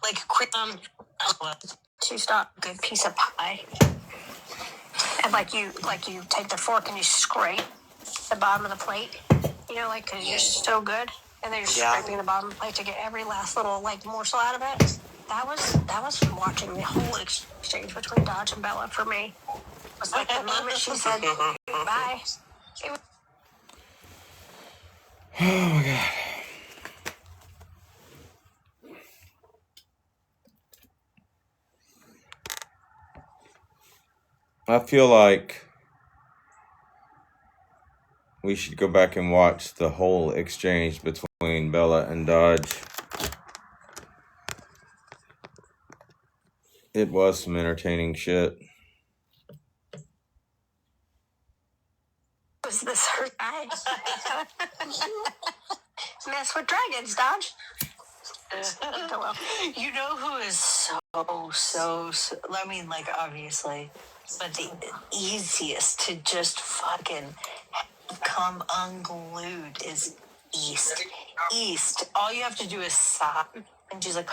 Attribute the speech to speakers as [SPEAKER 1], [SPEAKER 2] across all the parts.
[SPEAKER 1] Like quick to stop a good piece of pie. And like you take the fork and you scrape the bottom of the plate, like because you're so good, and then you're scraping the bottom of the plate to get every last little like morsel out of it. That was from watching the whole exchange between Dodge and Bella for me. It was like the moment she said bye.
[SPEAKER 2] Oh my God. I feel like we should go back and watch the whole exchange between Bella and Dodge. It was some entertaining shit.
[SPEAKER 1] Was this her guy? Mess with dragons, Dodge.
[SPEAKER 3] You know who is so, I mean, like, obviously, but the easiest to just fucking come unglued is East. All you have to do is stop, and she's like,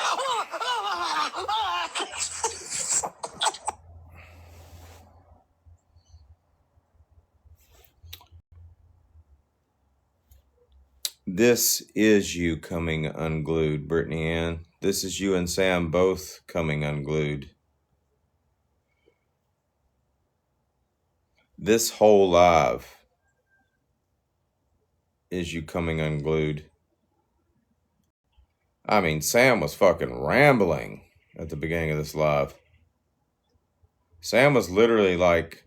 [SPEAKER 2] This is you coming unglued, Brittany Ann. This is you and Sam both coming unglued. This whole live is you coming unglued. I mean, Sam was fucking rambling at the beginning of this live. Sam was literally like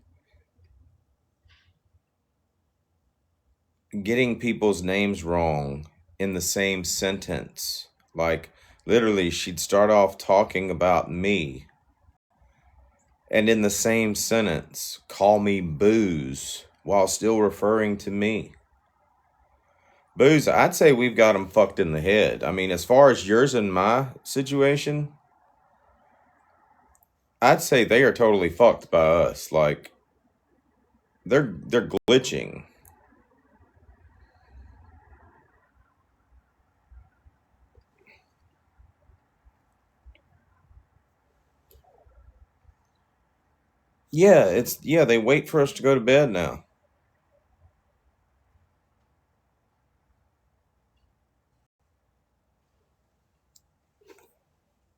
[SPEAKER 2] getting people's names wrong in the same sentence. Like, literally, she'd start off talking about me, and in the same sentence, call me Booze while still referring to me. Booze, I'd say we've got them fucked in the head. I mean, as far as yours and my situation, I'd say they are totally fucked by us. Like, they're glitching. Yeah, they wait for us to go to bed now.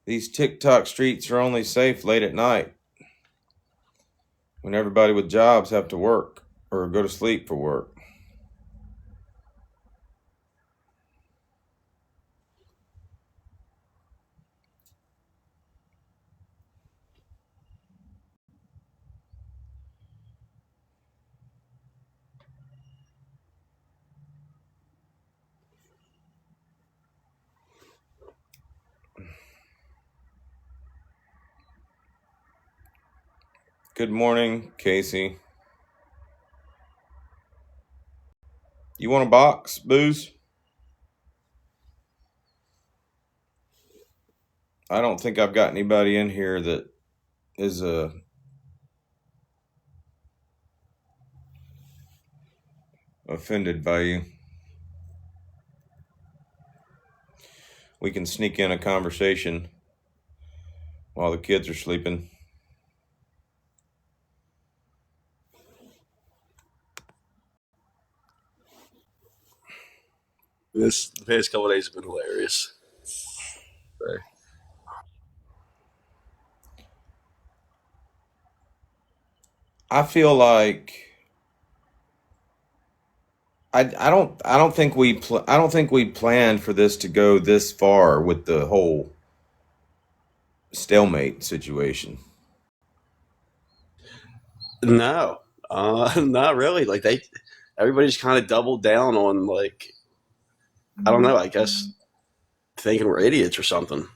[SPEAKER 2] These TikTok streets are only safe late at night when everybody with jobs have to work or go to sleep for work. Good morning, Casey. You want a box, Booze? I don't think I've got anybody in here that is offended by you. We can sneak in a conversation while the kids are sleeping.
[SPEAKER 4] The past couple of days have been hilarious. Okay.
[SPEAKER 2] I feel like I don't think we planned for this to go this far with the whole stalemate situation.
[SPEAKER 4] No, not really. Like everybody's kind of doubled down on like, I don't know. I guess thinking we're idiots or something.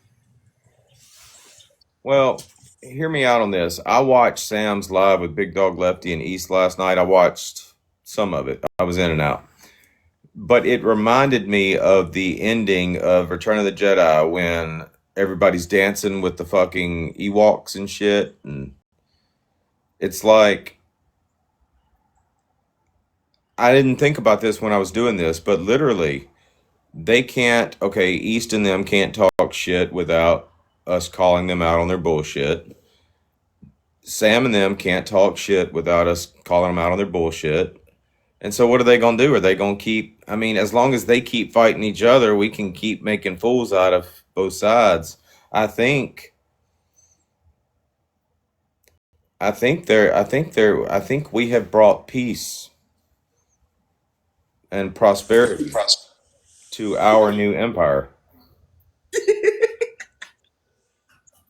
[SPEAKER 2] Well, hear me out on this. I watched Sam's live with Big Dog Lefty and East last night. I watched some of it. I was in and out. But it reminded me of the ending of Return of the Jedi when everybody's dancing with the fucking Ewoks and shit. And it's like, I didn't think about this when I was doing this, but literally, they can't, okay, East and them can't talk shit without us calling them out on their bullshit. Sam and them can't talk shit without us calling them out on their bullshit. And so what are they going to do? Are they going to keep, I mean, as long as they keep fighting each other, we can keep making fools out of both sides. I think we have brought peace and prosperity to our new empire.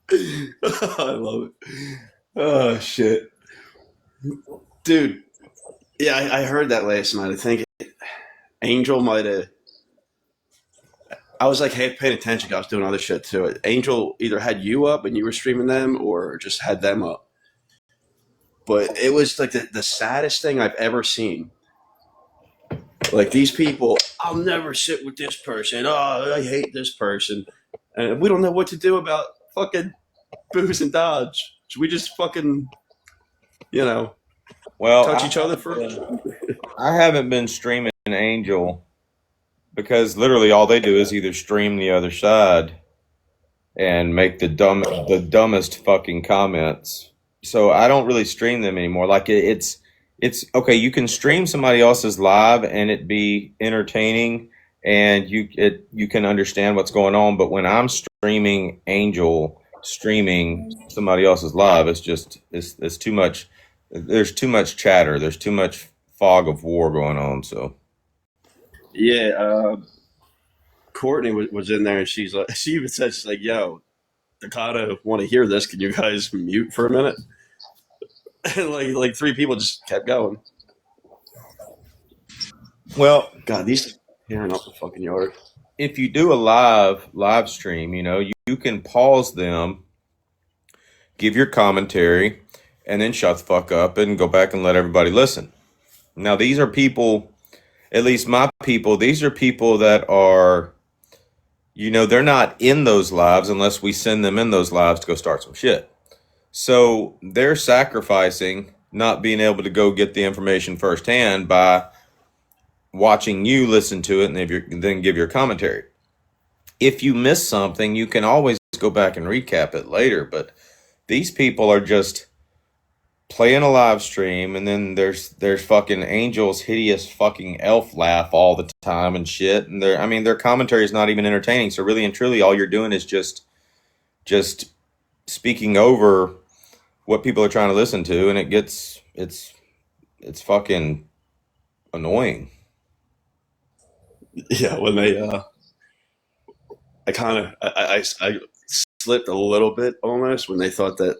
[SPEAKER 4] I love it. Oh shit, dude. Yeah, I heard that last night. I think Angel might have. I was like half paying attention. I was doing other shit to it. Angel either had you up and you were streaming them, or just had them up. But it was like the saddest thing I've ever seen. Like these people, I'll never sit with this person. Oh, I hate this person, and we don't know what to do about fucking Booze and Dodge. Should we just fucking, touch each other for?
[SPEAKER 2] I haven't been streaming Angel because literally all they do is either stream the other side and make the dumbest fucking comments. So I don't really stream them anymore. Like it's okay. You can stream somebody else's live and it be entertaining, and you can understand what's going on. But when I'm streaming Angel, streaming somebody else's live, it's too much. There's too much chatter. There's too much fog of war going on. So
[SPEAKER 4] Yeah, Courtney was in there, and she even said, she's like, "Yo, I kind of want to hear this. Can you guys mute for a minute?" And like three people just kept going.
[SPEAKER 2] well,
[SPEAKER 4] God, these tearing up the fucking yard.
[SPEAKER 2] if you do a live stream, you can pause them, give your commentary, and then shut the fuck up and go back and let everybody listen. Now, these are people, at least my people, these are people that are, they're not in those lives unless we send them in those lives to go start some shit. So they're sacrificing not being able to go get the information firsthand by watching you listen to it and then give your commentary. If you miss something, you can always go back and recap it later. But these people are just playing a live stream, and then there's fucking Angel's hideous fucking elf laugh all the time and shit. And their commentary is not even entertaining. So really and truly, all you're doing is just speaking over what people are trying to listen to, and it's fucking annoying.
[SPEAKER 4] Yeah, when they, I slipped a little bit almost when they thought that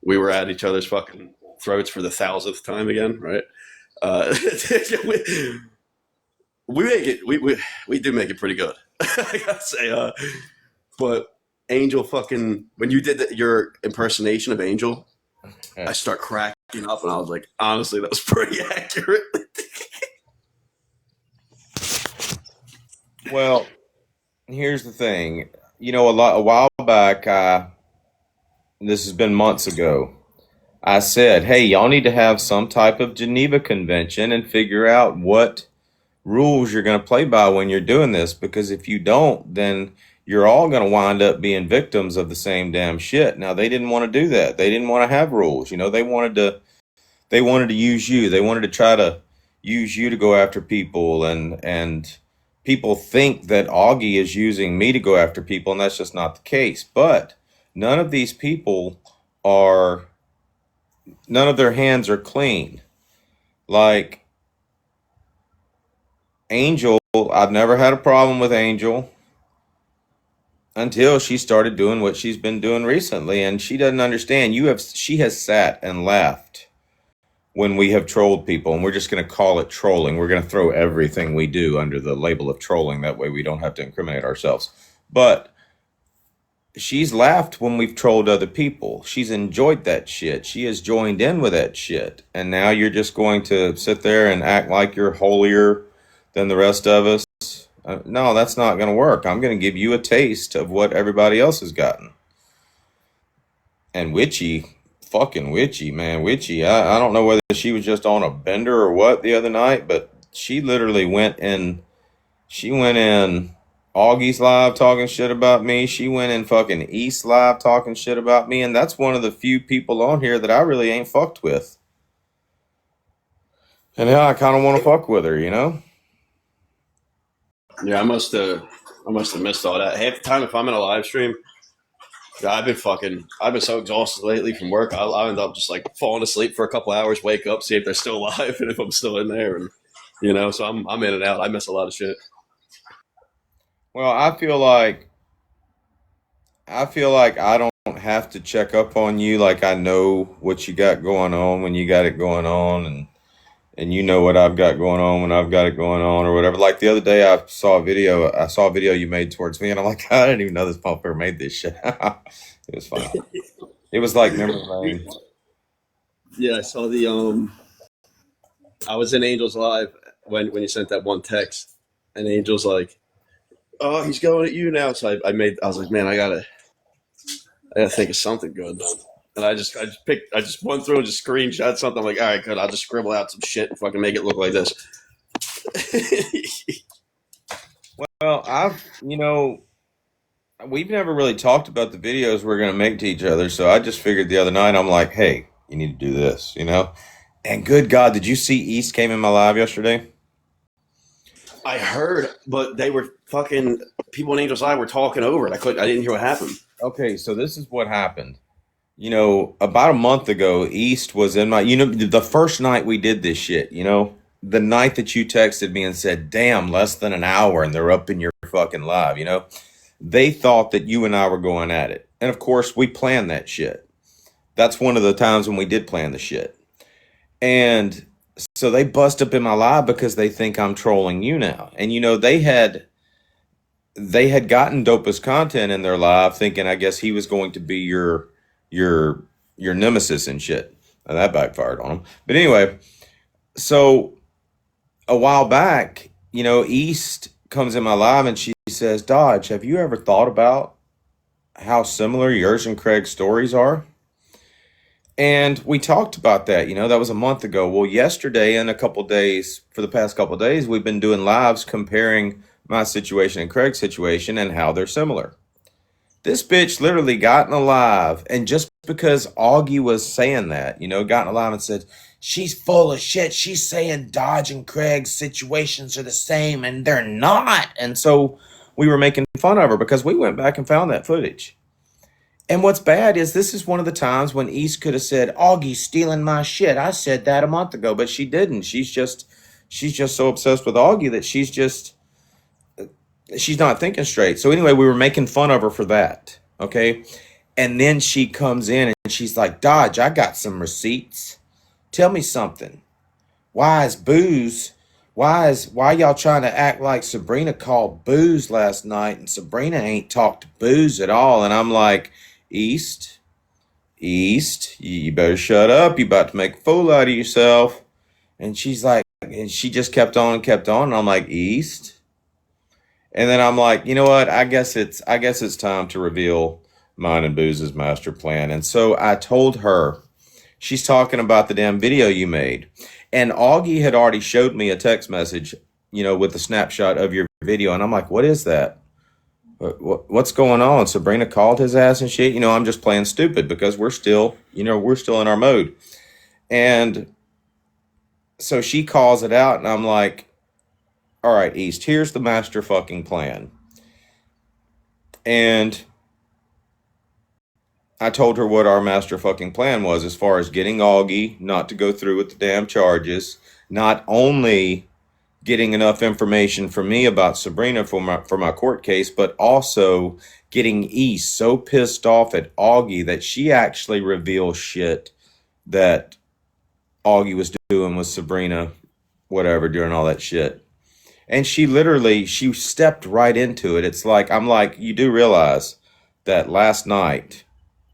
[SPEAKER 4] we were at each other's fucking throats for the 1,000th time again, right? We make it. We do make it pretty good. I gotta say. But Angel fucking when you did your impersonation of Angel,
[SPEAKER 2] Yeah.
[SPEAKER 4] I start cracking up, and I was like, honestly, that was pretty accurate.
[SPEAKER 2] Well, here's the thing. A while back, this has been months ago, I said, hey, y'all need to have some type of Geneva Convention and figure out what rules you're going to play by when you're doing this, because if you don't, then you're all going to wind up being victims of the same damn shit. Now, they didn't want to do that. They didn't want to have rules. They wanted to use you. They wanted to try to use you to go after people, and people think that Augie is using me to go after people, and that's just not the case. But none of these people none of their hands are clean. Like Angel, I've never had a problem with Angel until she started doing what she's been doing recently, and she doesn't understand. She has sat and laughed when we have trolled people, and we're just going to call it trolling. We're going to throw everything we do under the label of trolling. That way we don't have to incriminate ourselves. But she's laughed when we've trolled other people. She's enjoyed that shit. She has joined in with that shit. And now you're just going to sit there and act like you're holier than the rest of us. No, that's not going to work. I'm going to give you a taste of what everybody else has gotten. And fucking Witchy, man. Witchy, I don't know whether she was just on a bender or what the other night, but she literally went in Augie's live talking shit about me. She went in fucking East live talking shit about me, and that's one of the few people on here that I really ain't fucked with. And now I kind of want to fuck with her, you know?
[SPEAKER 4] Yeah, I must have missed all that. Half the time, if I'm in a live stream, yeah, I've been so exhausted lately from work. I'll end up just like falling asleep for a couple hours, wake up, see if they're still alive, and if I'm still in there, and so I'm in and out. I miss a lot of shit.
[SPEAKER 2] Well, I feel like I don't have to check up on you. Like I know what you got going on when you got it going on, and you know what I've got going on when I've got it going on, or whatever. Like the other day, I saw a video you made towards me, and I'm like, I didn't even know this motherfucker made this shit. It was fun. It was like memory lane.
[SPEAKER 4] Yeah, I saw I was in Angel's live when you sent that one text, and Angel's like, "Oh, he's going at you now." So I was like, "Man, I gotta think of something good." And I just went through and just screenshot something. I'm like, all right, good. I'll just scribble out some shit and fucking make it look like this.
[SPEAKER 2] Well, we've never really talked about the videos we're gonna make to each other, so I just figured the other night, I'm like, hey, you need to do this, you know? And good God, did you see East came in my live yesterday?
[SPEAKER 4] I heard, but they were fucking people in Angel's Eye were talking over it. I didn't hear what happened.
[SPEAKER 2] Okay, so this is what happened. About a month ago, East was in my, the first night we did this shit, the night that you texted me and said, damn, less than an hour and they're up in your fucking live, they thought that you and I were going at it. And of course, we planned that shit. That's one of the times when we did plan the shit. And so they bust up in my live because they think I'm trolling you now. And they had gotten Dopa's content in their live thinking I guess he was going to be your nemesis and shit. And that backfired on him. But anyway, so a while back, East comes in my live and she says, Dodge, have you ever thought about how similar yours and Craig's stories are? And we talked about that, that was a month ago. Well, yesterday and for the past couple of days, we've been doing lives comparing my situation and Craig's situation and how they're similar. This bitch literally got in a live, and just because Augie was saying that, got in a live and said, she's full of shit. She's saying Dodge and Craig's situations are the same, and they're not. And so we were making fun of her because we went back and found that footage. And what's bad is this is one of the times when East could have said, Augie's stealing my shit. I said that a month ago, but she didn't. She's just so obsessed with Augie that she's not thinking straight. So anyway, we were making fun of her for that. Okay. And then she comes in and she's like, Dodge, I got some receipts. Tell me something. Why y'all trying to act like Sabrina called Booze last night and Sabrina ain't talked to Booze at all? And I'm like, East, you better shut up. You about to make a fool out of yourself. And she's like, and she just kept on and kept on. And I'm like, East. And then I'm like, you know what? I guess it's time to reveal mine and Booze's master plan. And so I told her, she's talking about the damn video you made. And Augie had already showed me a text message, with the snapshot of your video. And I'm like, what is that? What's going on? Sabrina called his ass and shit. I'm just playing stupid because we're still in our mode. And so she calls it out and I'm like, all right, East, here's the master fucking plan. And I told her what our master fucking plan was as far as getting Augie not to go through with the damn charges, not only getting enough information for me about Sabrina for my court case, but also getting East so pissed off at Augie that she actually reveals shit that Augie was doing with Sabrina, whatever, doing all that shit. And she stepped right into it. It's like, I'm like, you do realize that last night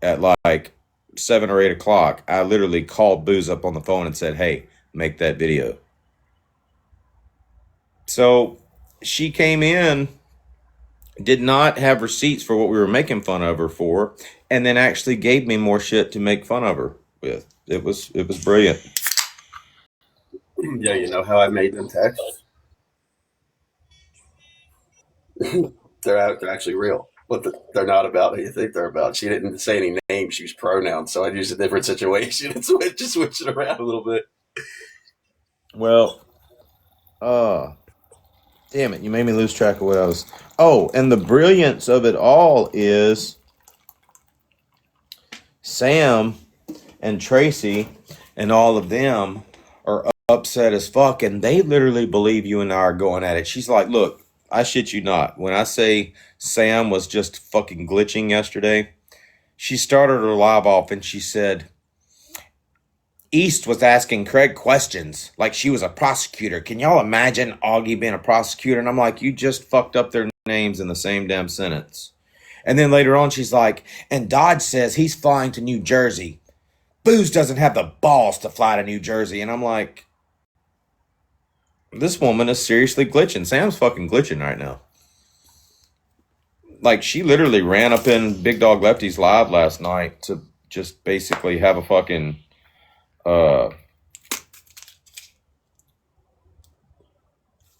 [SPEAKER 2] at like 7 or 8 o'clock, I literally called Booze up on the phone and said, hey, make that video. So she came in, did not have receipts for what we were making fun of her for, and then actually gave me more shit to make fun of her with. It was brilliant.
[SPEAKER 4] Yeah, you know how I made them texts? they're actually real, but they're not about who you think they're about. She didn't say any names; she used pronouns, so I used a different situation and just switch it around a little bit.
[SPEAKER 2] Well, damn it, you made me lose track of what I was. Oh, and the brilliance of it all is Sam and Tracy and all of them are upset as fuck, and they literally believe you and I are going at it. She's like, look, I shit you not. When I say Sam was just fucking glitching yesterday, she started her live off and she said, East was asking Craig questions like she was a prosecutor. Can y'all imagine Augie being a prosecutor? And I'm like, you just fucked up their names in the same damn sentence. And then later on, she's like, and Dodge says he's flying to New Jersey. Booze doesn't have the balls to fly to New Jersey. And I'm like, this woman is seriously glitching. Sam's fucking glitching right now. Like, she literally ran up in Big Dog Lefty's live last night to just basically have a fucking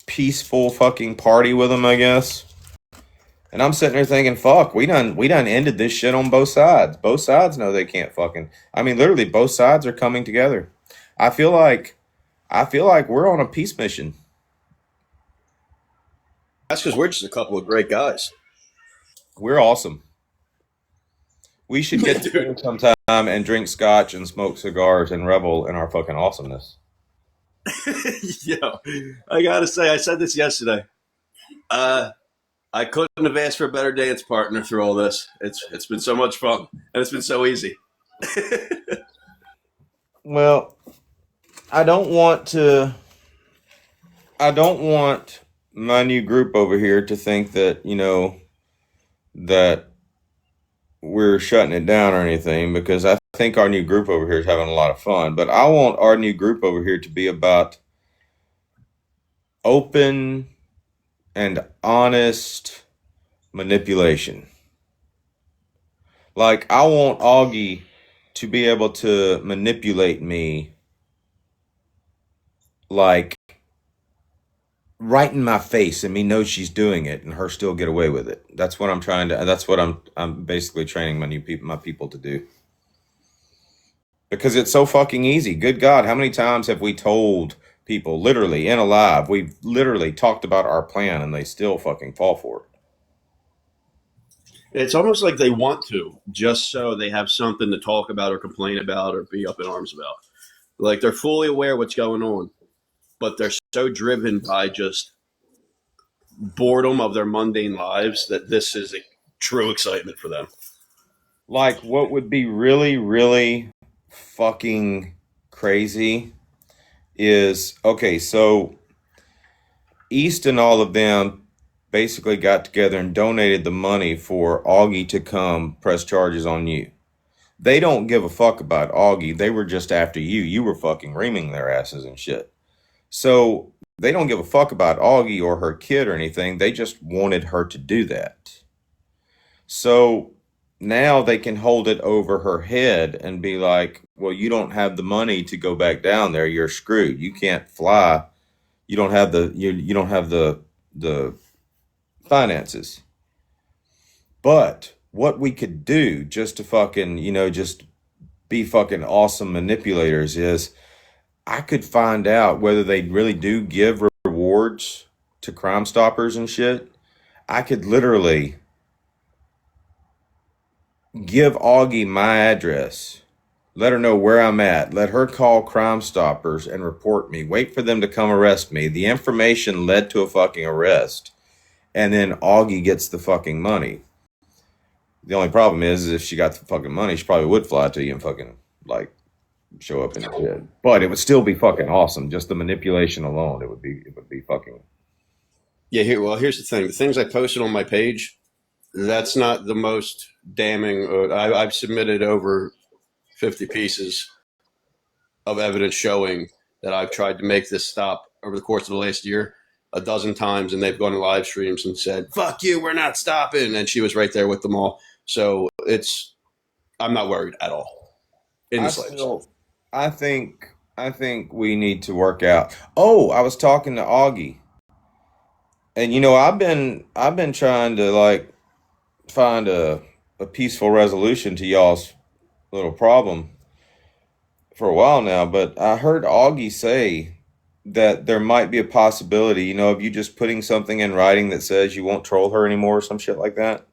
[SPEAKER 2] peaceful fucking party with him, I guess. And I'm sitting there thinking, fuck, we done ended this shit on both sides. Both sides know they can't fucking, I mean, literally both sides are coming together. I feel like we're on a peace mission.
[SPEAKER 4] That's because we're just a couple of great guys.
[SPEAKER 2] We're awesome. We should get together sometime and drink scotch and smoke cigars and revel in our fucking awesomeness.
[SPEAKER 4] Yo, I gotta say, I said this yesterday. I couldn't have asked for a better dance partner through all this. It's been so much fun, and it's been so easy.
[SPEAKER 2] Well, I don't want my new group over here to think that, you know, that we're shutting it down or anything, because I think our new group over here is having a lot of fun. But I want our new group over here to be about open and honest manipulation. Like, I want Augie to be able to manipulate me, like, right in my face, and me know she's doing it and her still get away with it. That's what I'm basically training my people to do. Because it's so fucking easy. Good God, how many times have we told people, literally in a live, we've literally talked about our plan and they still fucking fall for it.
[SPEAKER 4] It's almost like they want to, just so they have something to talk about or complain about or be up in arms about. Like, they're fully aware what's going on, but they're so driven by just boredom of their mundane lives that this is a true excitement for them.
[SPEAKER 2] Like, what would be really, really fucking crazy is, okay, so East and all of them basically got together and donated the money for Augie to come press charges on you. They don't give a fuck about Augie. They were just after you. You were fucking reaming their asses and shit. So they don't give a fuck about Augie or her kid or anything. They just wanted her to do that. So now they can hold it over her head and be like, well, you don't have the money to go back down there. You're screwed. You can't fly. You don't have you don't have the finances. But what we could do just to fucking, you know, just be fucking awesome manipulators is I could find out whether they really do give rewards to Crime Stoppers and shit. I could literally give Augie my address, let her know where I'm at, let her call Crime Stoppers and report me, wait for them to come arrest me. The information led to a fucking arrest, and then Augie gets the fucking money. The only problem is if she got the fucking money, she probably would fly to you and fucking, like, show up in the shit. But it would still be fucking awesome. Just the manipulation alone, it would be fucking.
[SPEAKER 4] Yeah, here's the thing. The things I posted on my page, that's not the most damning. I've submitted over 50 pieces of evidence showing that I've tried to make this stop over the course of the last year a dozen times, and they've gone to live streams and said, fuck you, we're not stopping. And she was right there with them all. So I'm not worried at all.
[SPEAKER 2] I think we need to work out. Oh, I was talking to Augie. And I've been trying to like find a peaceful resolution to y'all's little problem for a while now, but I heard Augie say that there might be a possibility, of you just putting something in writing that says you won't troll her anymore or some shit like that.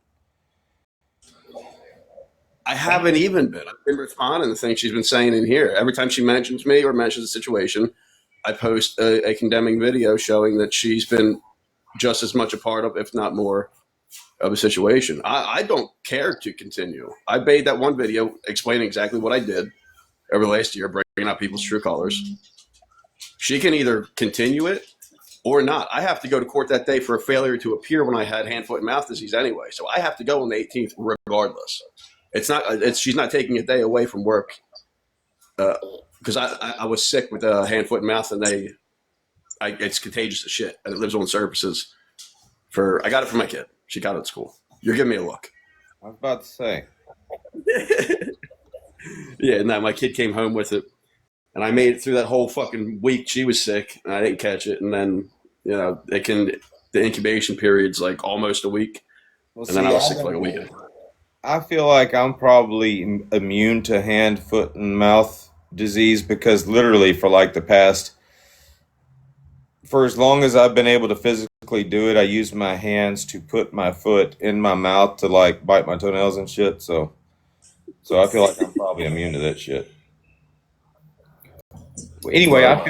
[SPEAKER 4] I haven't even been. I've been responding to things she's been saying in here. Every time she mentions me or mentions a situation, I post a condemning video showing that she's been just as much a part of, if not more, of a situation. I don't care to continue. I made that one video explaining exactly what I did over the last year, bringing out people's true colors. She can either continue it or not. I have to go to court that day for a failure to appear when I had hand, foot, and mouth disease anyway. So I have to go on the 18th regardless. It's not. She's not taking a day away from work because I was sick with hand, foot, and mouth, and it's contagious as shit, and it lives on surfaces. I got it from my kid. She got it at school. You're giving me a look.
[SPEAKER 2] I was about to say.
[SPEAKER 4] Yeah, and my kid came home with it, and I made it through that whole fucking week. She was sick, and I didn't catch it, and then the incubation period's like almost a week,
[SPEAKER 2] Well,
[SPEAKER 4] and then
[SPEAKER 2] see,
[SPEAKER 4] I was sick for like a week.
[SPEAKER 2] I feel like I'm probably immune to hand, foot, and mouth disease because literally for as long as I've been able to physically do it, I use my hands to put my foot in my mouth to like bite my toenails and shit. So I feel like I'm probably immune to that shit. Anyway, I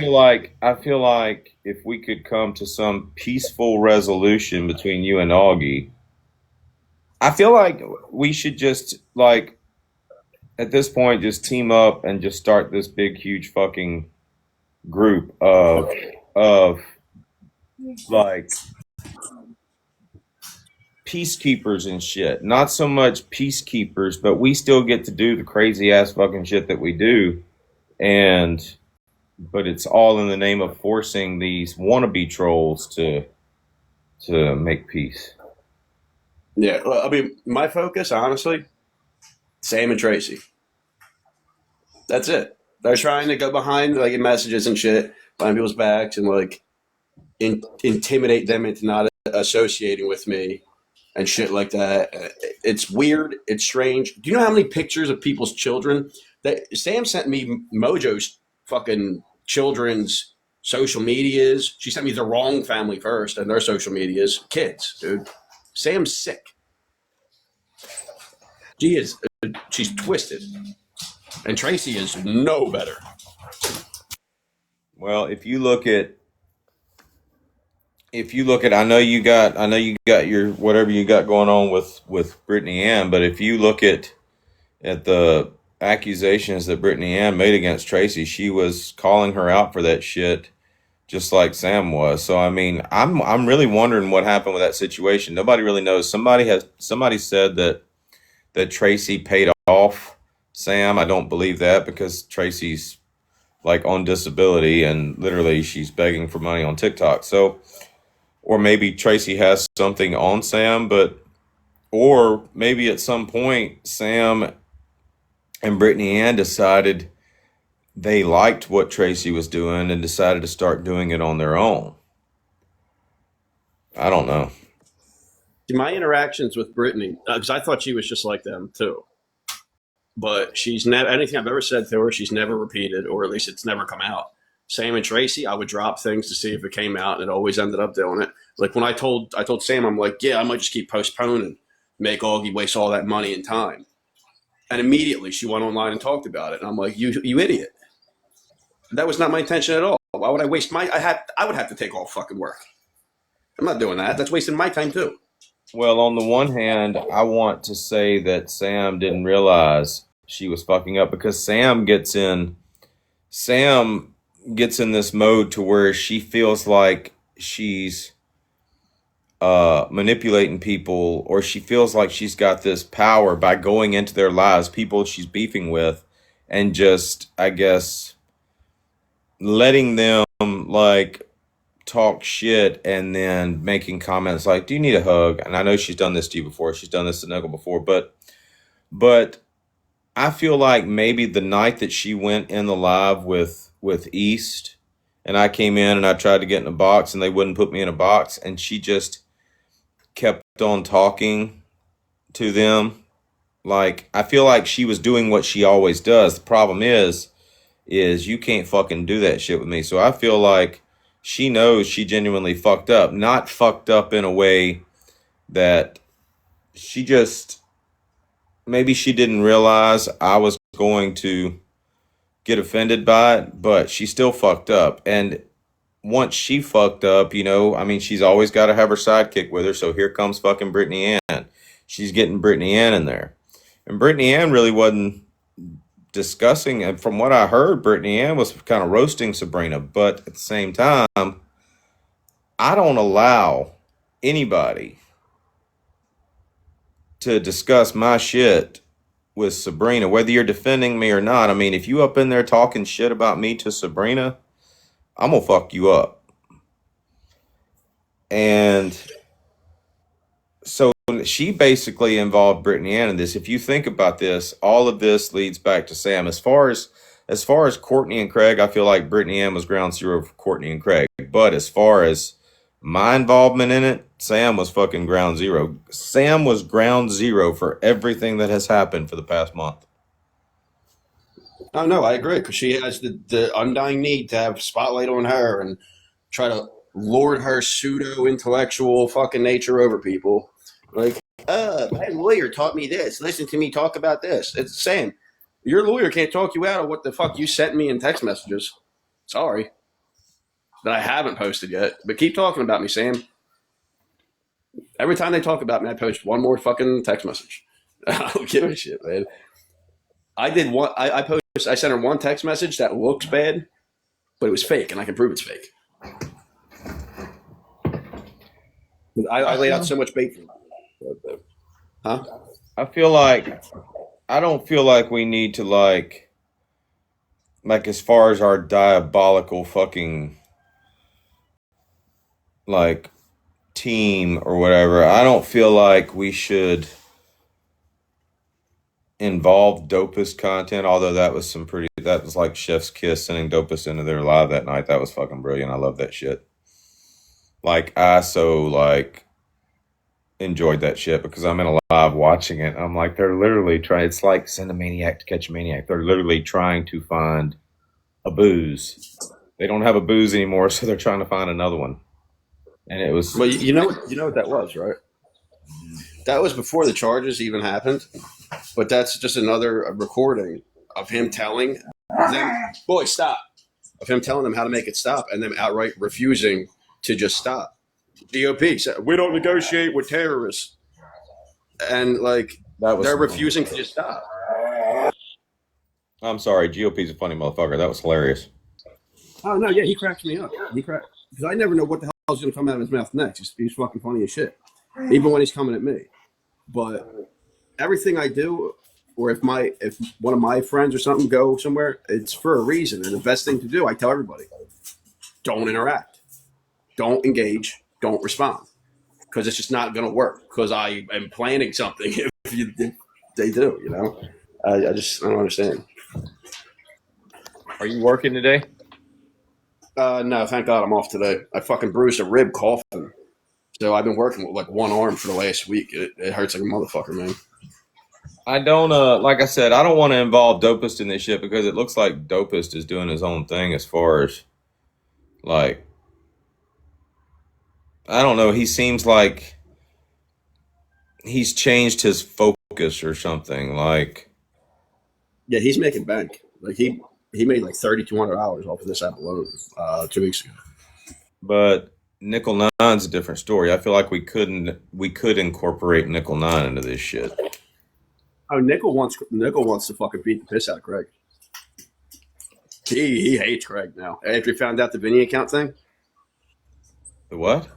[SPEAKER 2] feel like if we could come to some peaceful resolution between you and Augie, I feel like we should just like at this point just team up and just start this big huge fucking group of like peacekeepers and shit. Not so much peacekeepers, but we still get to do the crazy ass fucking shit that we do, and but it's all in the name of forcing these wannabe trolls to make peace.
[SPEAKER 4] Yeah, well, I mean, my focus, honestly, Sam and Tracy. That's it. They're trying to go behind like in messages and shit, behind people's backs, and like intimidate them into not associating with me and shit like that. It's weird. It's strange. Do you know how many pictures of people's children that Sam sent me? Mojo's fucking children's social medias. She sent me the wrong family first and their social medias. Kids, dude. Sam's sick. She's twisted. And Tracy is no better.
[SPEAKER 2] Well, I know you got your whatever you got going on with Brittany Ann, but if you look at the accusations that Brittany Ann made against Tracy, she was calling her out for that shit just like Sam was. So I mean, I'm really wondering what happened with that situation. Nobody really knows. Somebody said that Tracy paid off Sam. I don't believe that because Tracy's like on disability and literally she's begging for money on TikTok. So or maybe Tracy has something on Sam, or maybe at some point Sam and Brittany Ann decided they liked what Tracy was doing and decided to start doing it on their own. I don't know.
[SPEAKER 4] My interactions with Brittany, because I thought she was just like them too. But she's never, anything I've ever said to her, she's never repeated, or at least it's never come out. Sam and Tracy, I would drop things to see if it came out, and it always ended up doing it. Like when I told Sam, I'm like, yeah, I might just keep postponing, make Augie waste all that money and time. And immediately she went online and talked about it. And I'm like, you idiot. That was not my intention at all. Why would I waste I would have to take all fucking work. I'm not doing that. That's wasting my time too.
[SPEAKER 2] Well, on the one hand, I want to say that Sam didn't realize she was fucking up because Sam gets in this mode to where she feels like she's manipulating people, or she feels like she's got this power by going into their lives, people she's beefing with, and just, I guess, letting them like talk shit and then making comments like, do you need a hug? And I know she's done this to you before. She's done this to Nickel before, but I feel like maybe the night that she went in the live with East and I came in and I tried to get in a box and they wouldn't put me in a box, and she just kept on talking to them. Like, I feel like she was doing what she always does. The problem is you can't fucking do that shit with me. So I feel like she knows she genuinely fucked up. Not fucked up in a way that she just, maybe she didn't realize I was going to get offended by it, but she still fucked up. And once she fucked up, I mean, she's always got to have her sidekick with her. So here comes fucking Brittany Ann. She's getting Brittany Ann in there. And Brittany Ann really wasn't discussing, and from what I heard, Brittany Ann was kind of roasting Sabrina. But at the same time, I don't allow anybody to discuss my shit with Sabrina, whether you're defending me or not. I mean, if you up in there talking shit about me to Sabrina, I'm gonna fuck you up. And so she basically involved Brittany Ann in this. If you think about this, all of this leads back to Sam. As far as Courtney and Craig, I feel like Brittany Ann was ground zero for Courtney and Craig. But as far as my involvement in it, Sam was fucking ground zero. Sam was ground zero for everything that has happened for the past month.
[SPEAKER 4] Oh no, I agree, because she has the undying need to have spotlight on her and try to lord her pseudo intellectual fucking nature over people. Like, my lawyer taught me this. Listen to me talk about this. It's the same. Your lawyer can't talk you out of what the fuck you sent me in text messages. Sorry. That I haven't posted yet. But keep talking about me, Sam. Every time they talk about me, I post one more fucking text message. I don't give a shit, man. I did one. I sent her one text message that looks bad, but it was fake, and I can prove it's fake. I laid out so much bait for them. Huh?
[SPEAKER 2] I don't feel like we need to like as far as our diabolical fucking like team or whatever, I don't feel like we should involve dopest content, although that was like Chef's Kiss sending dopest into their live that night. That was fucking brilliant. I love that shit. Like, I so like enjoyed that shit because I'm in a live watching it. I'm like, they're literally trying, it's like send a maniac to catch a maniac. They're literally trying to find a booze. They don't have a booze anymore, so they're trying to find another one. And it was,
[SPEAKER 4] Well, you know what that was, right? That was before the charges even happened. But that's just another recording of him telling them, "Boy, stop!" Of him telling them how to make it stop, and them outright refusing to just stop. GOP said, "We don't negotiate with terrorists," and like they're refusing to just stop.
[SPEAKER 2] I'm sorry, GOP's a funny motherfucker. That was hilarious.
[SPEAKER 4] Oh no, yeah, he cracks me up. Because I never know what the hell is going to come out of his mouth next. He's fucking funny as shit, even when he's coming at me. But everything I do, or if one of my friends or something go somewhere, it's for a reason. And the best thing to do, I tell everybody, don't interact, don't engage, don't respond, because it's just not going to work. Because I am planning something. If they do, I don't understand.
[SPEAKER 2] Are you working today?
[SPEAKER 4] No, thank God I'm off today. I fucking bruised a rib coughing. So I've been working with like one arm for the last week. It hurts like a motherfucker, man.
[SPEAKER 2] I don't, like I said, I don't want to involve Dopest in this shit because it looks like Dopest is doing his own thing as far as, like, I don't know. He seems like he's changed his focus or something. Like,
[SPEAKER 4] yeah, he's making bank. Like he made like $3,200 off of this app alone 2 weeks ago.
[SPEAKER 2] But Nickel Nine's a different story. I feel like we could incorporate Nickel Nine into this shit.
[SPEAKER 4] Oh, Nickel wants to fucking beat the piss out of Craig. He hates Craig now after he found out the Vinny account thing.
[SPEAKER 2] The what?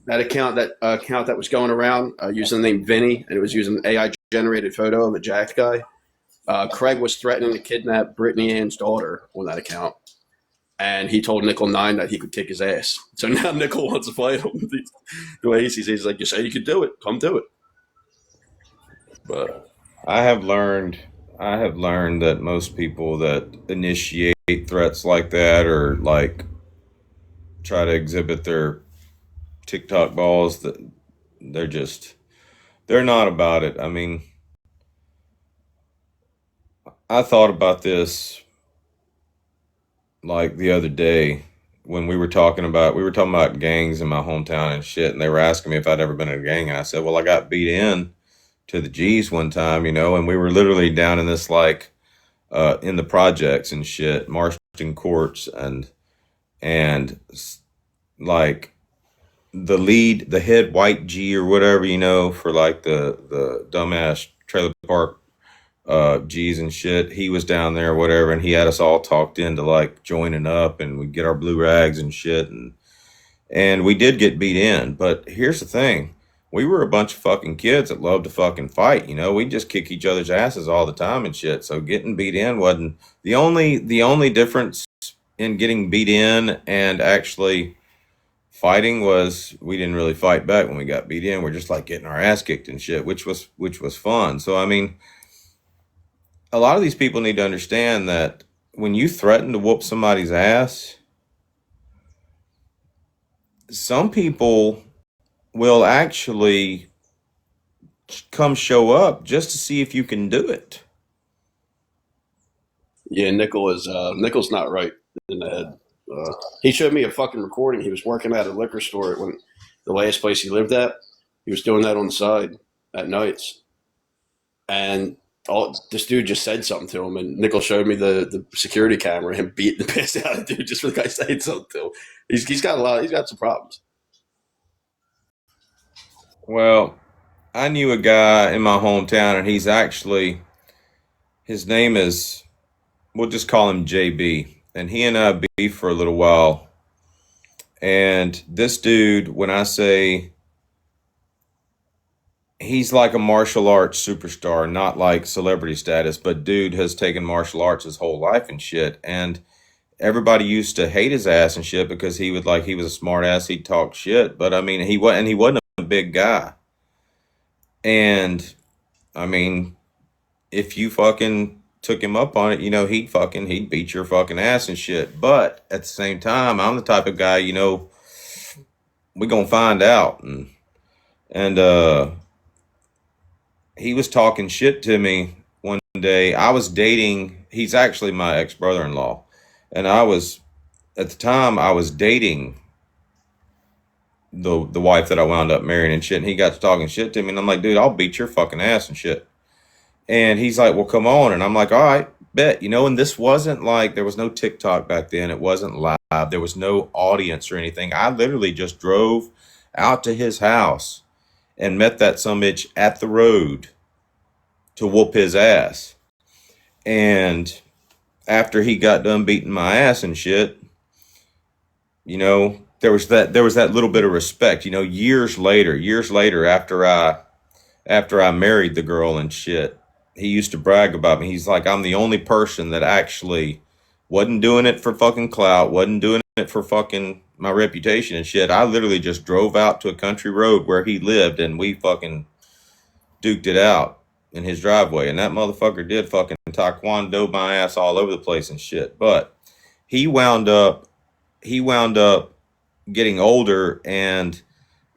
[SPEAKER 4] That account that was going around using the name Vinny, and it was using an AI generated photo of a jacked guy. Craig was threatening to kidnap Brittany Ann's daughter on that account, and he told Nickel 9 that he could kick his ass. So now Nickel wants to fight him. The way he sees it, he's like, "You say you could do it, come do it." But
[SPEAKER 2] I have learned I have learned that most people that initiate threats like that or like try to exhibit their TikTok balls, that they're not about it. I mean, I thought about this like the other day when we were talking about gangs in my hometown and shit, and they were asking me if I'd ever been in a gang, and I said, well, I got beat in to the G's one time, and we were literally down in this like in the projects and shit, Marston Courts, and like the head white G or whatever, for like the dumbass trailer park G's and shit. He was down there or whatever, and he had us all talked into like joining up, and we'd get our blue rags and shit, and we did get beat in. But here's the thing. We were a bunch of fucking kids that loved to fucking fight, we just kick each other's asses all the time and shit. So getting beat in wasn't the only difference in getting beat in and actually fighting was we didn't really fight back when we got beat in. We're just like getting our ass kicked and shit, which was fun. So I mean, a lot of these people need to understand that when you threaten to whoop somebody's ass, some people will actually come show up just to see if you can do it.
[SPEAKER 4] Yeah, Nickel's not right in the head. He showed me a fucking recording. He was working at a liquor store when the last place he lived at. He was doing that on the side at nights, and this dude just said something to him, and Nickel showed me the security camera, him beating the piss out of the dude just for the guy saying something to him. He's got some problems.
[SPEAKER 2] Well, I knew a guy in my hometown, and his name is, we'll just call him JB, and he and I beefed for a little while. And this dude, when I say he's like a martial arts superstar, not like celebrity status, but dude has taken martial arts his whole life and shit. And everybody used to hate his ass and shit because he was a smart ass, he'd talk shit. But I mean, he wasn't a big guy. And I mean, if you fucking took him up on it, he'd beat your fucking ass and shit. But at the same time, I'm the type of guy, we gonna find out. And he was talking shit to me one day. I was dating, he's actually my ex-brother-in-law. And at the time, I was dating the wife that I wound up marrying and shit. And he got to talking shit to me. And I'm like, dude, I'll beat your fucking ass and shit. And he's like, well, come on. And I'm like, all right, bet. And this wasn't like, there was no TikTok back then. It wasn't live. There was no audience or anything. I literally just drove out to his house and met that sumbitch at the road to whoop his ass. And after he got done beating my ass and shit, there was that little bit of respect, years later after I married the girl and shit, he used to brag about me. He's like, I'm the only person that actually wasn't doing it for fucking clout, wasn't doing it for fucking my reputation and shit. I literally just drove out to a country road where he lived and we fucking duked it out in his driveway. And that motherfucker did fucking taekwondo my ass all over the place and shit. But he wound up getting older, and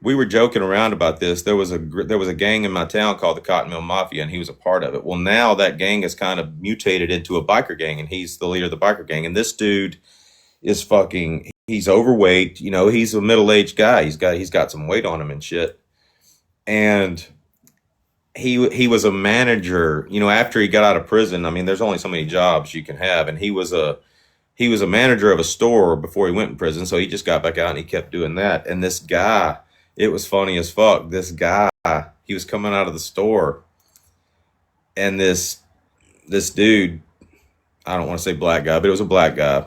[SPEAKER 2] we were joking around about this. There was a gang in my town called the Cotton Mill Mafia, and he was a part of it. Well, now that gang has kind of mutated into a biker gang, and he's the leader of the biker gang. And this dude is he's overweight. He's a middle-aged guy. He's got some weight on him and shit. And he was a manager, after he got out of prison. I mean, there's only so many jobs you can have, and he was a manager of a store before he went in prison. So he just got back out and he kept doing that. And this guy, it was funny as fuck. This guy, he was coming out of the store, and this dude, I don't want to say black guy, but it was a black guy,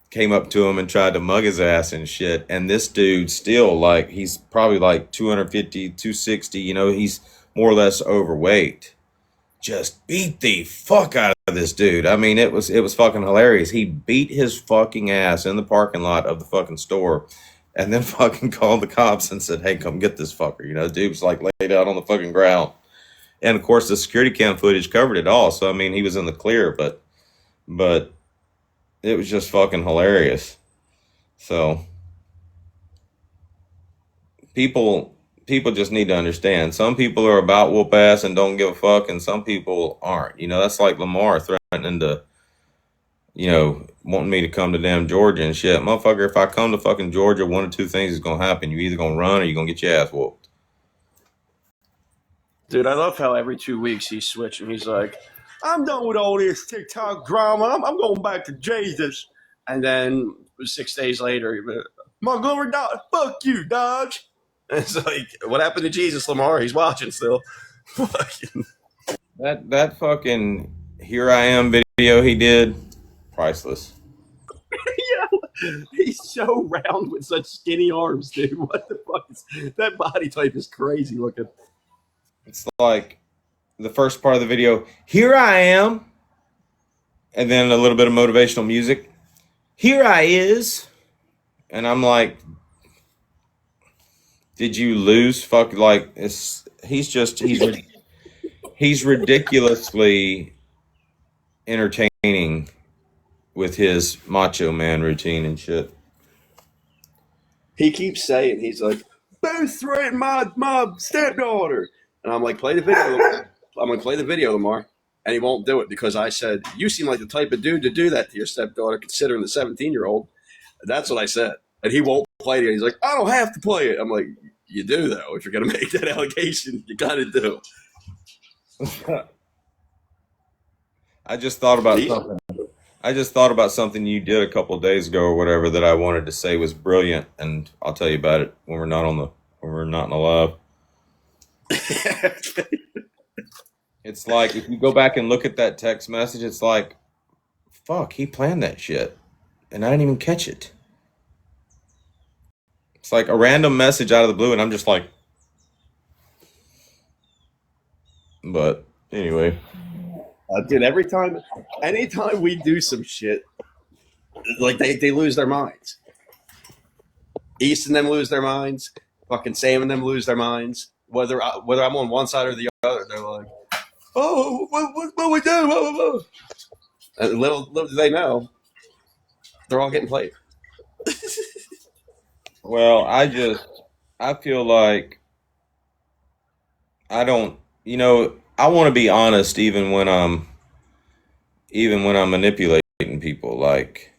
[SPEAKER 2] came up to him and tried to mug his ass and shit. And this dude still, like, he's probably like 250, 260, he's more or less overweight, just beat the fuck out of this dude. I mean, it was fucking hilarious. He beat his fucking ass in the parking lot of the fucking store, and then fucking called the cops and said, hey, come get this fucker. Dude was like laid out on the fucking ground. And of course, the security cam footage covered it all. So I mean, he was in the clear, but it was just fucking hilarious. So people just need to understand. Some people are about whoop ass and don't give a fuck, and some people aren't. You know, that's like Lamar threatening to, wanting me to come to damn Georgia and shit. Motherfucker, if I come to fucking Georgia, one of two things is gonna happen. You either gonna run or you're gonna get your ass whooped.
[SPEAKER 4] Dude, I love how every 2 weeks he's switching. He's like, I'm done with all this TikTok drama. I'm going back to Jesus. And then 6 days later, Montgomery Dodge, fuck you, Dodge. And it's like, what happened to Jesus, Lamar? He's watching still.
[SPEAKER 2] That fucking Here I Am video he did, priceless.
[SPEAKER 4] Yeah, he's so round with such skinny arms, dude. What the fuck is that body type is crazy looking.
[SPEAKER 2] It's like the first part of the video, here I am, and then a little bit of motivational music. Here I is. And I'm like, did you lose? Fuck, like, he's ridiculously entertaining with his Macho Man routine and shit.
[SPEAKER 4] He keeps saying, he's like, both threatened my stepdaughter. And I'm like, play the video. I'm going to play the video, Lamar. And he won't do it because I said, you seem like the type of dude to do that to your stepdaughter, considering the 17-year-old. That's what I said. And he won't play it. He's like, I don't have to play it. I'm like, you do, though. If you're going to make that allegation, you got to do.
[SPEAKER 2] I just thought about something you did a couple of days ago or whatever that I wanted to say was brilliant, and I'll tell you about it when we're not in the live. It's like if you go back and look at that text message, it's like, fuck, he planned that shit, and I didn't even catch it. It's like a random message out of the blue, and I'm just like, but anyway.
[SPEAKER 4] Dude, anytime we do some shit, like they lose their minds. East and them lose their minds. Fucking Sam and them lose their minds. Whether I'm on one side or the other, they're like, "Oh, what we do?" And little do they know, they're all getting played.
[SPEAKER 2] Well, I feel like I don't, I want to be honest even when I'm manipulating people, like,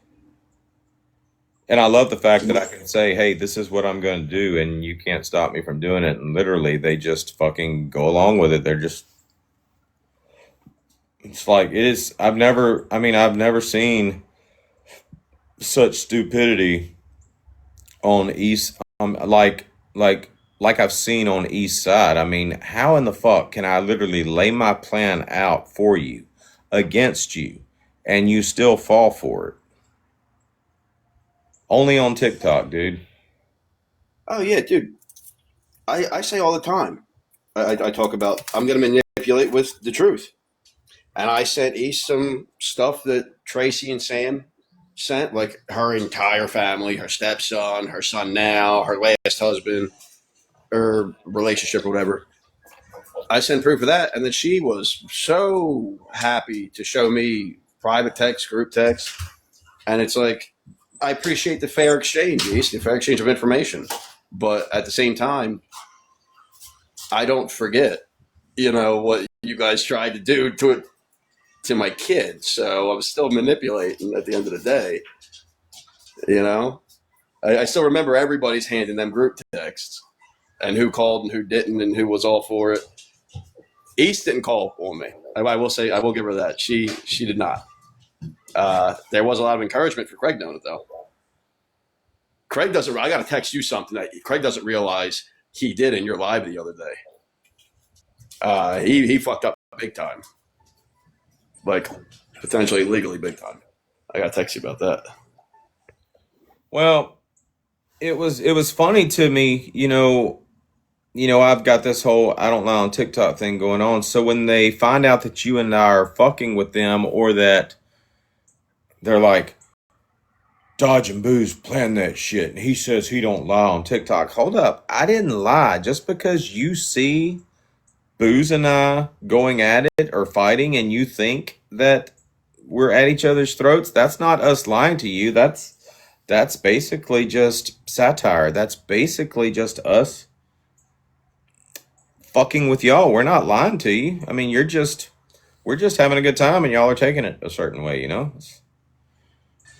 [SPEAKER 2] and I love the fact that I can say, hey, this is what I'm going to do, and you can't stop me from doing it. And literally, they just fucking go along with it. It's like, it is, I've never seen such stupidity on East, like I've seen on East Side. I mean, how in the fuck can I literally lay my plan out for you, against you, and you still fall for it? Only on TikTok, dude.
[SPEAKER 4] Oh yeah, dude. I say all the time. I talk about I'm going to manipulate with the truth, and I sent East some stuff that Tracy and Sam sent, like her entire family, her stepson, her son now, her last husband, her relationship or whatever. I sent proof of that, and then she was so happy to show me private text, group text, and it's like, I appreciate the fair exchange, East, the fair exchange of information, but at the same time, I don't forget, what you guys tried to do to my kids. So I'm still manipulating at the end of the day. I still remember everybody's hand in them group texts and who called and who didn't and who was all for it. East didn't call on me. I will say, I will give her that. She did not. There was a lot of encouragement for Craig doing it, though. Craig doesn't. I got to text you something that Craig doesn't realize he did in your live the other day. He fucked up big time, like potentially legally big time. I got to text you about that.
[SPEAKER 2] Well, it was funny to me, I've got this whole I don't lie on TikTok thing going on. So when they find out that you and I are fucking with them, or that they're like, Dodge and Booze planned that shit, and he says he don't lie on TikTok. Hold up, I didn't lie. Just because you see Booze and I going at it or fighting, and you think that we're at each other's throats, that's not us lying to you. That's basically just satire. That's basically just us fucking with y'all. We're not lying to you. I mean, we're just having a good time, and y'all are taking it a certain way.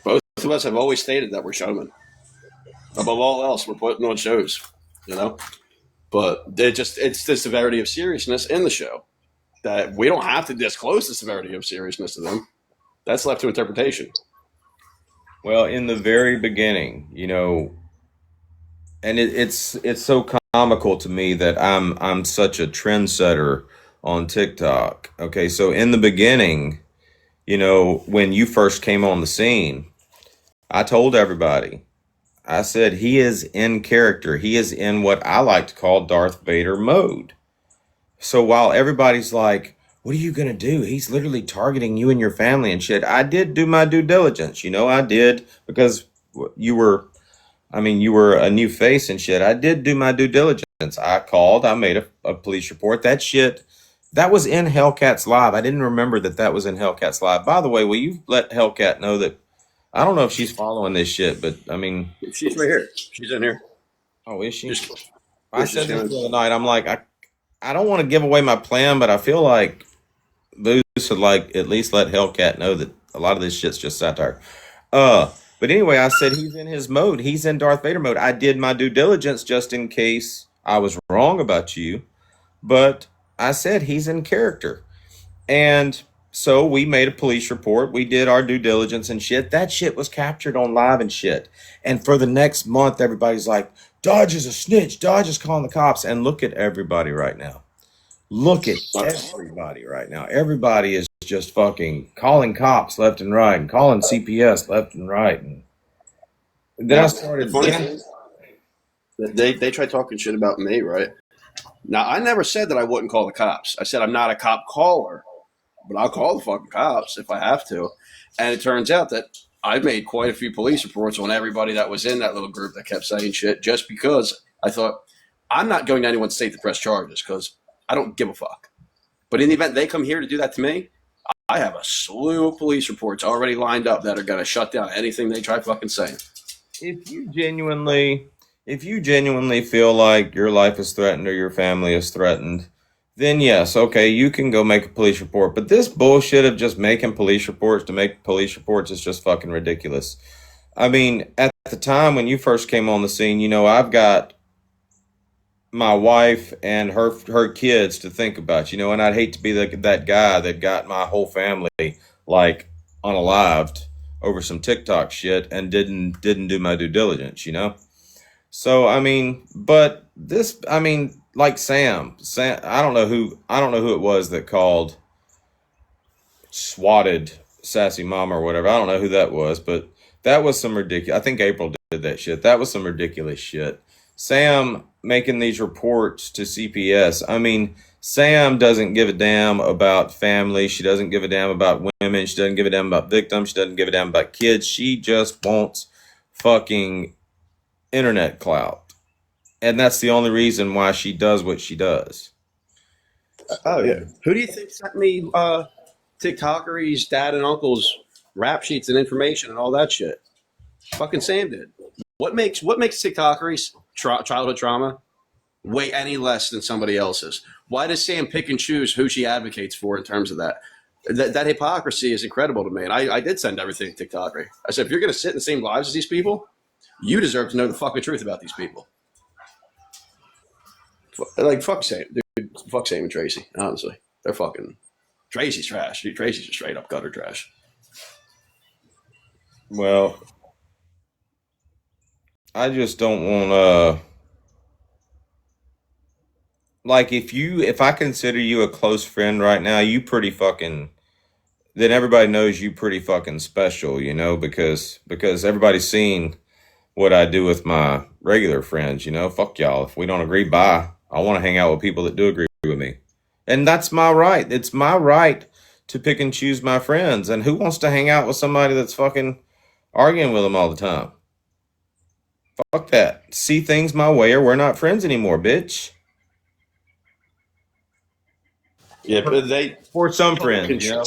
[SPEAKER 4] Both of us have always stated that we're showmen. Above all else, we're putting on shows, you know. But it's the severity of seriousness in the show that we don't have to disclose the severity of seriousness to them. That's left to interpretation.
[SPEAKER 2] Well, in the very beginning, and it's so comical to me that I'm such a trendsetter on TikTok. Okay, so in the beginning, when you first came on the scene, I told everybody, I said he is in character. He is in what I like to call Darth Vader mode. So while everybody's like, what are you going to do? He's literally targeting you and your family and shit. I did do my due diligence. I did, because you were a new face and shit. I did do my due diligence. I called, I made a police report. That shit, that was in Hellcat's Live. I didn't remember that was in Hellcat's Live. By the way, will you let Hellcat know that I don't know if she's following this shit, but I mean,
[SPEAKER 4] She's right here. She's in here.
[SPEAKER 2] oh, is she?
[SPEAKER 4] Just,
[SPEAKER 2] I said this the other night. I'm like, I don't want to give away my plan, but I feel like Booze should at least let Hellcat know that a lot of this shit's just satire. But anyway, I said he's in his mode. He's in Darth Vader mode. I did my due diligence just in case I was wrong about you, but I said he's in character. And so we made a police report. We did our due diligence and shit. That shit was captured on live and shit. And for the next month, everybody's like, Dodge is a snitch. Dodge is calling the cops. And look at everybody right now. Look at everybody right now. Everybody is just fucking calling cops left and right and calling CPS left and right. And then I started.
[SPEAKER 4] They tried talking shit about me, right? Now, I never said that I wouldn't call the cops. I said I'm not a cop caller, but I'll call the fucking cops if I have to. And it turns out that I made quite a few police reports on everybody that was in that little group that kept saying shit, just because I thought I'm not going to anyone's state to press charges because I don't give a fuck. But in the event they come here to do that to me, I have a slew of police reports already lined up that are going to shut down anything they try fucking saying.
[SPEAKER 2] If you genuinely feel like your life is threatened or your family is threatened, then yes, okay, you can go make a police report. But this bullshit of just making police reports to make police reports is just fucking ridiculous. I mean, at the time when you first came on the scene, I've got my wife and her kids to think about, and I'd hate to be that guy that got my whole family unalived over some TikTok shit and didn't do my due diligence, So I mean, but this, I mean, like Sam, I don't know who it was that called, swatted Sassy Mama or whatever. I don't know who that was, but that was some ridiculous. I think April did that shit. That was some ridiculous shit. Sam making these reports to CPS. I mean, Sam doesn't give a damn about family. She doesn't give a damn about women. She doesn't give a damn about victims. She doesn't give a damn about kids. She just wants fucking internet clout. And that's the only reason why she does what she does.
[SPEAKER 4] Oh, yeah. Who do you think sent me TikTokery's dad and uncle's rap sheets and information and all that shit? Fucking Sam did. What makes TikTokery's childhood trauma weigh any less than somebody else's? Why does Sam pick and choose who she advocates for in terms of that? That hypocrisy is incredible to me. And I did send everything to TikTokery. I said, if you're going to sit in the same lives as these people, you deserve to know the fucking truth about these people. Like, fuck Sam. Dude, fuck Sam and Tracy, honestly. They're fucking... Tracy's trash. Dude, Tracy's just straight up gutter trash.
[SPEAKER 2] Well, I just don't want if I consider you a close friend right now, you pretty fucking, then everybody knows you pretty fucking special, because everybody's seen what I do with my regular friends, fuck y'all. If we don't agree, bye. I want to hang out with people that do agree with me. And that's my right. It's my right to pick and choose my friends. And who wants to hang out with somebody that's fucking arguing with them all the time? Fuck that. See things my way or we're not friends anymore, bitch.
[SPEAKER 4] Yeah, but they
[SPEAKER 2] For some friends, you know.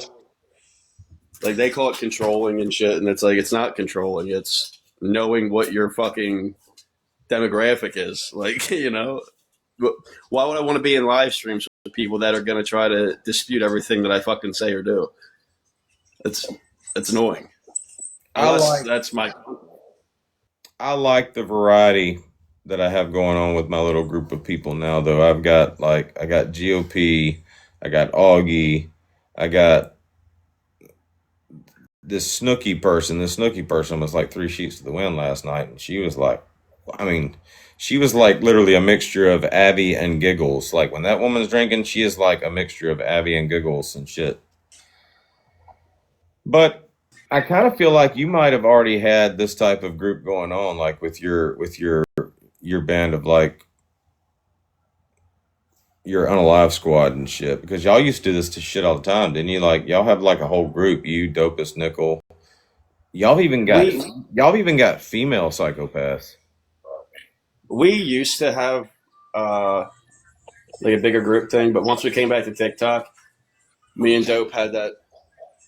[SPEAKER 4] like they call it controlling and shit, and it's like it's not controlling. It's knowing what your fucking demographic is. Like, you know, why would I want to be in live streams with people that are going to try to dispute everything that I fucking say or do? It's annoying. Unless that's my.
[SPEAKER 2] I like the variety that I have going on with my little group of people now, though. I got GOP, I got Augie, I got this Snooki person. This Snooki person was like three sheets to the wind last night, and she was like, I mean, she was like literally a mixture of Abby and Giggles. Like when that woman's drinking, she is like a mixture of Abby and Giggles and shit. But I kind of feel like you might have already had this type of group going on, like with your band of like your unalive squad and shit, because y'all used to do this to shit all the time, didn't you? Like y'all have like a whole group, you, Dopest, Nickel. Y'all even got female psychopaths.
[SPEAKER 4] We used to have like a bigger group thing, but once we came back to TikTok, me and Dope had that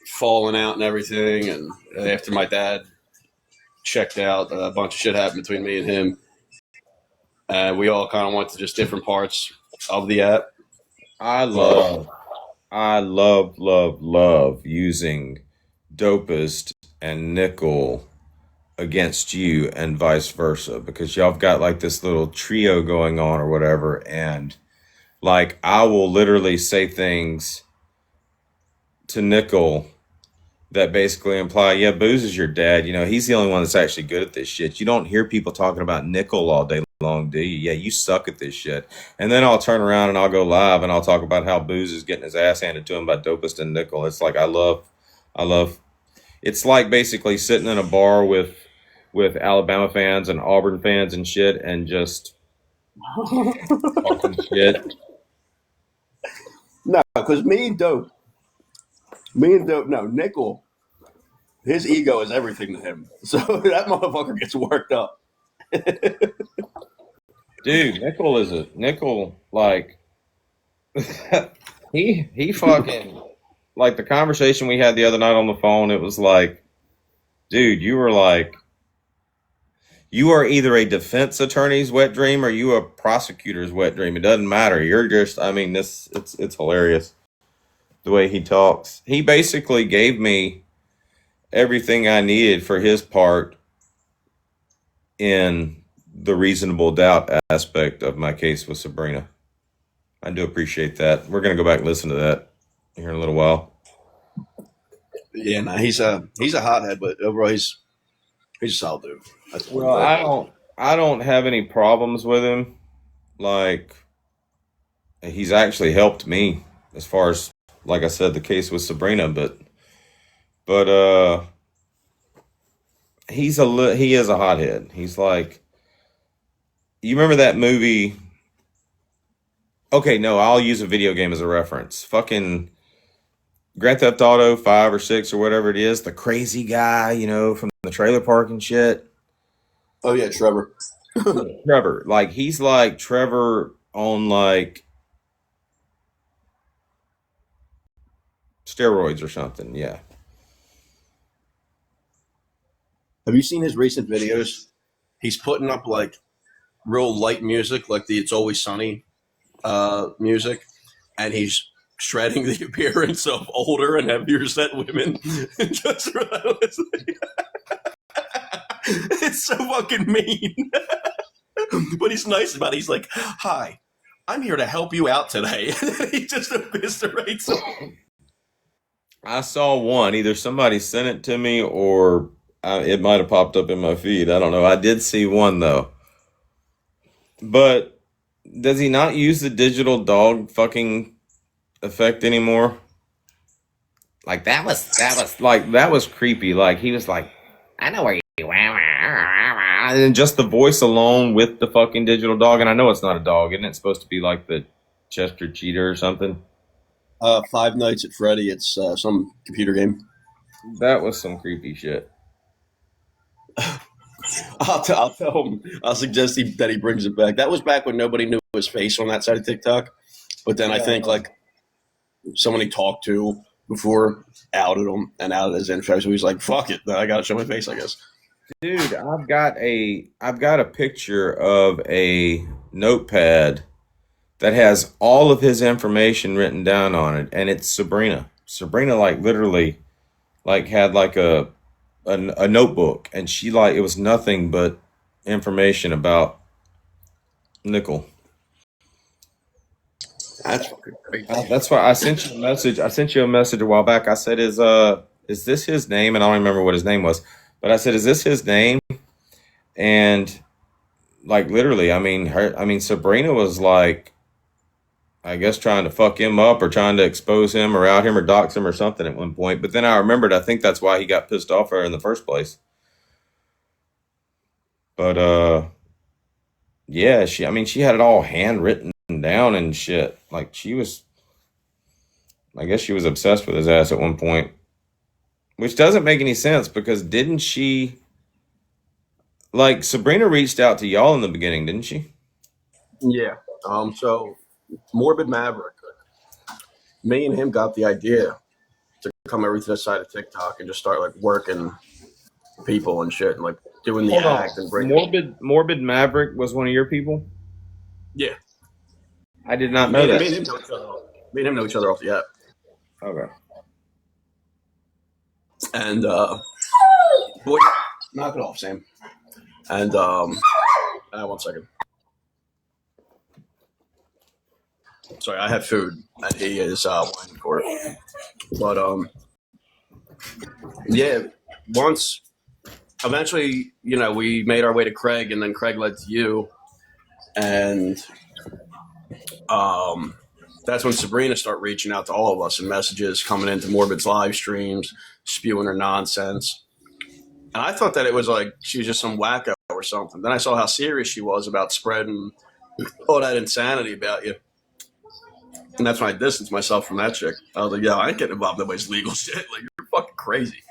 [SPEAKER 4] falling out and everything, and after my dad checked out, a bunch of shit happened between me and him, and we all kind of went to just different parts of the app.
[SPEAKER 2] I love using Dopest and Nickel against you and vice versa, because y'all have got like this little trio going on or whatever, and like I will literally say things to Nickel that basically imply, yeah, Booze is your dad. You know, he's the only one that's actually good at this shit. You don't hear people talking about Nickel all day long, do you? Yeah, you suck at this shit. And then I'll turn around and I'll go live and I'll talk about how Booze is getting his ass handed to him by Dopest and Nickel. It's like I love it's like basically sitting in a bar with Alabama fans and Auburn fans and shit and just talking shit.
[SPEAKER 4] No, because no, Nickel, his ego is everything to him. So that motherfucker gets worked up.
[SPEAKER 2] Dude, Nickel like he fucking like the conversation we had the other night on the phone, it was like, dude, you are either a defense attorney's wet dream or you a prosecutor's wet dream. It doesn't matter. You're just, I mean, it's hilarious the way he talks. He basically gave me everything I needed for his part in the reasonable doubt aspect of my case with Sabrina. I do appreciate that. We're gonna go back and listen to that here in a little while.
[SPEAKER 4] Yeah, no, he's a hothead, but overall he's a solid dude. That's
[SPEAKER 2] Well, I don't have any problems with him. Like he's actually helped me as far as, like I said, the case with Sabrina, but he is a hothead. He's like, you remember that movie? Okay, no, I'll use a video game as a reference. Fucking Grand Theft Auto 5 or 6 or whatever it is, the crazy guy, you know, from the trailer park and shit.
[SPEAKER 4] Oh yeah, Trevor.
[SPEAKER 2] Trevor, like he's like Trevor on like steroids or something. Yeah.
[SPEAKER 4] Have you seen his recent videos? He's putting up like real light music, like the "It's Always Sunny" music, and he's shredding the appearance of older and heavier set women. Just it's so fucking mean. But he's nice about it. He's like, "Hi, I'm here to help you out today." He just eviscerates them.
[SPEAKER 2] I saw one. Either somebody sent it to me or it might have popped up in my feed. I don't know. I did see one though. But does he not use the digital dog fucking effect anymore? Like that was creepy. Like he was like, I know where you are. And just the voice alone with the fucking digital dog. And I know it's not a dog, isn't it supposed to be like the Chester Cheetah or something?
[SPEAKER 4] Five Nights at Freddy. It's some computer game.
[SPEAKER 2] That was some creepy shit.
[SPEAKER 4] I'll tell him. I'll suggest that he brings it back. That was back when nobody knew his face on that side of TikTok. But then I think like someone he talked to before outed him and outed his info. So he's like, "Fuck it, I gotta show my face, I guess."
[SPEAKER 2] Dude, I've got a picture of a notepad that has all of his information written down on it, and it's Sabrina. Sabrina, like, literally, like, had like a notebook, and she, like, it was nothing but information about Nickel.
[SPEAKER 4] That's fucking crazy.
[SPEAKER 2] That's why I sent you a message. I sent you a message a while back. I said, is this his name?" And I don't remember what his name was, but I said, "Is this his name?" And, like, literally, I mean, Sabrina was like, I guess, trying to fuck him up or trying to expose him or out him or dox him or something at one point. But then I remembered, I think that's why he got pissed off at her in the first place. But yeah, she had it all handwritten down and shit. Like, I guess she was obsessed with his ass at one point, which doesn't make any sense because didn't she, like, Sabrina reached out to y'all in the beginning, didn't she?
[SPEAKER 4] Yeah. So Morbid Maverick, me and him got the idea to come over to this side of TikTok and just start like working people and shit and like doing the
[SPEAKER 2] Hold on.
[SPEAKER 4] act and bringing.
[SPEAKER 2] Morbid Maverick was one of your people?
[SPEAKER 4] Yeah.
[SPEAKER 2] I did not
[SPEAKER 4] Me
[SPEAKER 2] know
[SPEAKER 4] and
[SPEAKER 2] that.
[SPEAKER 4] him know each other. Me and him know each other off the app.
[SPEAKER 2] Okay.
[SPEAKER 4] And boy, knock it off, Sam. And 1 second. Sorry, I have food and he is waiting for it. But yeah, once eventually, we made our way to Craig, and then Craig led to you, and that's when Sabrina started reaching out to all of us and messages coming into Morbid's live streams, spewing her nonsense. And I thought that it was like she was just some wacko or something. Then I saw how serious she was about spreading all that insanity about you. And that's when I distanced myself from that chick. I was like, yeah, I ain't getting involved in nobody's legal shit. Like, you're fucking crazy.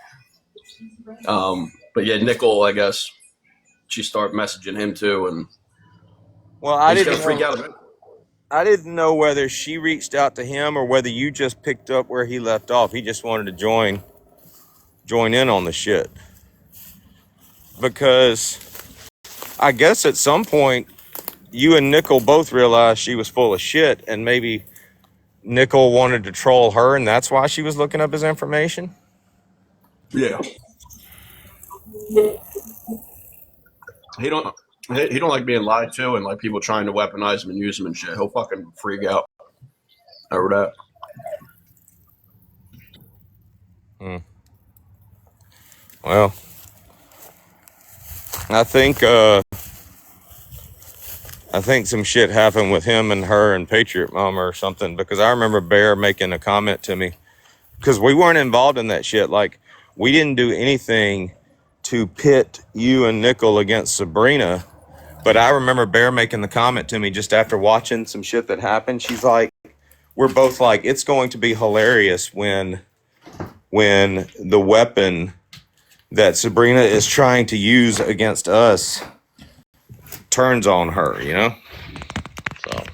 [SPEAKER 4] But yeah, Nickel, I guess, she started messaging him too, and
[SPEAKER 2] Well,
[SPEAKER 4] he's gonna freak out a bit.
[SPEAKER 2] I didn't know whether she reached out to him or whether you just picked up where he left off. He just wanted to join in on the shit. Because I guess at some point you and Nickel both realized she was full of shit, and maybe Nickel wanted to troll her, and that's why she was looking up his information.
[SPEAKER 4] Yeah. He don't like being lied to and like people trying to weaponize him and use him and shit. He'll fucking freak out over that.
[SPEAKER 2] Well, I think some shit happened with him and her and Patriot Mama or something, because I remember Bear making a comment to me, because we weren't involved in that shit. Like, we didn't do anything to pit you and Nickel against Sabrina. But I remember Bear making the comment to me just after watching some shit that happened. She's like, we're both like, it's going to be hilarious when the weapon that Sabrina is trying to use against us turns on her, you know? So,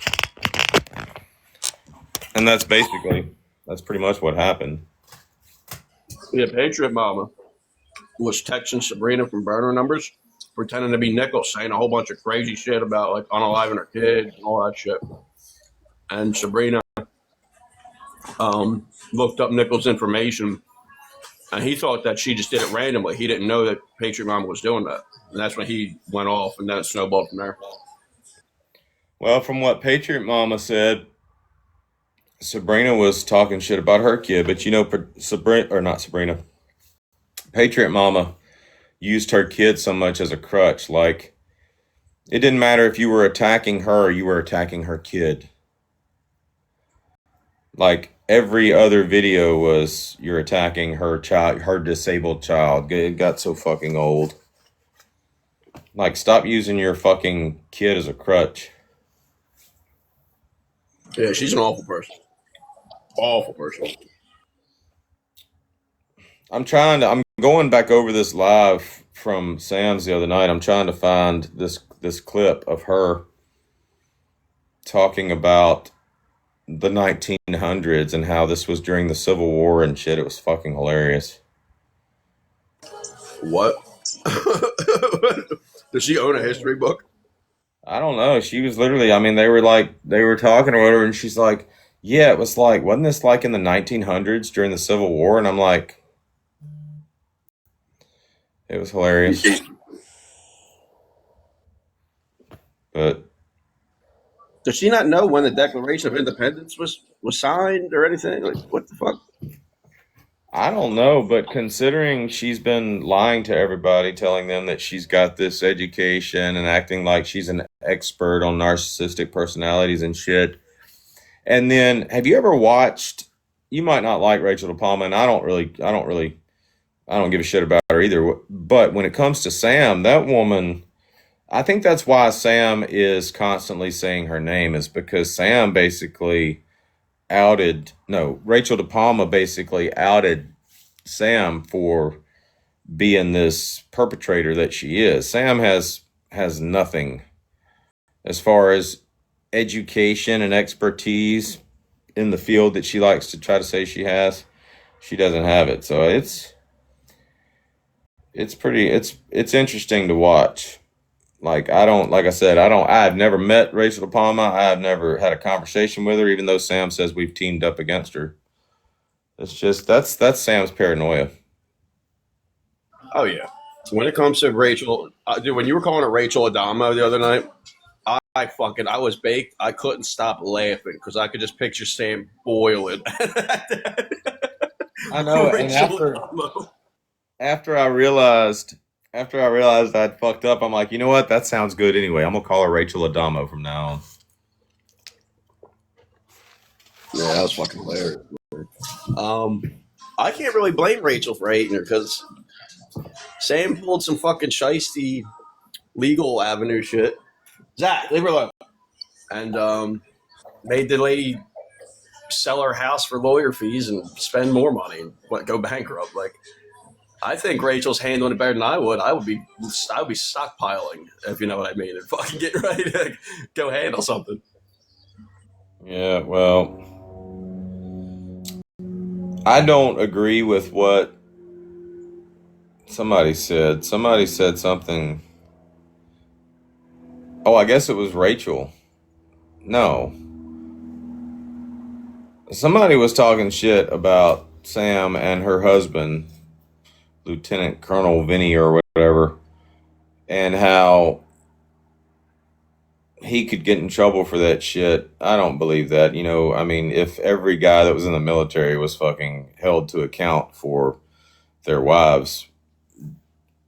[SPEAKER 2] and that's pretty much what happened.
[SPEAKER 4] Yeah, Patriot Mama was texting Sabrina from burner numbers, pretending to be Nickel, saying a whole bunch of crazy shit about like unaliving her kids and all that shit. And Sabrina looked up Nickel's information, and he thought that she just did it randomly. He didn't know that Patriot Mama was doing that. And that's when he went off, and then it snowballed from there.
[SPEAKER 2] Well, from what Patriot Mama said, Sabrina was talking shit about her kid, but Patriot Mama used her kid so much as a crutch. Like, it didn't matter if you were attacking her or you were attacking her kid. Like, every other video was you're attacking her child, her disabled child. It got so fucking old. Like, stop using your fucking kid as a crutch.
[SPEAKER 4] Yeah, she's an awful person. Awful person.
[SPEAKER 2] I'm going back over this live from Sam's the other night. I'm trying to find this clip of her talking about the 1900s and how this was during the Civil War and shit. It was fucking hilarious.
[SPEAKER 4] What? Does she own a history book?
[SPEAKER 2] I don't know. She was literally, I mean, they were talking or whatever, and she's like, yeah, it was like, wasn't this like in the 1900s during the Civil War? And I'm like, it was hilarious. But
[SPEAKER 4] Does she not know when the Declaration of Independence was signed or anything? Like, what the fuck?
[SPEAKER 2] I don't know, but considering she's been lying to everybody, telling them that she's got this education and acting like she's an expert on narcissistic personalities and shit. And then, have you ever watched? You might not like Rachel De Palma, and I don't give a shit about her either. But when it comes to Sam, that woman, I think that's why Sam is constantly saying her name, is because Sam basically Rachel De Palma basically outed Sam for being this perpetrator that she is. Sam has nothing as far as education and expertise in the field that she likes to try to say she has. She doesn't have it. So it's interesting to watch. Like I said, I've never met Rachel De Palma. I've never had a conversation with her, even though Sam says we've teamed up against her. It's just that's Sam's paranoia.
[SPEAKER 4] Oh yeah. When it comes to Rachel, dude, when you were calling her Rachel Adamo the other night, I was baked. I couldn't stop laughing because I could just picture Sam boiling.
[SPEAKER 2] I know, and after I realized I'd fucked up, I'm like, you know what? That sounds good anyway. I'm gonna call her Rachel Adamo from now on.
[SPEAKER 4] Yeah, that was fucking hilarious. I can't really blame Rachel for hating her because Sam pulled some fucking shisty legal avenue shit. Zach, leave her alone. And made the lady sell her house for lawyer fees and spend more money and go bankrupt. Like, I think Rachel's handling it better than I would. I would be stockpiling, if you know what I mean, and fucking get ready to go handle something.
[SPEAKER 2] Yeah, well, I don't agree with what somebody said. Somebody said something. Oh, I guess it was Rachel. No. Somebody was talking shit about Sam and her husband, Lieutenant Colonel Vinny or whatever, and how he could get in trouble for that shit. I don't believe that. You know, I mean, if every guy that was in the military was fucking held to account for their wives'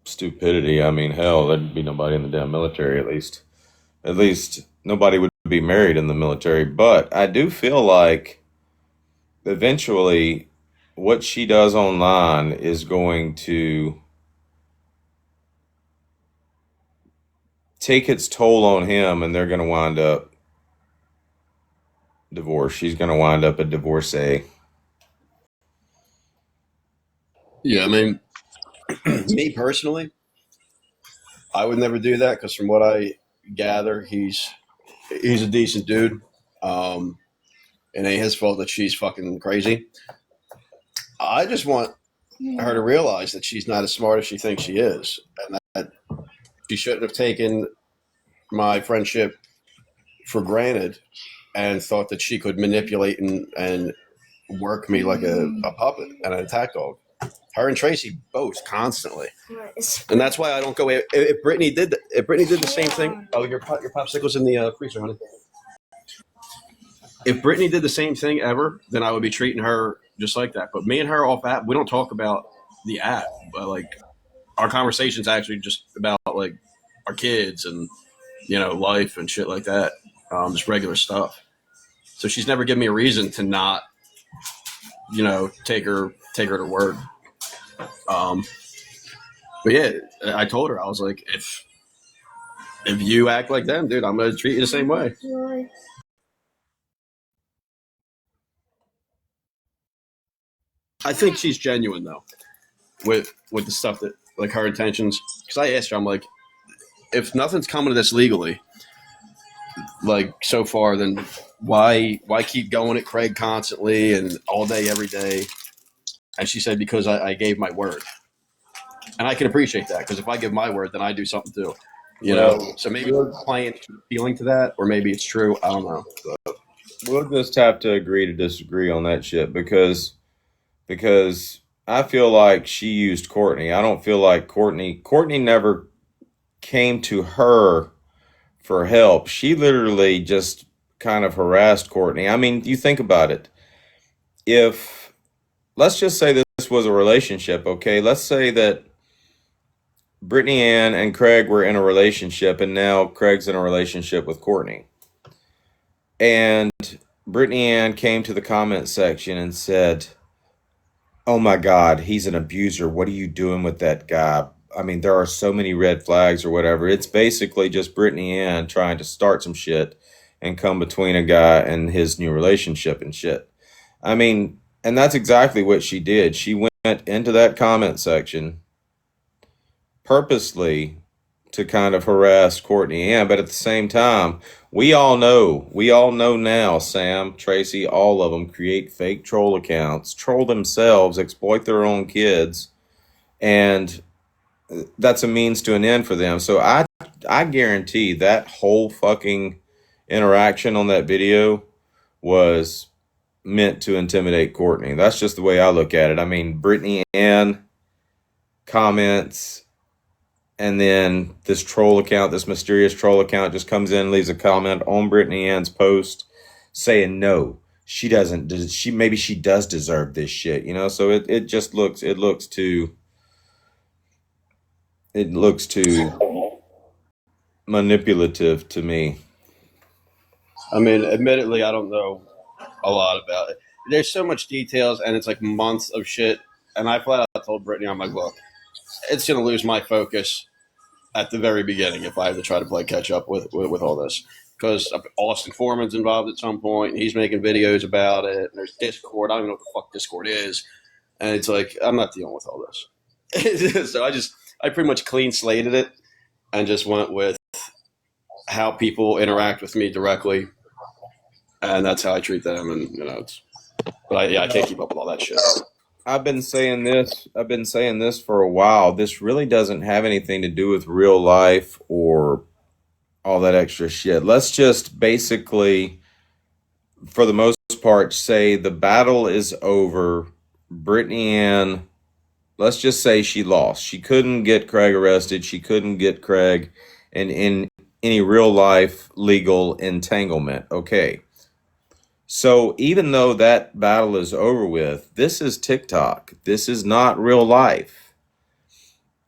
[SPEAKER 2] stupidity, I mean, hell, there'd be nobody in the damn military, at least. At least nobody would be married in the military. But I do feel like eventually what she does online is going to take its toll on him, and they're going to wind up divorced. She's going to wind up a divorcee.
[SPEAKER 4] Yeah, I mean, me personally, I would never do that because from what I gather, he's a decent dude. It ain't his fault that she's fucking crazy. I just want her to realize that she's not as smart as she thinks she is, and that she shouldn't have taken my friendship for granted and thought that she could manipulate and work me like a puppet and an attack dog. Her and Tracy both constantly, and that's why I don't go. If Brittany did the same thing. Oh, your popsicle's in the freezer, honey. If Brittany did the same thing ever, then I would be treating her just like that. But me and her off app, we don't talk about the app, but like our conversation's actually just about like our kids and life and shit like that, just regular stuff. So she's never given me a reason to not, take her to word. But yeah, I told her, I was like, if you act like them, dude, I'm gonna treat you the same way. I think she's genuine though, with the stuff that like her intentions. Because I asked her, I'm like, if nothing's coming to this legally, like so far, then why keep going at Craig constantly and all day, every day? And she said, because I gave my word. And I can appreciate that, because if I give my word, then I do something too. You know? So maybe playing feeling to that, or maybe it's true. I don't know.
[SPEAKER 2] We'll just have to agree to disagree on that shit because I feel like she used Courtney. I don't feel like Courtney never came to her for help. She literally just kind of harassed Courtney. I mean, you think about it. If let's just say this was a relationship, okay? Let's say that Brittany Ann and Craig were in a relationship and now Craig's in a relationship with Courtney. And Brittany Ann came to the comment section and said, "Oh my God, he's an abuser. What are you doing with that guy? I mean, there are so many red flags," or whatever. It's basically just Brittany Ann trying to start some shit and come between a guy and his new relationship and shit. I mean, and that's exactly what she did. She went into that comment section purposely to kind of harass Courtney Ann, but at the same time, we all know now, Sam, Tracy, all of them create fake troll accounts, troll themselves, exploit their own kids, and that's a means to an end for them. So I guarantee that whole fucking interaction on that video was meant to intimidate Courtney. That's just the way I look at it. I mean, Brittany Ann comments, and then this troll account, this mysterious troll account, just comes in and leaves a comment on Brittany Ann's post saying no, she doesn't. Maybe she does deserve this shit, you know. So it just looks too manipulative to me.
[SPEAKER 4] I mean, admittedly, I don't know a lot about it. There's so much details, and it's like months of shit. And I flat out told Brittany, I'm like, look, it's going to lose my focus at the very beginning if I have to try to play catch up with all this. Because Austin Foreman's involved at some point, and he's making videos about it. And there's Discord. I don't even know what the fuck Discord is. And it's like, I'm not dealing with all this. So I pretty much clean slated it and just went with how people interact with me directly. And that's how I treat them. And, you know, I can't keep up with all that shit.
[SPEAKER 2] I've been saying this for a while. This really doesn't have anything to do with real life or all that extra shit. Let's just basically, for the most part, say the battle is over. Brittany Ann, let's just say she lost. She couldn't get Craig arrested. She couldn't get Craig in any real life legal entanglement. Okay. So even though that battle is over with, this is TikTok. This is not real life.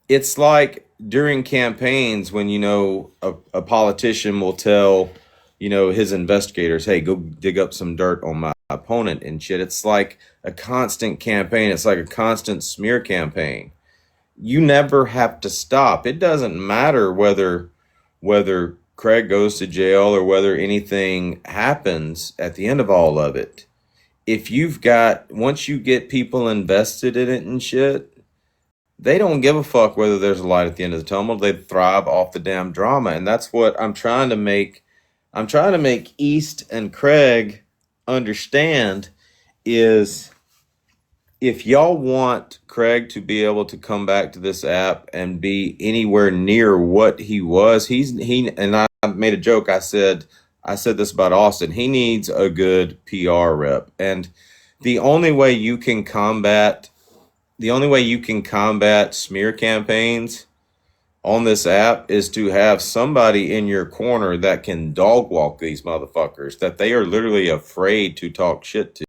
[SPEAKER 2] It's like during campaigns when, you know, a politician will tell, you know, his investigators, hey, go dig up some dirt on my opponent and shit. It's like a constant campaign. It's like a constant smear campaign. You never have to stop. It doesn't matter whether Craig goes to jail or whether anything happens at the end of all of it. Once you get people invested in it and shit, they don't give a fuck whether there's a light at the end of the tunnel. They thrive off the damn drama. And that's what I'm trying to make East and Craig understand is, if y'all want Craig to be able to come back to this app and be anywhere near what he was, and I made a joke. I said this about Austin. He needs a good PR rep. And the only way you can combat smear campaigns on this app is to have somebody in your corner that can dog walk these motherfuckers, that they are literally afraid to talk shit to.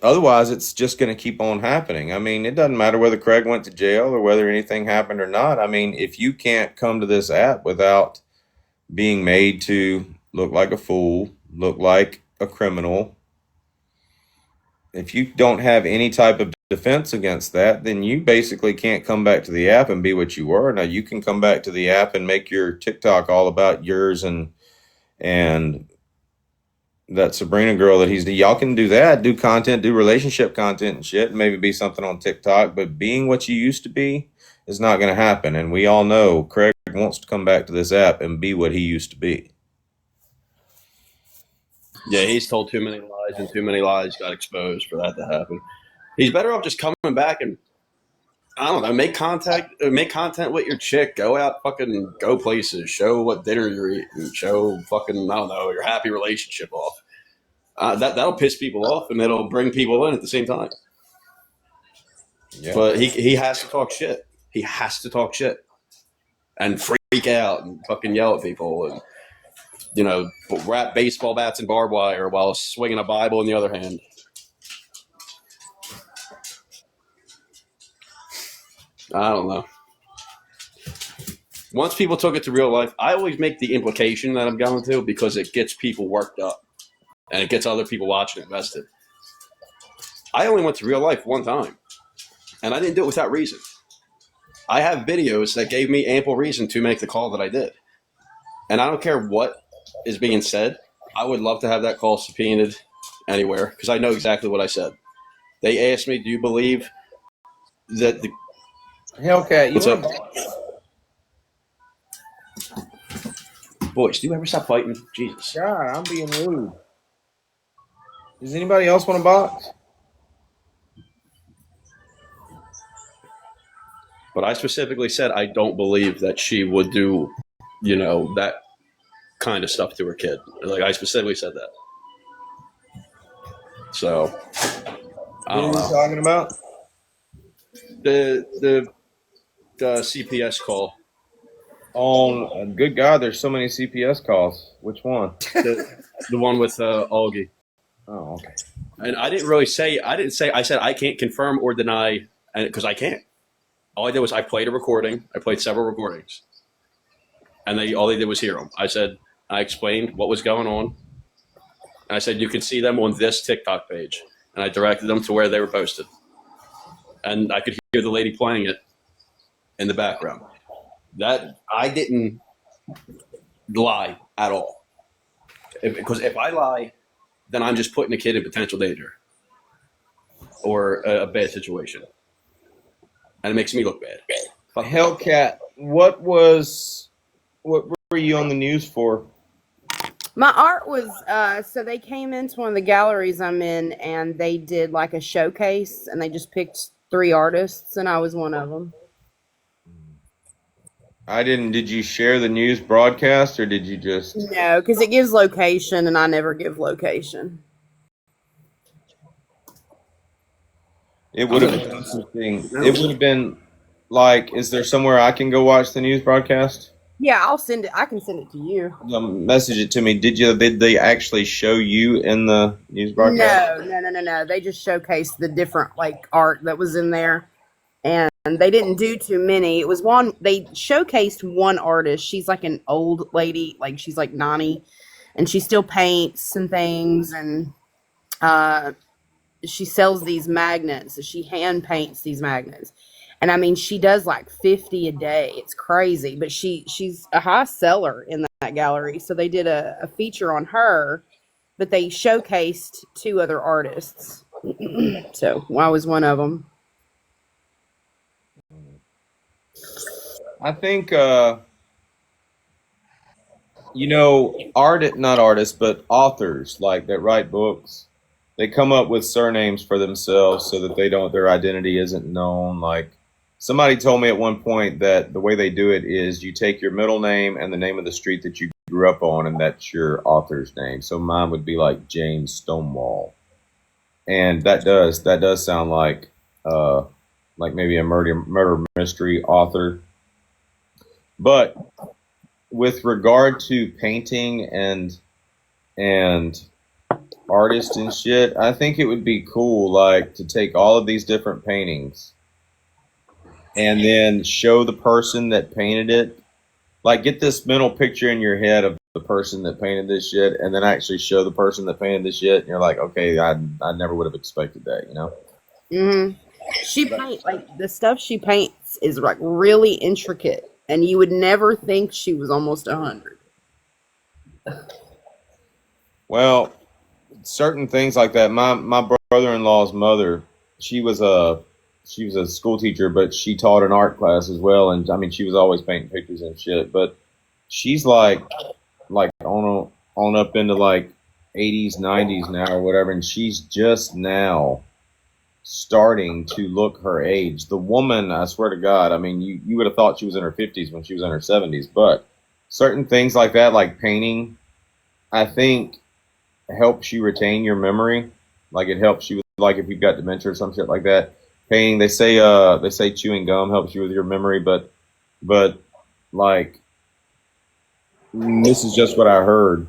[SPEAKER 2] Otherwise, it's just going to keep on happening. I mean, it doesn't matter whether Craig went to jail or whether anything happened or not. I mean, if you can't come to this app without being made to look like a fool, look like a criminal, if you don't have any type of defense against that, then you basically can't come back to the app and be what you were. Now, you can come back to the app and make your TikTok all about yours and that Sabrina girl y'all can do that, do content, do relationship content and shit, and maybe be something on TikTok, but being what you used to be is not going to happen. And we all know Craig wants to come back to this app and be what he used to be.
[SPEAKER 4] Yeah, he's told too many lies, and too many lies got exposed for that to happen. He's better off just coming back and, I don't know, make content with your chick. Go out, fucking go places. Show what dinner you're eating. Show fucking, I don't know, your happy relationship off. That'll piss people off, and it'll bring people in at the same time.
[SPEAKER 2] Yeah.
[SPEAKER 4] But he has to talk shit. He has to talk shit and freak out and fucking yell at people and, you know, wrap baseball bats in barbed wire while swinging a Bible in the other hand. I don't know. Once people took it to real life, I always make the implication that I'm going to because it gets people worked up and it gets other people watching invested. I only went to real life one time, and I didn't do it without reason. I have videos that gave me ample reason to make the call that I did. And I don't care what is being said. I would love to have that call subpoenaed anywhere because I know exactly what I said. They asked me, do you believe that the...
[SPEAKER 2] Hellcat,
[SPEAKER 4] What's up? Boys, do you ever stop fighting? Jesus.
[SPEAKER 2] God, I'm being rude. Does anybody else want a box?
[SPEAKER 4] But I specifically said I don't believe that she would do, you know, that kind of stuff to her kid. Like, I specifically said that. So, I don't know.
[SPEAKER 2] What are you talking about?
[SPEAKER 4] The CPS call.
[SPEAKER 2] On good God, there's so many CPS calls. Which one?
[SPEAKER 4] The one with Augie.
[SPEAKER 2] Oh, okay.
[SPEAKER 4] And I said I can't confirm or deny because I can't. All I did was I played a recording. I played several recordings. And all they did was hear them. I explained what was going on. And I said, you can see them on this TikTok page. And I directed them to where they were posted. And I could hear the lady playing it in the background. That I didn't lie at all. Because if I lie, then I'm just putting a kid in potential danger or a bad situation. And it makes me look bad.
[SPEAKER 2] Hellcat, what were you on the news for?
[SPEAKER 5] My art was, so they came into one of the galleries I'm in and they did like a showcase and they just picked 3 artists and I was one of them.
[SPEAKER 2] I didn't. Did you share the news broadcast or did you just?
[SPEAKER 5] No, because it gives location and I never give location.
[SPEAKER 2] It would have been interesting. It would have been like, is there somewhere I can go watch the news broadcast?
[SPEAKER 5] Yeah, I'll send it. I can send it to you.
[SPEAKER 2] Message it to me. Did they actually show you in the news broadcast?
[SPEAKER 5] No. They just showcased the different like art that was in there. And they didn't do too many. It was one, they showcased one artist. She's like an old lady, like she's like 90, and she still paints and things. And she sells these magnets. She hand paints these magnets. And I mean, she does like 50 a day. It's crazy, but she's a high seller in that gallery. So they did a feature on her, but they showcased 2 other artists. So I was one of them.
[SPEAKER 2] I think, not artists, but authors like that write books. They come up with surnames for themselves so that their identity isn't known. Like somebody told me at one point that the way they do it is you take your middle name and the name of the street that you grew up on, and that's your author's name. So mine would be like James Stonewall, and that does sound like maybe a murder mystery author. But with regard to painting and artists and shit, I think it would be cool, like, to take all of these different paintings and then show the person that painted it. Like, get this mental picture in your head of the person that painted this shit, and then actually show the person that painted this shit, and you're like, okay, I never would have expected that, you know?
[SPEAKER 5] Mm-hmm. She paints, like, the stuff she paints is, like, really intricate. And you would never think she was almost 100.
[SPEAKER 2] Well, certain things like that. My brother-in-law's mother, she was a she was a school teacher, but she taught an art class as well. And I mean, she was always painting pictures and shit. But she's like on up into like 80s, 90s now or whatever, and she's just now starting to look her age. The woman, I swear to God, I mean, you would have thought she was in her 50s when she was in her 70s, but certain things like that, like painting, I think helps you retain your memory. Like it helps you with, like if you've got dementia or some shit like that. Painting, they say chewing gum helps you with your memory, but like this is just what I heard.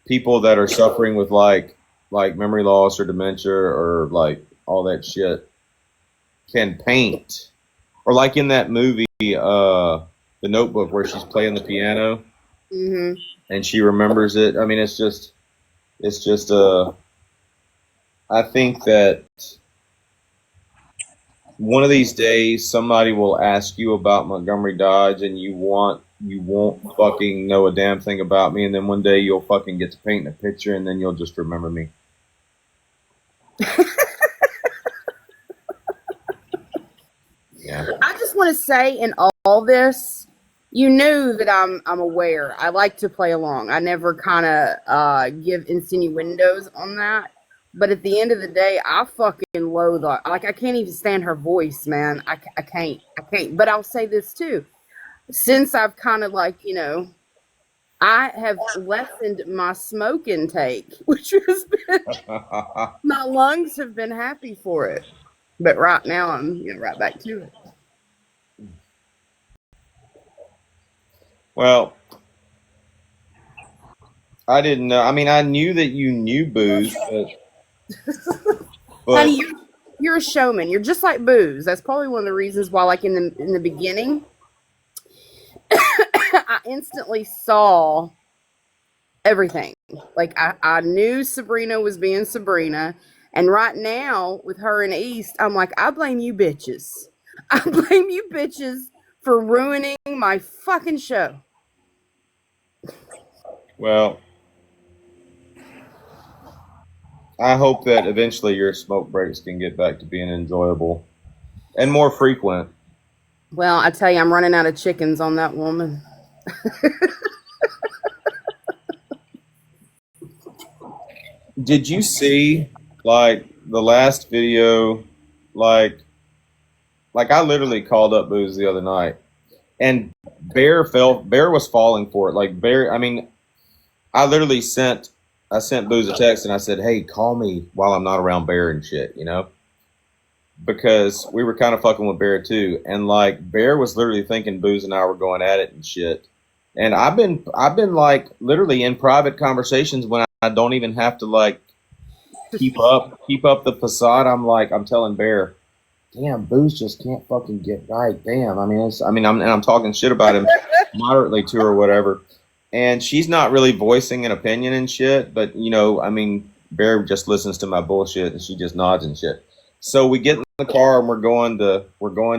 [SPEAKER 2] People that are suffering with like memory loss or dementia or like all that shit can paint. Or like in that movie, The Notebook, where she's playing the piano and she remembers it. I mean, it's just I think that one of these days somebody will ask you about Montgomery Dodge and you won't fucking know a damn thing about me, and then one day you'll fucking get to paint a picture and then you'll just remember me. Yeah.
[SPEAKER 5] I just want to say in all this, you knew that I'm aware. I like to play along. I never kind of give insinuendos on that. But at the end of the day, I fucking loathe her. Like I can't even stand her voice, man. I can't. But I'll say this too. Since I've kind of like, I have lessened my smoke intake, which has been, my lungs have been happy for it. But right now I'm right back to it.
[SPEAKER 2] Well, I didn't know. I mean, I knew that you knew Booze, but
[SPEAKER 5] Honey, you're a showman. You're just like Booze. That's probably one of the reasons why, like in the beginning, I instantly saw everything. Like I knew Sabrina was being Sabrina, and right now with her in East, I'm like, I blame you bitches. I blame you bitches for ruining my fucking show.
[SPEAKER 2] well, I hope that eventually your smoke breaks can get back to being enjoyable and more frequent.
[SPEAKER 5] Well, I tell you, I'm running out of chickens on that woman.
[SPEAKER 2] Did you see like the last video? Like I literally called up Booze the other night, and Bear was falling for it. Like Bear, I mean, I literally sent Booze a text and I said, "Hey, call me while I'm not around Bear and shit," because we were kind of fucking with Bear too, and like Bear was literally thinking Booze and I were going at it and shit. And I've been like literally in private conversations when I don't even have to like keep up the facade. I'm telling Bear, damn, Booze just can't fucking get right. Damn, I'm talking shit about him moderately to her or whatever. And she's not really voicing an opinion and shit, but Bear just listens to my bullshit and she just nods and shit. So we get in the car and we're going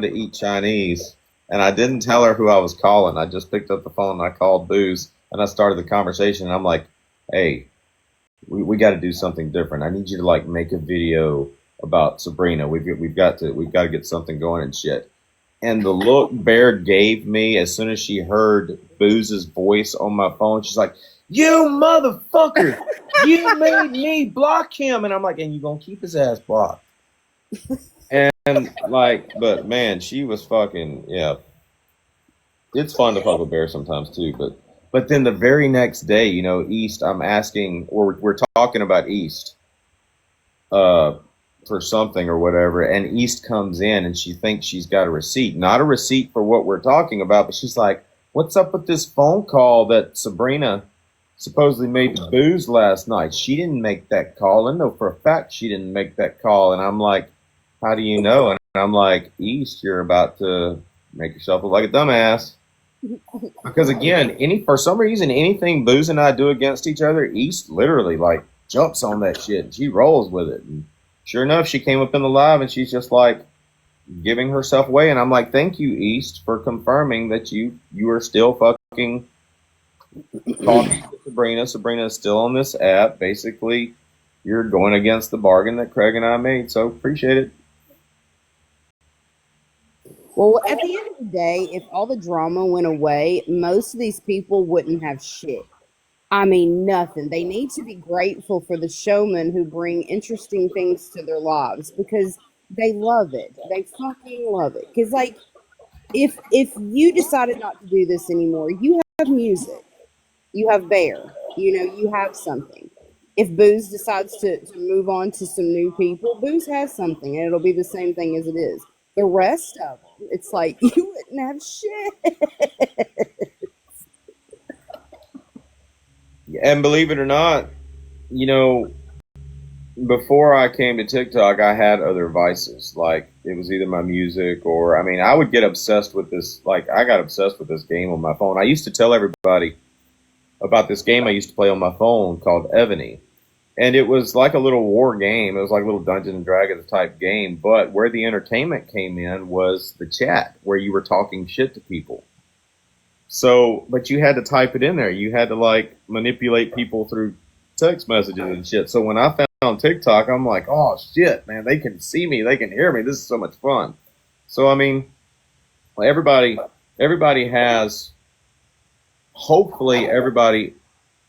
[SPEAKER 2] to eat Chinese, and I didn't tell her who I was calling. I just picked up the phone and I called Booze and I started the conversation, and I'm like, hey, we got to do something different. I need you to like make a video about Sabrina. We've got to get something going and shit. And the look Bear gave me as soon as she heard Booze's voice on my phone, she's like, "You motherfucker, you made me block him." And I'm like, "And you gonna keep his ass blocked?" And like, but man, she was fucking, yeah. It's fun to fuck with Bear sometimes too, but then the very next day, East, I'm asking, or we're talking about East, for something or whatever, and East comes in and she thinks she's got a receipt. Not a receipt for what we're talking about, but she's like, "What's up with this phone call that Sabrina supposedly made to Booze last night? She didn't make that call. I know for a fact she didn't make that call." And I'm like, "How do you know?" And I'm like, "East, you're about to make yourself look like a dumbass." Because again, for some reason, anything Booze and I do against each other, East literally like jumps on that shit and she rolls with it. And sure enough, she came up in the live and she's just like giving herself away. And I'm like, "Thank you, East, for confirming that you are still fucking talking to Sabrina. Sabrina is still on this app. Basically, you're going against the bargain that Craig and I made. So appreciate it."
[SPEAKER 5] Well, at the end of the day, if all the drama went away, most of these people wouldn't have shit. I mean, nothing. They need to be grateful for the showmen who bring interesting things to their lives because they love it. They fucking love it. Because, like, if you decided not to do this anymore, you have music, you have Bear, you have something. If Booze decides to move on to some new people, Booze has something, and it'll be the same thing as it is. The rest of them, it's like you wouldn't have shit.
[SPEAKER 2] And believe it or not, you know, before I came to TikTok, I had other vices. Like, it was either my music or, I mean, I would get obsessed with this. Like, I got obsessed with this game on my phone. I used to tell everybody about this game I used to play on my phone called Ebony. And it was like a little war game. It was like a little Dungeons and Dragons type game. But where the entertainment came in was the chat, where you were talking shit to people. So, but you had to type it in there. You had to, like, manipulate people through text messages and shit. So when I found TikTok, I'm like, oh shit, man, they can see me, they can hear me. This is so much fun. So I mean, everybody has. Hopefully, everybody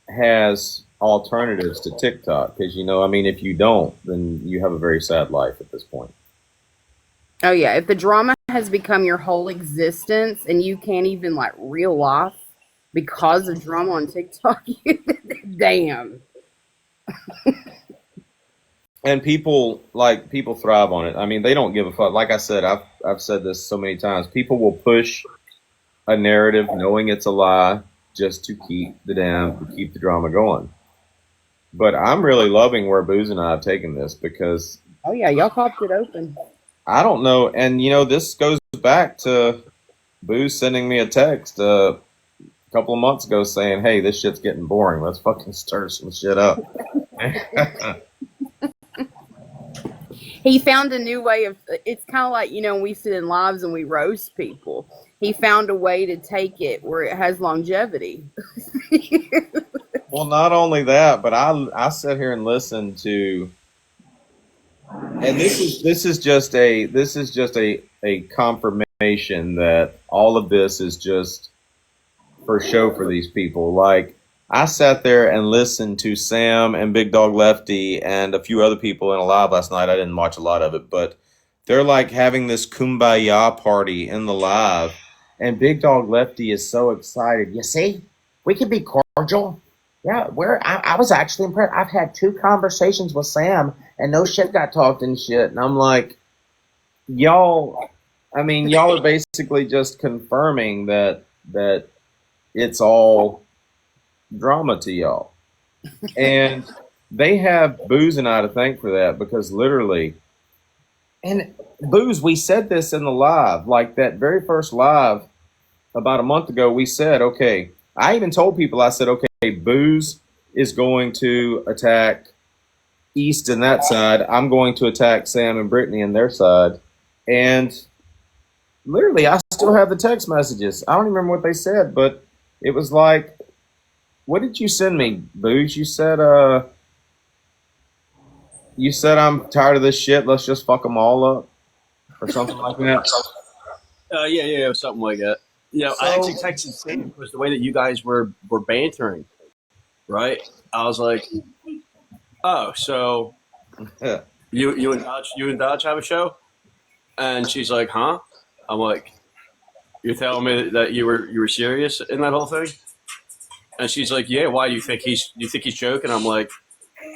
[SPEAKER 2] has alternatives to TikTok because I mean, if you don't, then you have a very sad life at this point.
[SPEAKER 5] Oh yeah, if the drama has become your whole existence and you can't even like reel off because of drama on TikTok, damn.
[SPEAKER 2] And people thrive on it. I mean, they don't give a fuck. Like I said, I've said this so many times. People will push a narrative knowing it's a lie just to keep the drama going. But I'm really loving where Booze and I have taken this because
[SPEAKER 5] oh yeah, y'all popped it open.
[SPEAKER 2] I don't know, and this goes back to Booze sending me a text a couple of months ago saying, "Hey, this shit's getting boring. Let's fucking stir some shit up."
[SPEAKER 5] He found a new way of. It's kind of like when we sit in lives and we roast people. He found a way to take it where it has longevity.
[SPEAKER 2] Well, not only that, but I sit here and listen to. And this is just a confirmation that all of this is just for show for these people. Like, I sat there and listened to Sam and Big Dog Lefty and a few other people in a live last night. I didn't watch a lot of it, but they're like having this kumbaya party in the live, and Big Dog Lefty is so excited. You see, we can be cordial. Yeah, I was actually impressed. I've had 2 conversations with Sam, and no shit got talked and shit. And I'm like, y'all are basically just confirming that it's all drama to y'all. And they have Booze and I to thank for that because literally, and Booze, we said this in the live, like that very first live about a month ago, we said, okay, I even told people, I said, okay, Booze is going to attack East and that side. I'm going to attack Sam and Brittany and their side. And literally, I still have the text messages. I don't even remember what they said, but it was like, what did you send me, Booze? You said I'm tired of this shit. Let's just fuck them all up, or something like that.
[SPEAKER 4] Yeah, something like that. I actually texted Sam because the way that you guys were bantering, right? I was like, oh, so
[SPEAKER 2] Yeah.
[SPEAKER 4] you and Dodge have a show? And she's like, huh? I'm like, you're telling me that you were serious in that whole thing? And she's like, yeah. Why do you think he's joking? I'm like,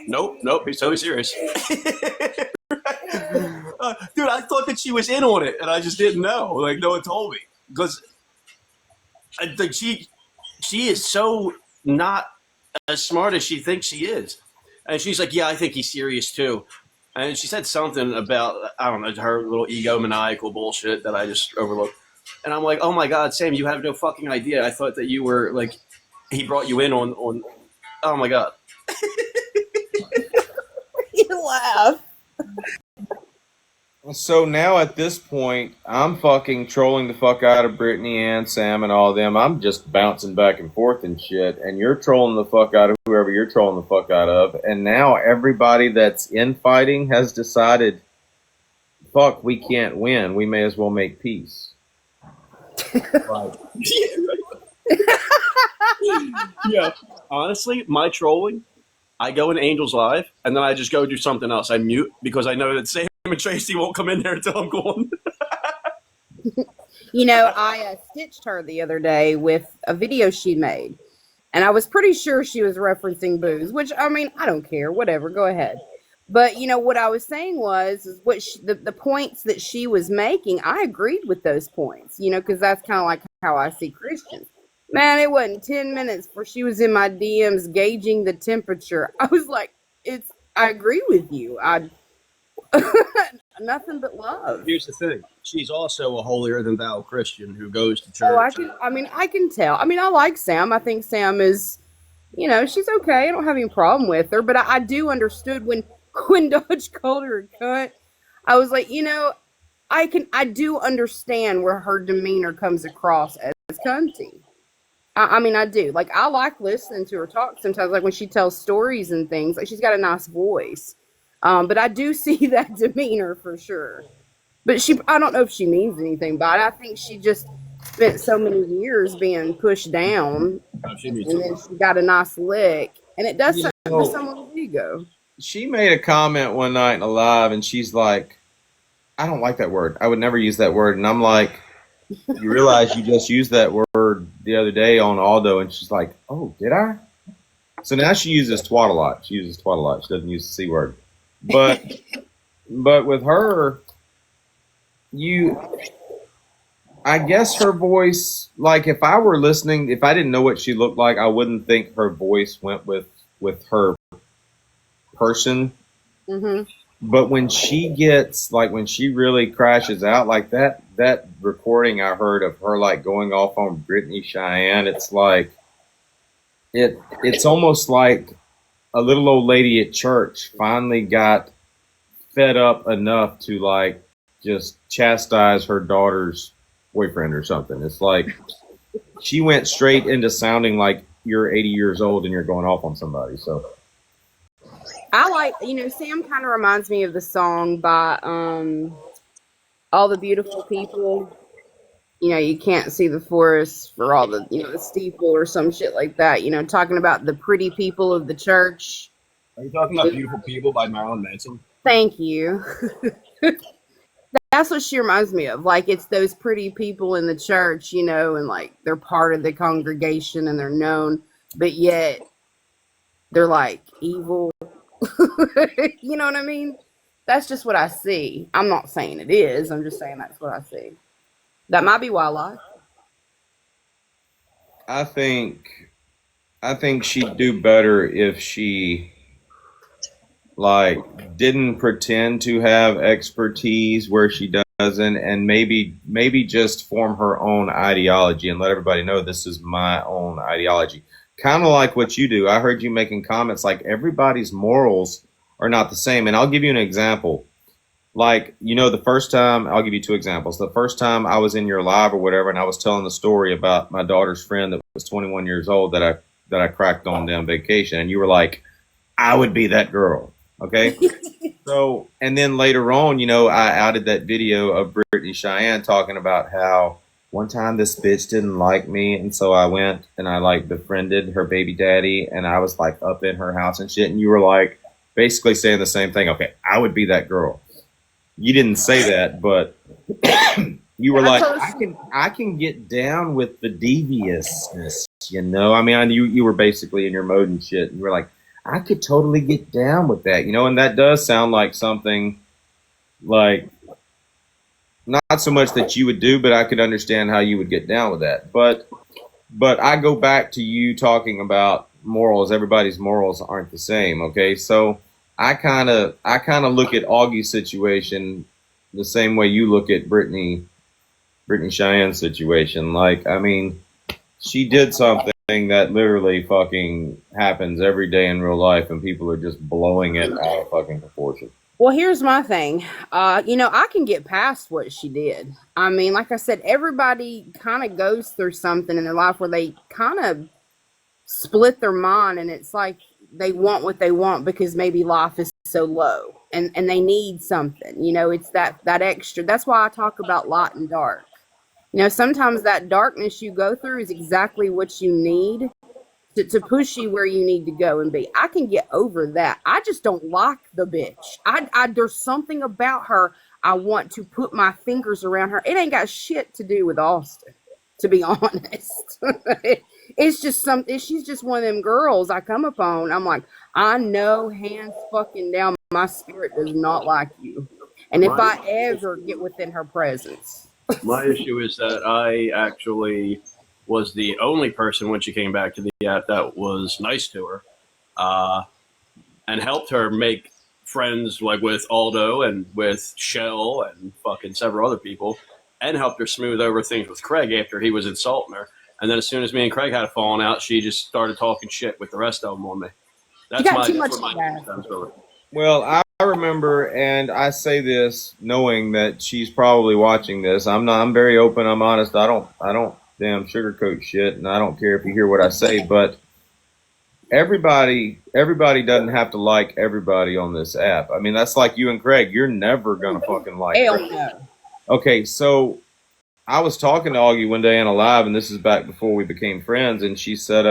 [SPEAKER 4] nope, he's totally serious. Dude, I thought that she was in on it, and I just didn't know. Like, no one told me because I think she is so not as smart as she thinks she is. And she's like, yeah, I think he's serious too. And she said something about, I don't know, her little egomaniacal bullshit that I just overlooked. And I'm like, oh my God, Sam, you have no fucking idea. I thought that you were like, he brought you in on oh my God.
[SPEAKER 5] You laugh.
[SPEAKER 2] So now at this point, I'm fucking trolling the fuck out of Brittany and Sam and all of them. I'm just bouncing back and forth and shit. And you're trolling the fuck out of whoever you're trolling the fuck out of. And now everybody that's infighting has decided, fuck, we can't win. We may as well make peace. Like,
[SPEAKER 4] Yeah. Honestly, my trolling, I go in Angels Live and then I just go do something else. I mute because I know that Sam and Tracy won't come in there until I'm gone.
[SPEAKER 5] I stitched her the other day with a video she made, and I was pretty sure she was referencing booze, which I mean, I don't care, whatever, go ahead. But what I was saying was is the points that she was making. I agreed with those points, because that's kind of like how I see Christians. Man, it wasn't 10 minutes before she was in my DMs gauging the temperature. I was like, I agree with you. I nothing but love.
[SPEAKER 4] Here's the thing. She's also a holier than thou Christian who goes to
[SPEAKER 5] Oh,
[SPEAKER 4] church.
[SPEAKER 5] I can tell. I mean, I like Sam. I think Sam is, she's okay. I don't have any problem with her, but I do understood when when Dodge called her a cunt. I was like, I do understand where her demeanor comes across as cunty. I mean, I do. Like, I like listening to her talk sometimes, like when she tells stories and things. Like, she's got a nice voice. But I do see that demeanor for sure. But I don't know if she means anything by it. I think she just spent so many years being pushed down, and then she got a nice lick. And it does something for someone's ego.
[SPEAKER 2] she made a comment one night in a live, and she's like, I don't like that word. I would never use that word. And I'm like, you realize you just used that word the other day on Aldo, and she's like, oh, did I? So now she uses twat a lot. She uses twat a lot. She doesn't use the C word. But with her, I guess her voice, like if I were listening, if I didn't know what she looked like, I wouldn't think her voice went with her person.
[SPEAKER 5] Mm-hmm.
[SPEAKER 2] But when she gets, like when she really crashes out like that recording I heard of her like going off on Brittany Cheyenne, it's like, it's almost like a little old lady at church finally got fed up enough to like just chastise her daughter's boyfriend or something. It's like she went straight into sounding like you're 80 years old and you're going off on somebody. So
[SPEAKER 5] I like, Sam kind of reminds me of the song by All the Beautiful People. You can't see the forest for all the, the steeple or some shit like that. Talking about the pretty people of the church.
[SPEAKER 4] Are you talking about Beautiful People by Marilyn Manson?
[SPEAKER 5] Thank you. That's what she reminds me of. Like, it's those pretty people in the church, and like they're part of the congregation and they're known, but yet they're like evil. You know what I mean? That's just what I see. I'm not saying it is. I'm just saying that's what I see. That might be wildlife.
[SPEAKER 2] I think she'd do better if she like didn't pretend to have expertise where she doesn't, and maybe just form her own ideology and let everybody know this is my own ideology. Kind of like what you do. I heard you making comments like everybody's morals are not the same. And I'll give you an example. Like, the first time, I'll give you two examples. The first time I was in your live or whatever, and I was telling the story about my daughter's friend that was 21 years old that I cracked on down vacation. And you were like, I would be that girl. Okay. So, and then later on, I outed that video of Brittany Cheyenne talking about how one time this bitch didn't like me, and so I went and I like befriended her baby daddy, and I was like up in her house and shit, and you were like basically saying the same thing. Okay, I would be that girl. You didn't say that, but you were like, I can get down with the deviousness, I mean, you were basically in your mode and shit. You were like, I could totally get down with that, and that does sound like something like not so much that you would do, but I could understand how you would get down with that. But I go back to you talking about morals. Everybody's morals aren't the same. Okay. So I kind of look at Augie's situation the same way you look at Brittany Cheyenne's situation. Like, I mean, she did something that literally fucking happens every day in real life, and people are just blowing it out of fucking proportion.
[SPEAKER 5] Well, here's my thing. I can get past what she did. I mean, like I said, everybody kind of goes through something in their life where they kind of split their mind, and it's like they want what they want because maybe life is so low and they need something. It's that extra. That's why I talk about light and dark. You know, sometimes that darkness you go through is exactly what you need to push you where you need to go and be. I can get over that. I just don't like the bitch. There's something about her. I want to put my fingers around her. It ain't got shit to do with Austin, to be honest. It's just she's just one of them girls I come upon. I'm like, I know hands fucking down, my spirit does not like you. And if
[SPEAKER 4] My
[SPEAKER 5] I ever get within her presence,
[SPEAKER 4] my issue is that I actually was the only person when she came back to the app that was nice to her, uh, and helped her make friends like with Aldo and with Shell and fucking several other people, and helped her smooth over things with Craig after he was insulting her. And then as soon as me and Craig had a falling out, she just started talking shit with the rest of them on me.
[SPEAKER 5] you
[SPEAKER 4] That's
[SPEAKER 5] got
[SPEAKER 4] my
[SPEAKER 5] too
[SPEAKER 4] that's
[SPEAKER 5] much
[SPEAKER 4] where my
[SPEAKER 5] gas.
[SPEAKER 4] stems from.
[SPEAKER 2] Well, I remember, and I say this knowing that she's probably watching this. I'm very open. I'm honest. I don't damn sugarcoat shit, and I don't care if you hear what I say. But everybody doesn't have to like everybody on this app. I mean, that's like you and Craig. You're never gonna fucking like
[SPEAKER 5] Hell
[SPEAKER 2] Craig.
[SPEAKER 5] no.
[SPEAKER 2] Okay, so I was talking to Augie one day on a live, and this is back before we became friends, and she said,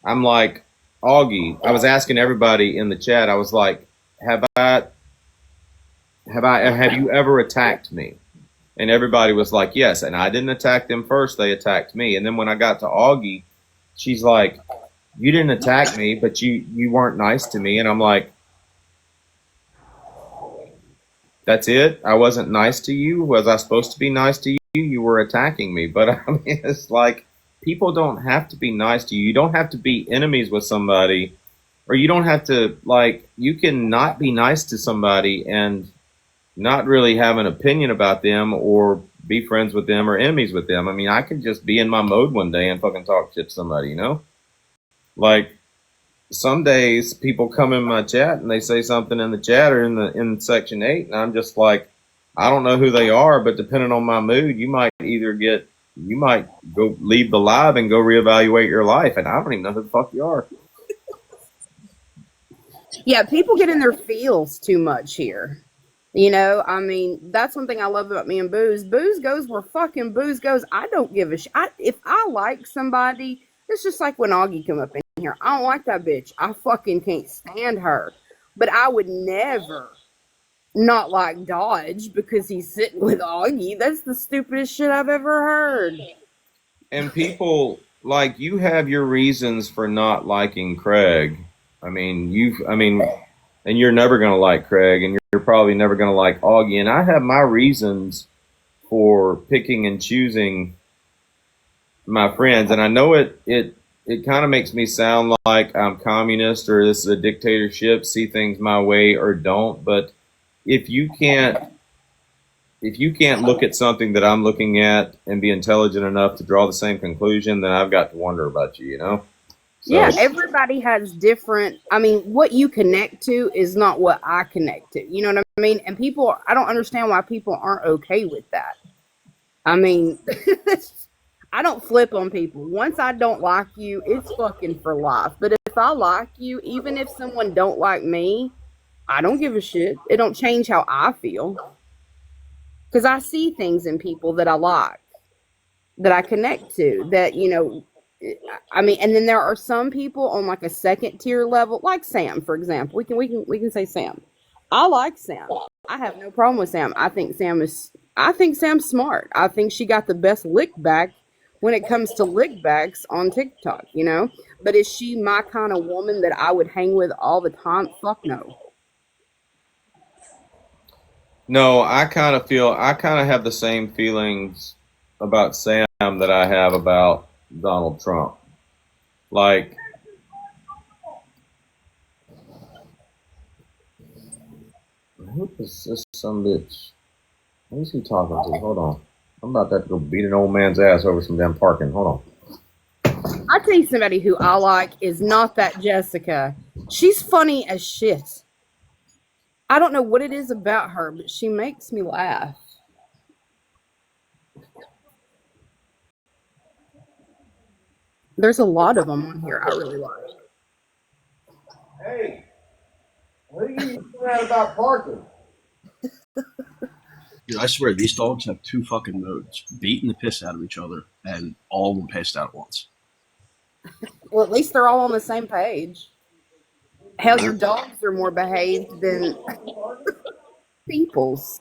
[SPEAKER 2] I'm like, Augie, I was asking everybody in the chat, I was like, have you ever attacked me? And everybody was like, yes. And I didn't attack them first, they attacked me. And then when I got to Augie, she's like, you didn't attack me, but you weren't nice to me. And I'm like, that's it? I wasn't nice to you? Was I supposed to be nice to you? You were attacking me. But I mean, it's like, people don't have to be nice to you. You don't have to be enemies with somebody, or you don't have to, like, you can not be nice to somebody and not really have an opinion about them or be friends with them or enemies with them. I mean, I could just be in my mode one day and fucking talk shit to somebody, you know? Like, some days people come in my chat and they say something in the chat or in section 8, and I'm just like, I don't know who they are, but depending on my mood, you might go leave the live and go reevaluate your life, and I don't even know who the fuck you are.
[SPEAKER 5] Yeah, people get in their feels too much here. You know, I mean, that's one thing I love about me and Booze. Booze goes where fucking Booze goes. I don't give a shit. If I like somebody, it's just like when Augie come up in here. I don't like that bitch. I fucking can't stand her. But I would never not like Dodge because he's sitting with Augie. That's the stupidest shit I've ever heard.
[SPEAKER 2] And people, like, you have your reasons for not liking Craig. And you're never going to like Craig, and you're probably never going to like Augie. And I have my reasons for picking and choosing my friends. And I know it kind of makes me sound like I'm communist or this is a dictatorship, see things my way or don't. But if you can't look at something that I'm looking at and be intelligent enough to draw the same conclusion, then I've got to wonder about you, you know? So,
[SPEAKER 5] Yeah, everybody has different. I mean, what you connect to is not what I connect to. You know what I mean? And people, I don't understand why people aren't okay with that. I mean, I don't flip on people. Once I don't like you, it's fucking for life. But if I like you, even if someone don't like me, I don't give a shit. It don't change how I feel. Because I see things in people that I like, that I connect to, that, you know, I mean, and then there are some people on like a second tier level, like Sam, for example. We can say Sam. I like Sam. I have no problem with Sam. I think Sam's smart. I think she got the best lick back when it comes to lick backs on TikTok, you know? But is she my kind of woman that I would hang with all the time? Fuck no.
[SPEAKER 2] no, I kind of have the same feelings about Sam that I have about Donald Trump. Like, who is this some bitch? Who's he talking to? Hold on. I'm about to go beat an old man's ass over some damn parking. Hold on.
[SPEAKER 5] I tell you somebody who I like is not that Jessica. She's funny as shit. I don't know what it is about her, but she makes me laugh. There's a lot of them on here I really like.
[SPEAKER 2] Hey, what are you mad about parking?
[SPEAKER 4] Dude, I swear these dogs have two fucking modes: beating the piss out of each other, and all of them pissed out at once.
[SPEAKER 5] Well, at least they're all on the same page. Hell, your dogs are more behaved than people's.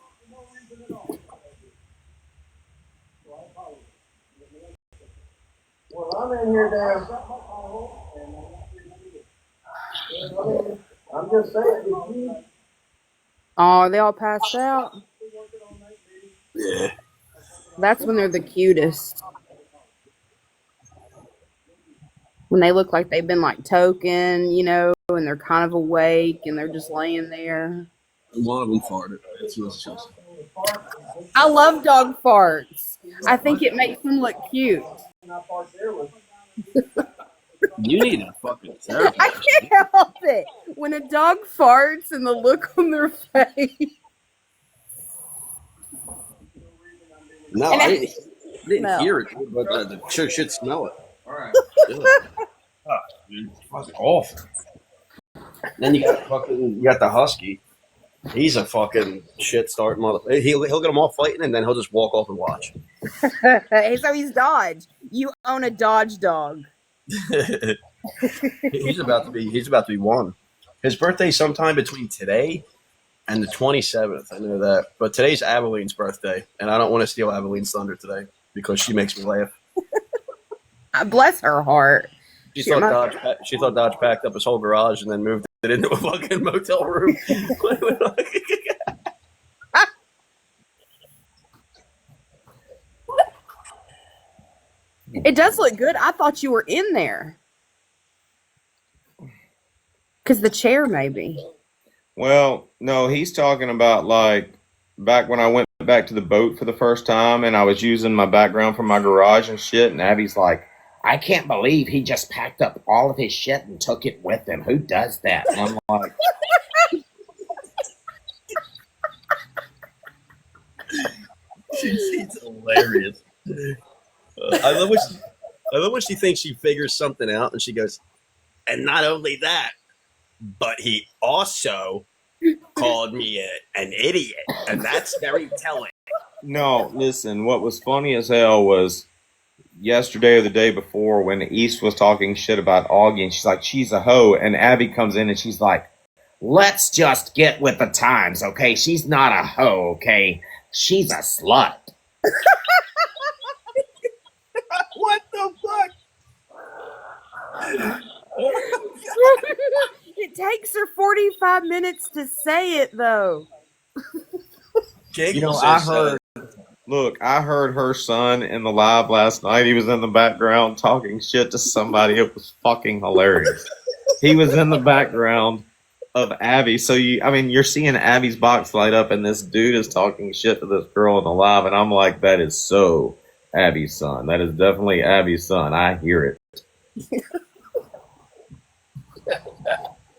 [SPEAKER 6] Well, I'm in here now. I'm just saying.
[SPEAKER 5] Oh, they all passed out.
[SPEAKER 4] Yeah.
[SPEAKER 5] That's when they're the cutest. When they look like they've been like token, you know, and they're kind of awake and they're just laying there.
[SPEAKER 4] One of them farted. It's just.
[SPEAKER 5] I love dog farts. I think it makes them look cute.
[SPEAKER 4] You need a fucking therapist.
[SPEAKER 5] I can't help it. When a dog farts and the look on their face.
[SPEAKER 4] No,
[SPEAKER 5] And
[SPEAKER 4] I didn't
[SPEAKER 5] No.
[SPEAKER 4] hear it, but the shit smell it. All right. Dude, fucking awful. Then you got the husky. He's a fucking shit start mother. He'll get them all fighting, and then he'll just walk off and watch.
[SPEAKER 5] So he's Dodge. You own a Dodge dog.
[SPEAKER 4] He's about to be one. His birthday's sometime between today and the 27th. I know that, but today's Abilene's birthday, and I don't want to steal Abilene's thunder today because she makes me laugh.
[SPEAKER 5] Bless her heart.
[SPEAKER 4] She thought Dodge packed up his whole garage and then moved it into a fucking motel room.
[SPEAKER 5] It does look good. I thought you were in there. Because the chair, maybe.
[SPEAKER 2] Well, no, he's talking about like back when I went back to the boat for the first time and I was using my background from my garage and shit. And Abby's like, I can't believe he just packed up all of his shit and took it with him. Who does that? And I'm like,
[SPEAKER 4] she's hilarious. I love when she thinks she figures something out and she goes, and not only that, but he also called me an idiot, and that's very telling.
[SPEAKER 2] no, listen, what was funny as hell was yesterday or the day before when East was talking shit about Augie and she's like, she's a hoe. And Abby comes in and she's like, let's just get with the times, okay? She's not a hoe, okay? She's a slut.
[SPEAKER 4] What the fuck?
[SPEAKER 5] It takes her 45 minutes to say it, though.
[SPEAKER 2] You know, I heard her son in the live last night. He was in the background talking shit to somebody. It was fucking hilarious. He was in the background of Abby. So you're seeing Abby's box light up and this dude is talking shit to this girl in the live. And I'm like, that is so Abby's son. That is definitely Abby's son. I hear it.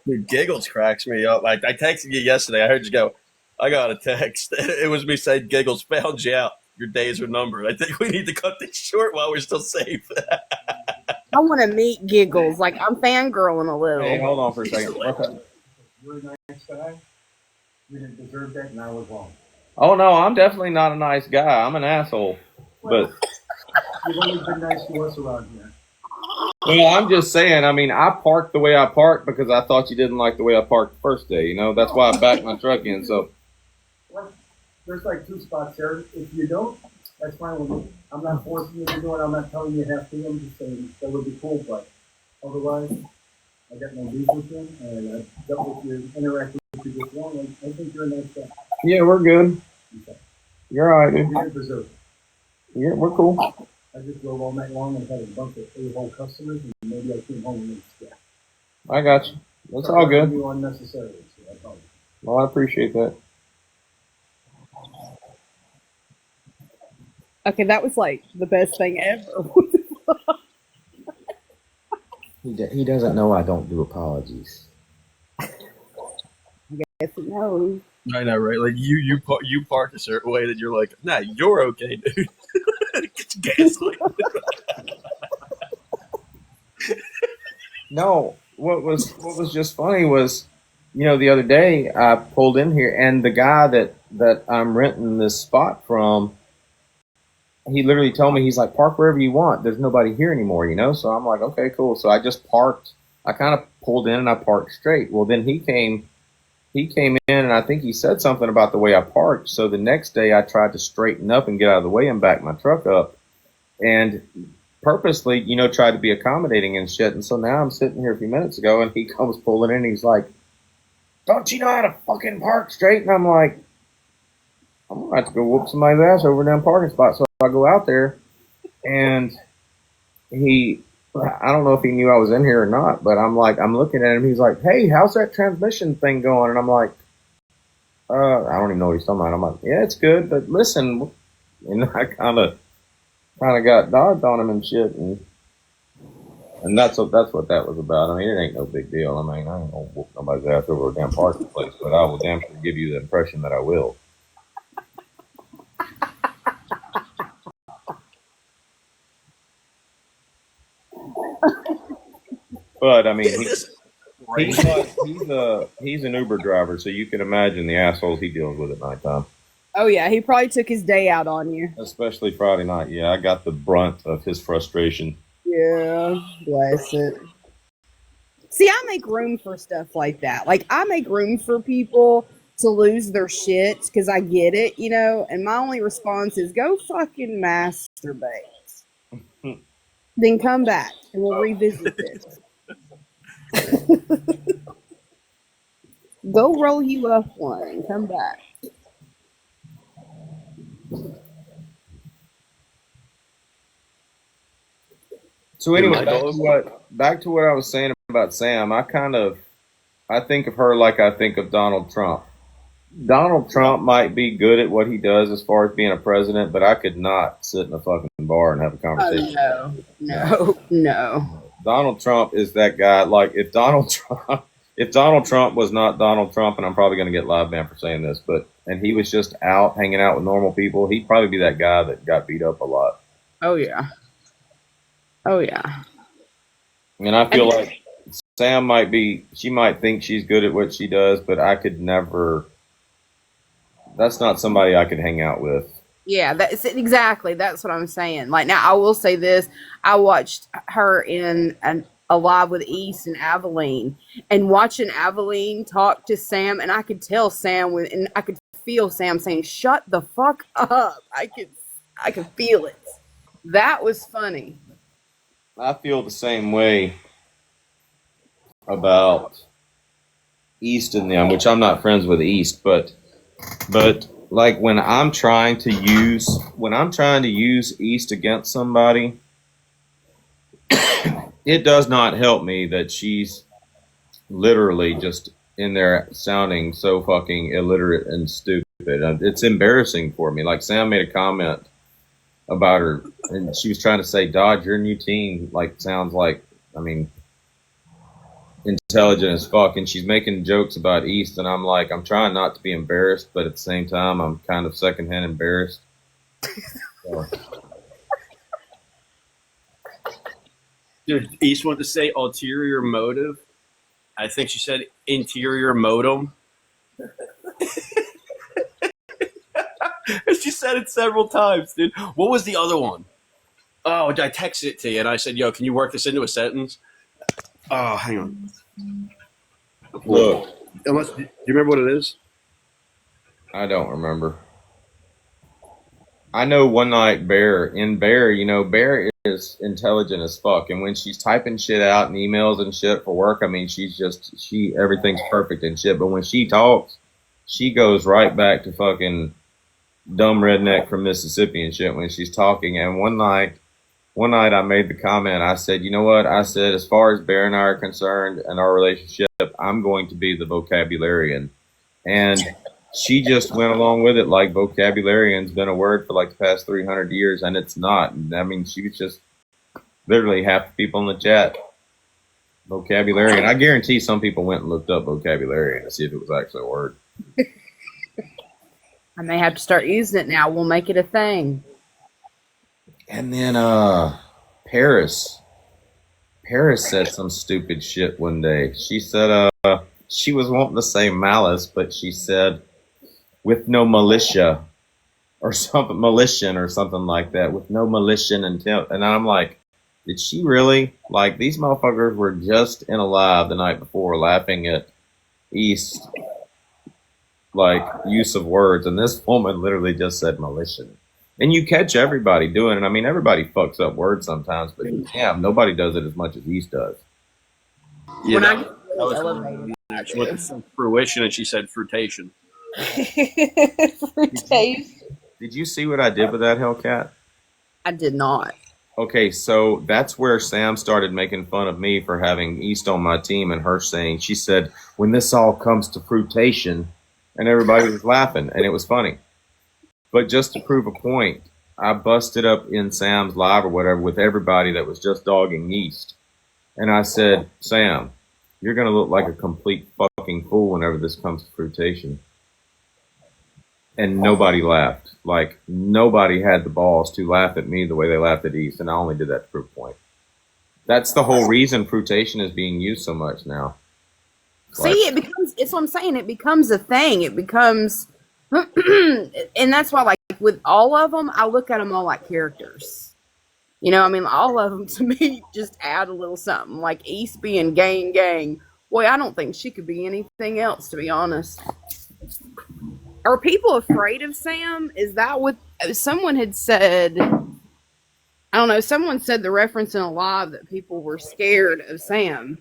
[SPEAKER 4] Dude, Giggles cracks me up. Like, I texted you yesterday. I heard you go, I got a text. It was me saying, Giggles found you out. Your days are numbered. I think we need to cut this short while we're still safe.
[SPEAKER 5] I want to meet Giggles. Like, I'm fangirling a little.
[SPEAKER 2] Hey, hold on for a second.
[SPEAKER 6] Really nice guy. You didn't deserve that, and I was wrong.
[SPEAKER 2] Oh, no, I'm definitely not a nice guy. I'm an asshole. But
[SPEAKER 6] You've always been nice to us around here.
[SPEAKER 2] well, I'm just saying, I parked the way I parked because I thought you didn't like the way I parked the first day, you know? That's why I backed my truck in, so.
[SPEAKER 6] Well, there's like two spots there. If you don't, that's fine with me. I'm not forcing you to do it. I'm not telling you you have to. I'm just saying that would be cool, but otherwise, I got no beef with you, and I dealt with you, interacting with you this long. I think you're a nice guy.
[SPEAKER 2] Yeah, we're good.
[SPEAKER 6] Okay.
[SPEAKER 2] You're all right, dude.
[SPEAKER 6] You didn't deserve it.
[SPEAKER 2] Yeah, we're cool.
[SPEAKER 6] I just drove all night long and had a bunch of a-hole customers, and maybe I came home and made a scare.
[SPEAKER 2] I got you. That's all good.
[SPEAKER 6] You unnecessarily, so I apologize.
[SPEAKER 2] Well, I appreciate that.
[SPEAKER 5] Okay, that was like the best thing ever.
[SPEAKER 2] He doesn't know I don't do apologies.
[SPEAKER 5] Yes, it knows.
[SPEAKER 4] I know, right? Like, you park a certain way that you're like, nah, you're okay, dude. Get your gaslight.
[SPEAKER 2] No, what was just funny was the other day I pulled in here, and the guy that I'm renting this spot from, he literally told me, he's like, park wherever you want. There's nobody here anymore. So I'm like, okay, cool. So I just parked. I kind of pulled in and I parked straight. Well, then he came in, and I think he said something about the way I parked. So the next day I tried to straighten up and get out of the way and back my truck up, and purposely, tried to be accommodating and shit. And so now I'm sitting here a few minutes ago, and he comes pulling in, and he's like, don't you know how to fucking park straight? And I'm like, I'm going to have to go whoop somebody's ass over in that parking spot. So I go out there, and I don't know if he knew I was in here or not, but I'm looking at him. He's like, hey, how's that transmission thing going? And I'm like, I don't even know what he's talking about. I'm like, yeah, it's good, but listen, I kind of got dogged on him and shit, and that's what that was about. I mean, it ain't no big deal. I mean, I ain't gonna whoop nobody's ass over a damn parking place, but I will damn sure give you the impression that I will. But I mean, he's an Uber driver, so you can imagine the assholes he deals with at nighttime.
[SPEAKER 5] Oh yeah, he probably took his day out on you.
[SPEAKER 2] Especially Friday night. Yeah, I got the brunt of his frustration.
[SPEAKER 5] Yeah, bless it. See, I make room for stuff like that. Like, I make room for people to lose their shit because I get it, and my only response is go fucking masturbate. Then come back and we'll revisit this. Go roll you up one and come back.
[SPEAKER 2] So anyway, back to what I was saying about Sam. I think of her like I think of Donald Trump. Donald Trump might be good at what he does as far as being a president, but I could not sit in a fucking bar and have a conversation.
[SPEAKER 5] Oh, no.
[SPEAKER 2] Donald Trump is that guy. Like, if Donald Trump was not Donald Trump, and I'm probably going to get live banned for saying this, and he was just out hanging out with normal people, he'd probably be that guy that got beat up a lot.
[SPEAKER 5] Oh yeah.
[SPEAKER 2] And I feel like Sam she might think she's good at what she does, but I could never. That's not somebody I could hang out with.
[SPEAKER 5] Yeah, that's what I'm saying. Like, now I will say this: I watched her in a live with East and Aveline, and watching Aveline talk to Sam, and I could tell and I could feel Sam saying, "Shut the fuck up." I could feel it. That was funny.
[SPEAKER 2] I feel the same way about East and them, which I'm not friends with East, but like when I'm trying to use East against somebody, it does not help me that she's literally just in there sounding so fucking illiterate and stupid. It's embarrassing for me. Like, Sam made a comment about her, and she was trying to say, Dodge, your new team sounds like, intelligent as fuck, and she's making jokes about East, and I'm like, I'm trying not to be embarrassed, but at the same time I'm kind of secondhand embarrassed. So.
[SPEAKER 4] Dude, East wanted to say ulterior motive. I think she said interior modem. She said it several times, dude. What was the other one? Oh, I texted it to you, and I said, yo, can you work this into a sentence? Oh, hang on.
[SPEAKER 2] Look.
[SPEAKER 4] Do you remember what it is?
[SPEAKER 2] I don't remember. I know one night Bear Bear is intelligent as fuck, and when she's typing shit out in emails and shit for work, everything's perfect and shit, but when she talks, she goes right back to fucking dumb redneck from Mississippi and shit when she's talking. And one night I made the comment, I said, you know what? I said, as far as Bear and I are concerned and our relationship, I'm going to be the vocabularian. And she just went along with it like vocabularian's been a word for like the past 300 years, and it's not. I mean, she was just literally half the people in the chat. Vocabularian. I guarantee some people went and looked up vocabularian to see if it was actually a word.
[SPEAKER 5] I may have to start using it now. We'll make it a thing.
[SPEAKER 2] And then Paris said some stupid shit one day. She said she was wanting to say malice, but she said with no militia or something, malician or something like that, with no malician intent. And I'm like, did she really? Like, these motherfuckers were just in a live the night before laughing at East, like, use of words, and this woman literally just said malician. And you catch everybody doing it. I mean, everybody fucks up words sometimes, but damn, nobody does it as much as East does.
[SPEAKER 4] Yeah,
[SPEAKER 5] When I
[SPEAKER 4] that
[SPEAKER 5] get
[SPEAKER 4] was
[SPEAKER 5] elevated, I
[SPEAKER 4] she went to fruition and she said fruitation.
[SPEAKER 5] taste.
[SPEAKER 2] Did you see what I did with that Hellcat?
[SPEAKER 5] I did not.
[SPEAKER 2] Okay, so that's where Sam started making fun of me for having East on my team, and her saying, she said, when this all comes to fruitation, and everybody was laughing, and it was funny. But just to prove a point, I busted up in Sam's live or whatever with everybody that was just dogging East. And I said, Sam, you're going to look like a complete fucking fool whenever this comes to fruitation. And nobody laughed. Like, nobody had the balls to laugh at me the way they laughed at East, and I only did that to prove a point. That's the whole reason fruitation is being used so much now.
[SPEAKER 5] See, it becomes, it's what I'm saying, it becomes a thing. It becomes, and that's why, like, with all of them, I look at them all like characters. You know, I mean, all of them to me just add a little something. Like East being gang. Boy, I don't think she could be anything else, to be honest. Are people afraid of Sam? Is that what someone had said? I don't know. Someone said the reference in a live that people were scared of Sam.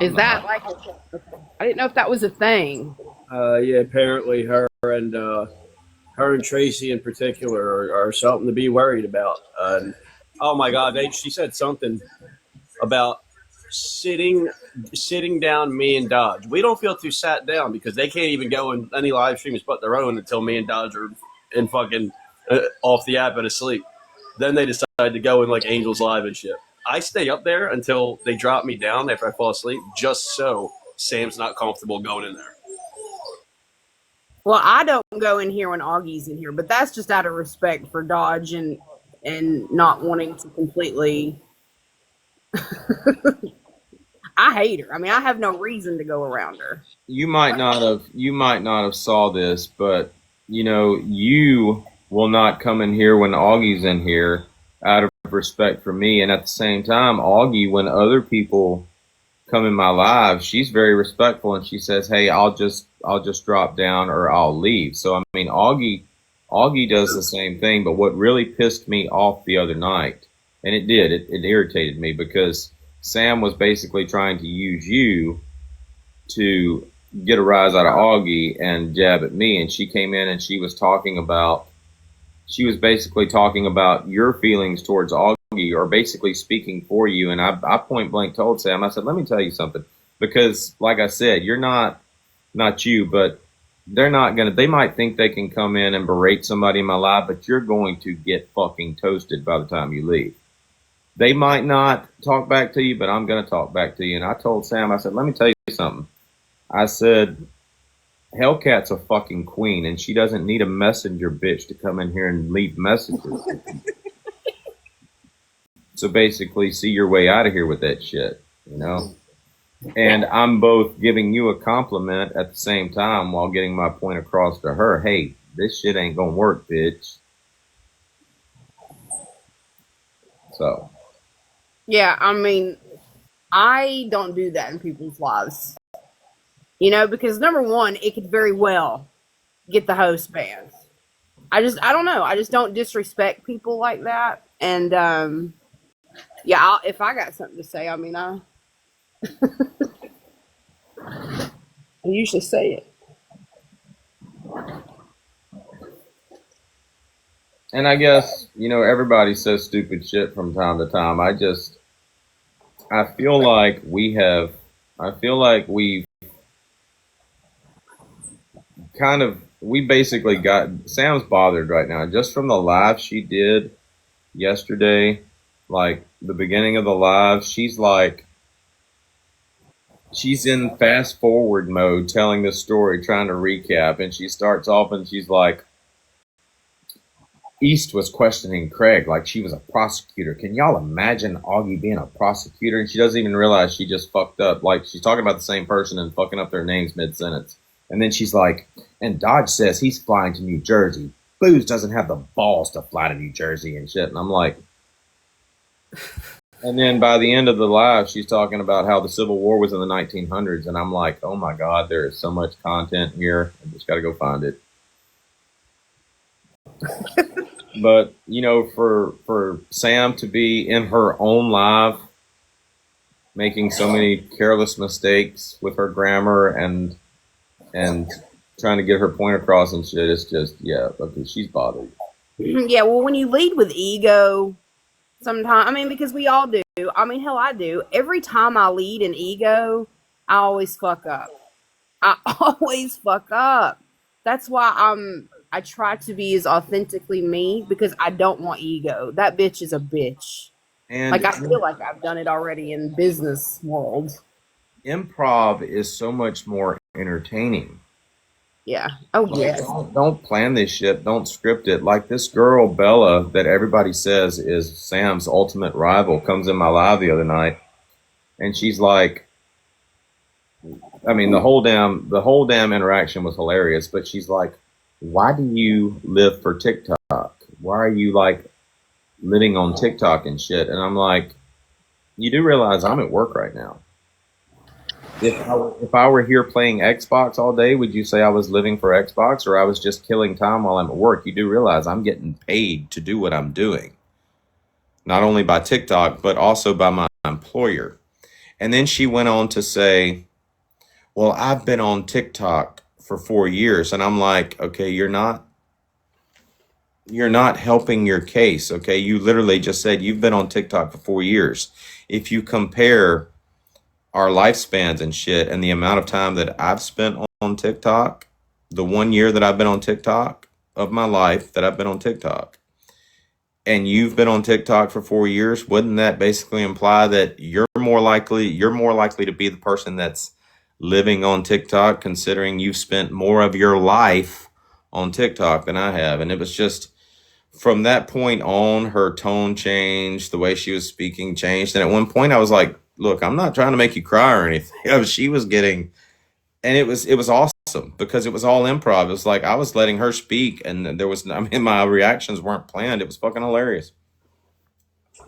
[SPEAKER 5] Is that like? I didn't know if that was a thing.
[SPEAKER 7] Yeah, apparently her and Tracy in particular are something to be worried about. Oh my God, she said something about sitting down me and Dodge. We don't feel too sat down because they can't even go in any live streams but their own until me and Dodge are in fucking off the app and asleep. Then they decide to go in like Angels Live and shit. I stay up there until they drop me down after I fall asleep, just so Sam's not comfortable going in there.
[SPEAKER 5] Well, I don't go in here when Augie's in here, but that's just out of respect for Dodge and not wanting to completely. I hate her. I mean, I have no reason to go around her.
[SPEAKER 2] You might not have saw this, but you know, you will not come in here when Augie's in here out of respect for me, and at the same time, Augie, when other people come in my live, she's very respectful and she says, "Hey, I'll just drop down or I'll leave." So I mean, Augie does the same thing. But what really pissed me off the other night, and it irritated me because Sam was basically trying to use you to get a rise out of Augie and jab at me, and she came in and she was basically talking about your feelings towards Augie, or basically speaking for you. And I point blank told Sam, I said, let me tell you something, because like I said, you're not you, but they might think they can come in and berate somebody in my life, but you're going to get fucking toasted by the time you leave. They might not talk back to you, but I'm going to talk back to you. And I told Sam, I said, let me tell you something. I said, Hellcat's a fucking queen, and she doesn't need a messenger bitch to come in here and leave messages. So basically, see your way out of here with that shit, you know? And I'm both giving you a compliment at the same time while getting my point across to her. Hey, this shit ain't gonna work, bitch. So.
[SPEAKER 5] Yeah, I mean, I don't do that in people's lives. You know, because number one, it could very well get the host banned. I don't know. I just don't disrespect people like that. And, yeah, if I got something to say, I mean, I usually say it.
[SPEAKER 2] And I guess, you know, everybody says stupid shit from time to time. I feel like we've we basically got, Sam's bothered right now. Just from the live she did yesterday, like the beginning of the live, she's in fast forward mode telling the story, trying to recap, and she starts off and she's like, East was questioning Craig like she was a prosecutor. Can y'all imagine Augie being a prosecutor? And she doesn't even realize she just fucked up. Like, she's talking about the same person and fucking up their names mid-sentence. And then she's like, and Dodge says he's flying to New Jersey. Booze doesn't have the balls to fly to New Jersey and shit. And I'm like... And then by the end of the live, she's talking about how the Civil War was in the 1900s. And I'm like, oh my God, there is so much content here. I just got to go find it. But, you know, for Sam to be in her own live, making so many careless mistakes with her grammar and trying to get her point across and shit, it's just, yeah, okay, she's bothered.
[SPEAKER 5] Yeah, well, when you lead with ego, sometimes, I mean, because we all do. I mean, hell, I do. Every time I lead in ego, I always fuck up. I always fuck up. That's why I try to be as authentically me, because I don't want ego. That bitch is a bitch.
[SPEAKER 2] And
[SPEAKER 5] like, I feel like I've done it already in business world.
[SPEAKER 2] Improv is so much more entertaining.
[SPEAKER 5] Yeah. Oh,
[SPEAKER 2] like,
[SPEAKER 5] yes.
[SPEAKER 2] Don't plan this shit. Don't script it. Like this girl, Bella, that everybody says is Sam's ultimate rival, comes in my live the other night. And she's like, I mean, the whole damn interaction was hilarious. But she's like, why do you live for TikTok? Why are you like living on TikTok and shit? And I'm like, you do realize I'm at work right now. If I were here playing Xbox all day, would you say I was living for Xbox or I was just killing time while I'm at work? You do realize I'm getting paid to do what I'm doing. Not only by TikTok, but also by my employer. And then she went on to say, well, I've been on TikTok for 4 years. And I'm like, okay, you're not helping your case. Okay. You literally just said you've been on TikTok for 4 years. If you compare our lifespans and shit and the amount of time that I've spent on TikTok, the 1 year that I've been on TikTok of my life that I've been on TikTok, and you've been on TikTok for 4 years, wouldn't that basically imply that you're more likely to be the person that's living on TikTok, considering you've spent more of your life on TikTok than I have? And it was just, from that point on, her tone changed, the way she was speaking changed. And at one point I was like, look, I'm not trying to make you cry or anything. She was getting, and it was awesome because it was all improv. It was like I was letting her speak, and there was, I mean, my reactions weren't planned. It was fucking hilarious.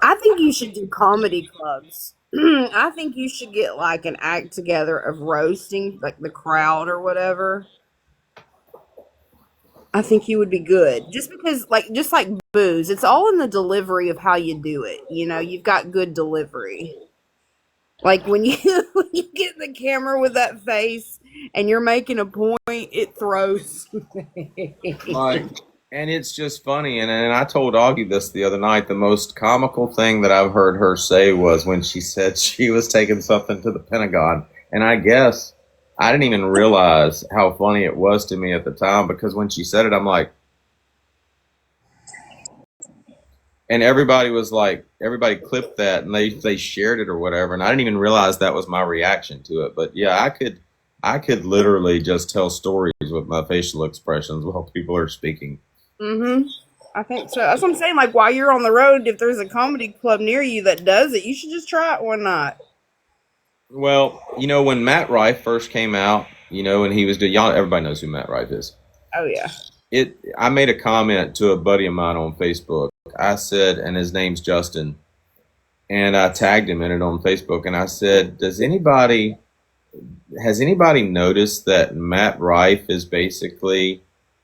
[SPEAKER 5] I think you should do comedy clubs. I think you should get like an act together of roasting like the crowd or whatever. I think you would be good. Just because, like, just like booze, it's all in the delivery of how you do it. You know, you've got good delivery. Like when you when you get in the camera with that face and you're making a point, it throws.
[SPEAKER 2] Like, and it's just funny. And I told Augie this the other night. The most comical thing that I've heard her say was when she said she was taking something to the Pentagon. And I guess I didn't even realize how funny it was to me at the time, because when she said it, I'm like, and everybody was like, everybody clipped that and they shared it or whatever. And I didn't even realize that was my reaction to it. But yeah, I could literally just tell stories with my facial expressions while people are speaking.
[SPEAKER 5] Mm-hmm. I think so. That's what I'm saying. Like, while you're on the road, if there's a comedy club near you that does it, you should just try it one night.
[SPEAKER 2] Well, you know, when Matt Rife first came out, you know, and he was doing, y'all, everybody knows who Matt Rife is.
[SPEAKER 5] Oh yeah.
[SPEAKER 2] I made a comment to a buddy of mine on Facebook. I said, and his name's Justin, and I tagged him in it on Facebook, and I said, has anybody noticed that Matt Rife is basically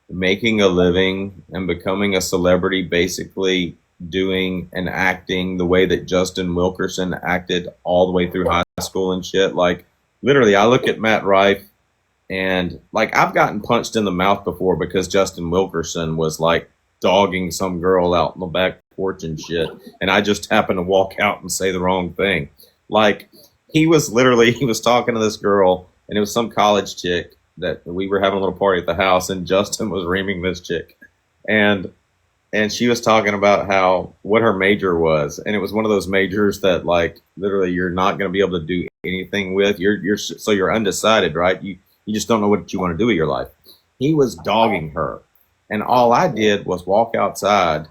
[SPEAKER 2] making a living and becoming a celebrity, basically doing and acting the way that Justin Wilkerson acted all the way through high school and shit? Like, literally, I look at Matt Rife, and like, I've gotten punched in the mouth before because Justin Wilkerson was like dogging some girl out in the back porch and shit, and I just happened to walk out and say the wrong thing. Like, he was talking to this girl, and it was some college chick that we were having a little party at the house, and Justin was reaming this chick, and she was talking about what her major was, and it was one of those majors that, like, literally you're not going to be able to do anything with. You're undecided, right? You just don't know what you want to do with your life. He was dogging her, And all I did was walk outside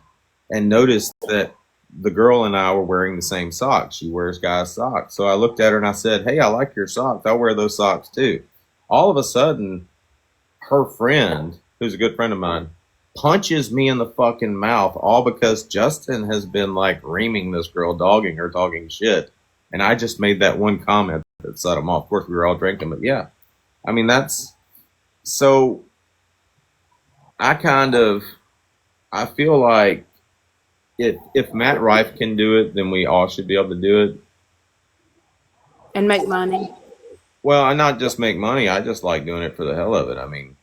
[SPEAKER 2] and noticed that the girl and I were wearing the same socks. She wears guys' socks. So I looked at her and I said, "Hey, I like your socks. I'll wear those socks too." All of a sudden, her friend, who's a good friend of mine, punches me in the fucking mouth, all because Justin has been like reaming this girl, dogging her, talking shit. And I just made that one comment that set him off. Of course, we were all drinking, but yeah. I mean, that's so. I feel like if Matt Rife can do it, then we all should be able to do it.
[SPEAKER 5] And make money.
[SPEAKER 2] Well, I not just make money. I just like doing it for the hell of it. I mean,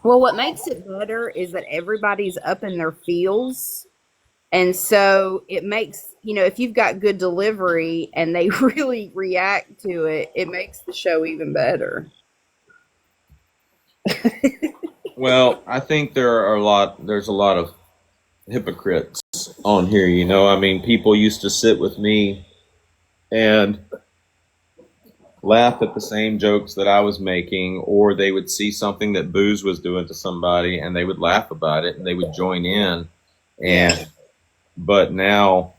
[SPEAKER 5] Well, what makes it better is that everybody's up in their feels. And so it makes, if you've got good delivery and they really react to it, it makes the show even better.
[SPEAKER 2] well, I think there's a lot of hypocrites on here, I mean, people used to sit with me and laugh at the same jokes that I was making, or they would see something that Booze was doing to somebody and they would laugh about it and they would join in. But now,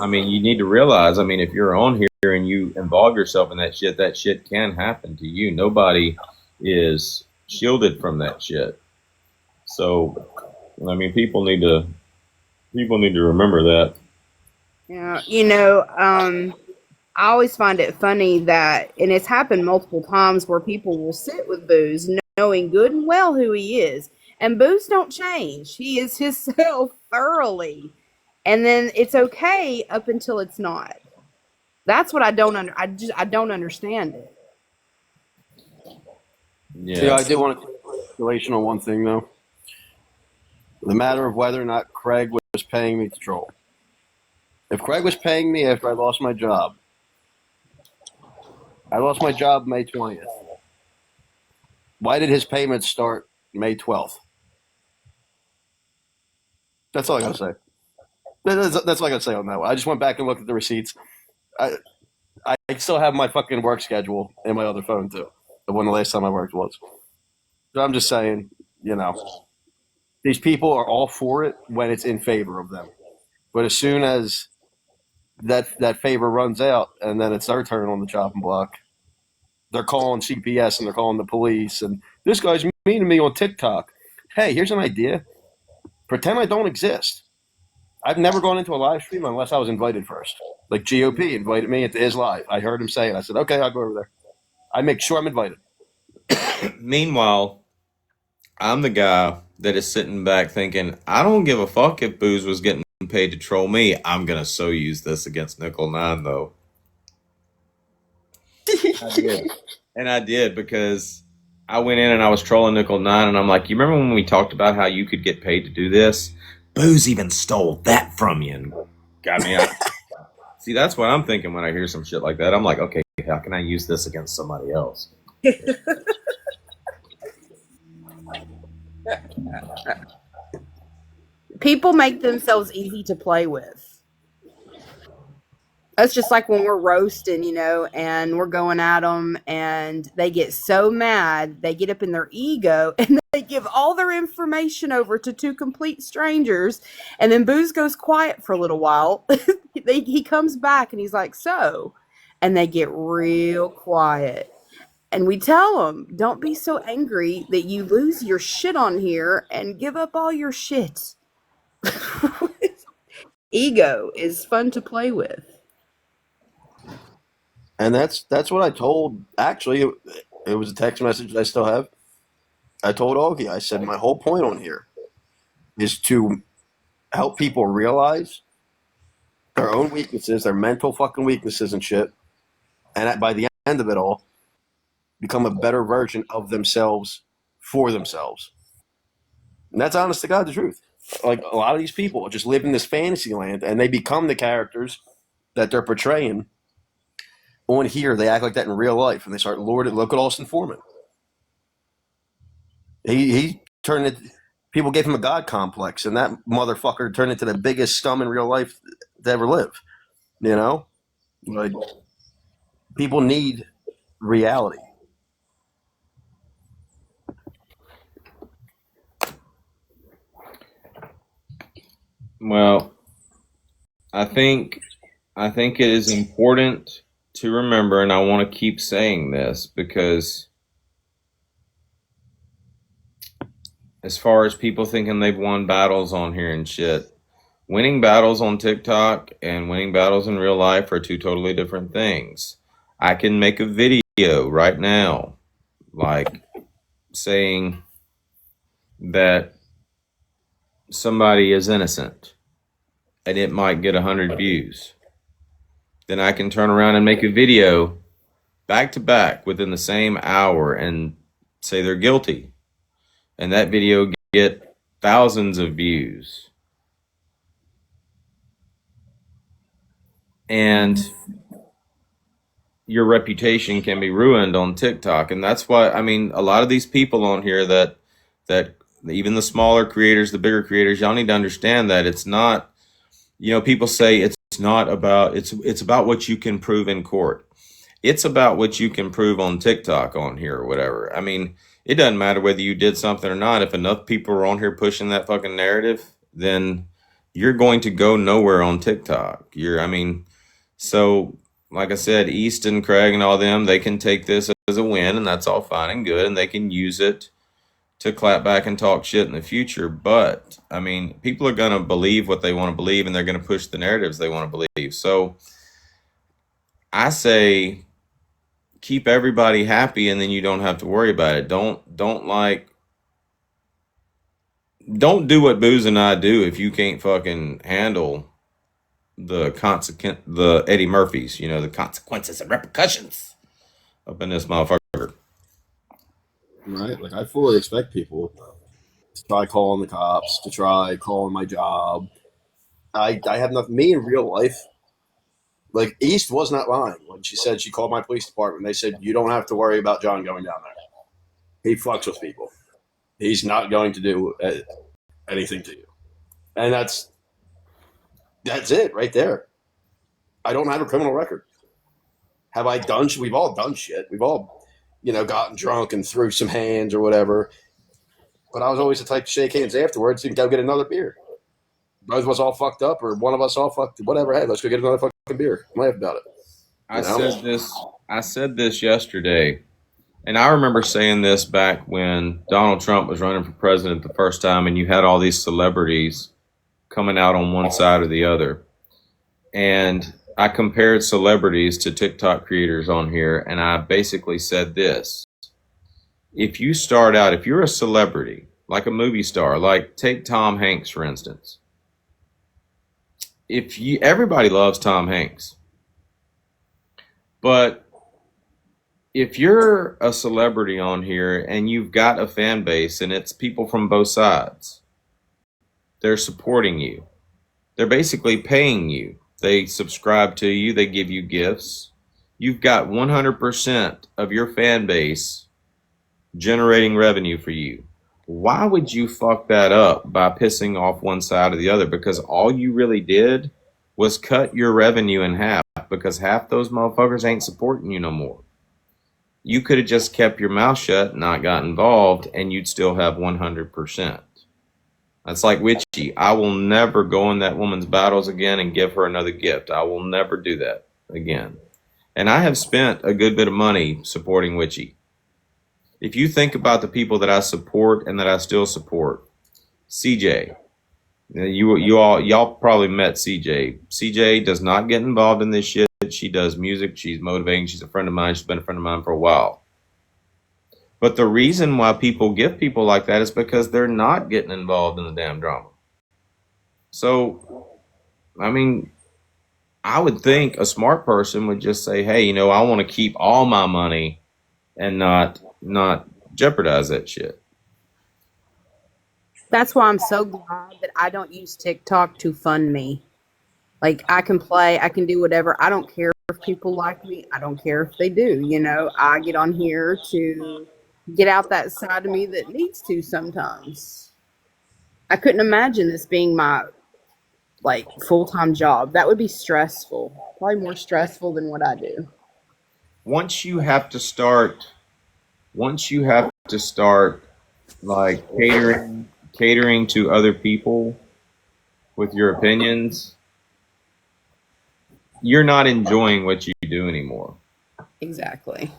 [SPEAKER 2] I mean, you need to realize, I mean, if you're on here and you involve yourself in that shit can happen to you. Nobody is shielded from that shit. So, I mean, people need to remember that.
[SPEAKER 5] Yeah, I always find it funny that, and it's happened multiple times where people will sit with Booze knowing good and well who he is. And Booze don't change. He is himself thoroughly. And then it's okay up until it's not. That's what I don't understand it.
[SPEAKER 7] Yeah, I did want to speculation on one thing though. The matter of whether or not Craig was paying me to troll. If Craig was paying me after I lost my job May 20th. Why did his payments start May 12th? That's all I gotta say. That's all I gotta say on that one. I just went back and looked at the receipts. I still have my fucking work schedule in my other phone too, the one the last time I worked was. So I'm just saying, these people are all for it when it's in favor of them. But as soon as that favor runs out and then it's their turn on the chopping block, they're calling CPS and they're calling the police. And this guy's mean to me on TikTok. Hey, here's an idea. Pretend I don't exist. I've never gone into a live stream unless I was invited first. Like GOP invited me into his live. I heard him say it. I said, okay, I'll go over there. I make sure I'm invited.
[SPEAKER 2] Meanwhile, I'm the guy that is sitting back thinking, I don't give a fuck if Booze was getting paid to troll me. I'm going to so use this against Nickel 9, though. I did. And I did because I went in and I was trolling Nickel 9, and I'm like, you remember when we talked about how you could get paid to do this? Booze even stole that from you and got me out. See, that's what I'm thinking when I hear some shit like that. I'm like, okay, how can I use this against somebody else?
[SPEAKER 5] People make themselves easy to play with. That's just like when we're roasting, and we're going at them and they get so mad, they get up in their ego and they give all their information over to two complete strangers. And then Booze goes quiet for a little while. He comes back and he's like, so, and they get real quiet. And we tell them, don't be so angry that you lose your shit on here and give up all your shit. Ego is fun to play with.
[SPEAKER 7] And that's what I told. Actually, it was a text message that I still have. I told Augie, I said, my whole point on here is to help people realize their own weaknesses, their mental fucking weaknesses and shit. And by the end of it all, become a better version of themselves for themselves. And that's honest to God, the truth. Like a lot of these people just live in this fantasy land and they become the characters that they're portraying. On here, they act like that in real life, and they start lording. Look at Austin Foreman. He turned it. People gave him a god complex, and that motherfucker turned into the biggest scum in real life to ever live. Like people need reality.
[SPEAKER 2] Well, I think it is important to remember, and I want to keep saying this because as far as people thinking they've won battles on here and shit, winning battles on TikTok and winning battles in real life are two totally different things. I can make a video right now, like saying that somebody is innocent, and it might get 100 views. Then I can turn around and make a video back to back within the same hour and say they're guilty, and that video get thousands of views. And your reputation can be ruined on TikTok. And that's why, I mean, a lot of these people on here that even the smaller creators, the bigger creators, y'all need to understand that it's not, people say it's not about, it's about what you can prove in court. It's about what you can prove on TikTok on here or whatever. I mean, it doesn't matter whether you did something or not. If enough people are on here pushing that fucking narrative, then you're going to go nowhere on TikTok. So like I said, Easton, Craig, and all them, they can take this as a win, and that's all fine and good, and they can use it to clap back and talk shit in the future. But I mean, people are going to believe what they want to believe, and they're going to push the narratives they want to believe. So I say keep everybody happy, and then you don't have to worry about it. Don't do what Booze and I do if you can't fucking handle the Eddie Murphys, the consequences and repercussions up in this motherfucker.
[SPEAKER 7] Right? Like, I fully expect people to try calling the cops, to try calling my job. I have nothing. Me in real life, like, East was not lying when she said she called my police department. They said, you don't have to worry about John going down there. He fucks with people. He's not going to do anything to you. And that's it right there. I don't have a criminal record. Have I done shit? We've all done shit. We've all, gotten drunk and threw some hands or whatever. But I was always the type to shake hands afterwards and go get another beer. Both of us all fucked up, or one of us all fucked, whatever. Hey, let's go get another fucking beer. Laugh about it.
[SPEAKER 2] I said this yesterday, and I remember saying this back when Donald Trump was running for president the first time, and you had all these celebrities coming out on one side or the other. And I compared celebrities to TikTok creators on here, and I basically said this. If you're a celebrity, like a movie star, like take Tom Hanks, for instance. Everybody loves Tom Hanks. But if you're a celebrity on here and you've got a fan base and it's people from both sides, they're supporting you. They're basically paying you. They subscribe to you. They give you gifts. You've got 100% of your fan base generating revenue for you. Why would you fuck that up by pissing off one side or the other? Because all you really did was cut your revenue in half, because half those motherfuckers ain't supporting you no more. You could have just kept your mouth shut, not got involved, and you'd still have 100%. That's like Witchy. I will never go in that woman's battles again and give her another gift. I will never do that again. And I have spent a good bit of money supporting Witchy. If you think about the people that I support and that I still support, CJ, y'all probably met CJ. CJ does not get involved in this shit. She does music. She's motivating. She's a friend of mine. She's been a friend of mine for a while. But the reason why people give people like that is because they're not getting involved in the damn drama. So, I mean, I would think a smart person would just say, hey, I want to keep all my money and not jeopardize that shit.
[SPEAKER 5] That's why I'm so glad that I don't use TikTok to fund me. Like, I can play, I can do whatever. I don't care if people like me. I don't care if they do. I get on here to get out that side of me that needs to sometimes. I couldn't imagine this being my, full-time job. That would be stressful. Probably more stressful than what I do.
[SPEAKER 2] Once you have to start like catering to other people, with your opinions, you're not enjoying what you do anymore.
[SPEAKER 5] Exactly.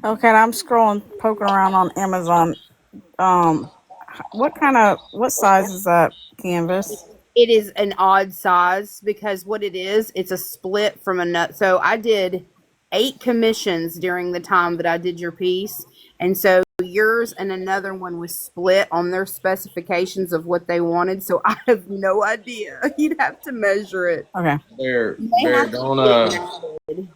[SPEAKER 8] Okay, I'm scrolling, poking around on Amazon. What size is that canvas?
[SPEAKER 5] It is an odd size because what it is, it's a split from a nut. So I did 8 commissions during the time that I did your piece. And so yours and another one was split on their specifications of what they wanted. So I have no idea. You'd have to measure it.
[SPEAKER 8] Okay.
[SPEAKER 5] You may
[SPEAKER 2] Bear,
[SPEAKER 5] have to
[SPEAKER 2] don't
[SPEAKER 5] get matted.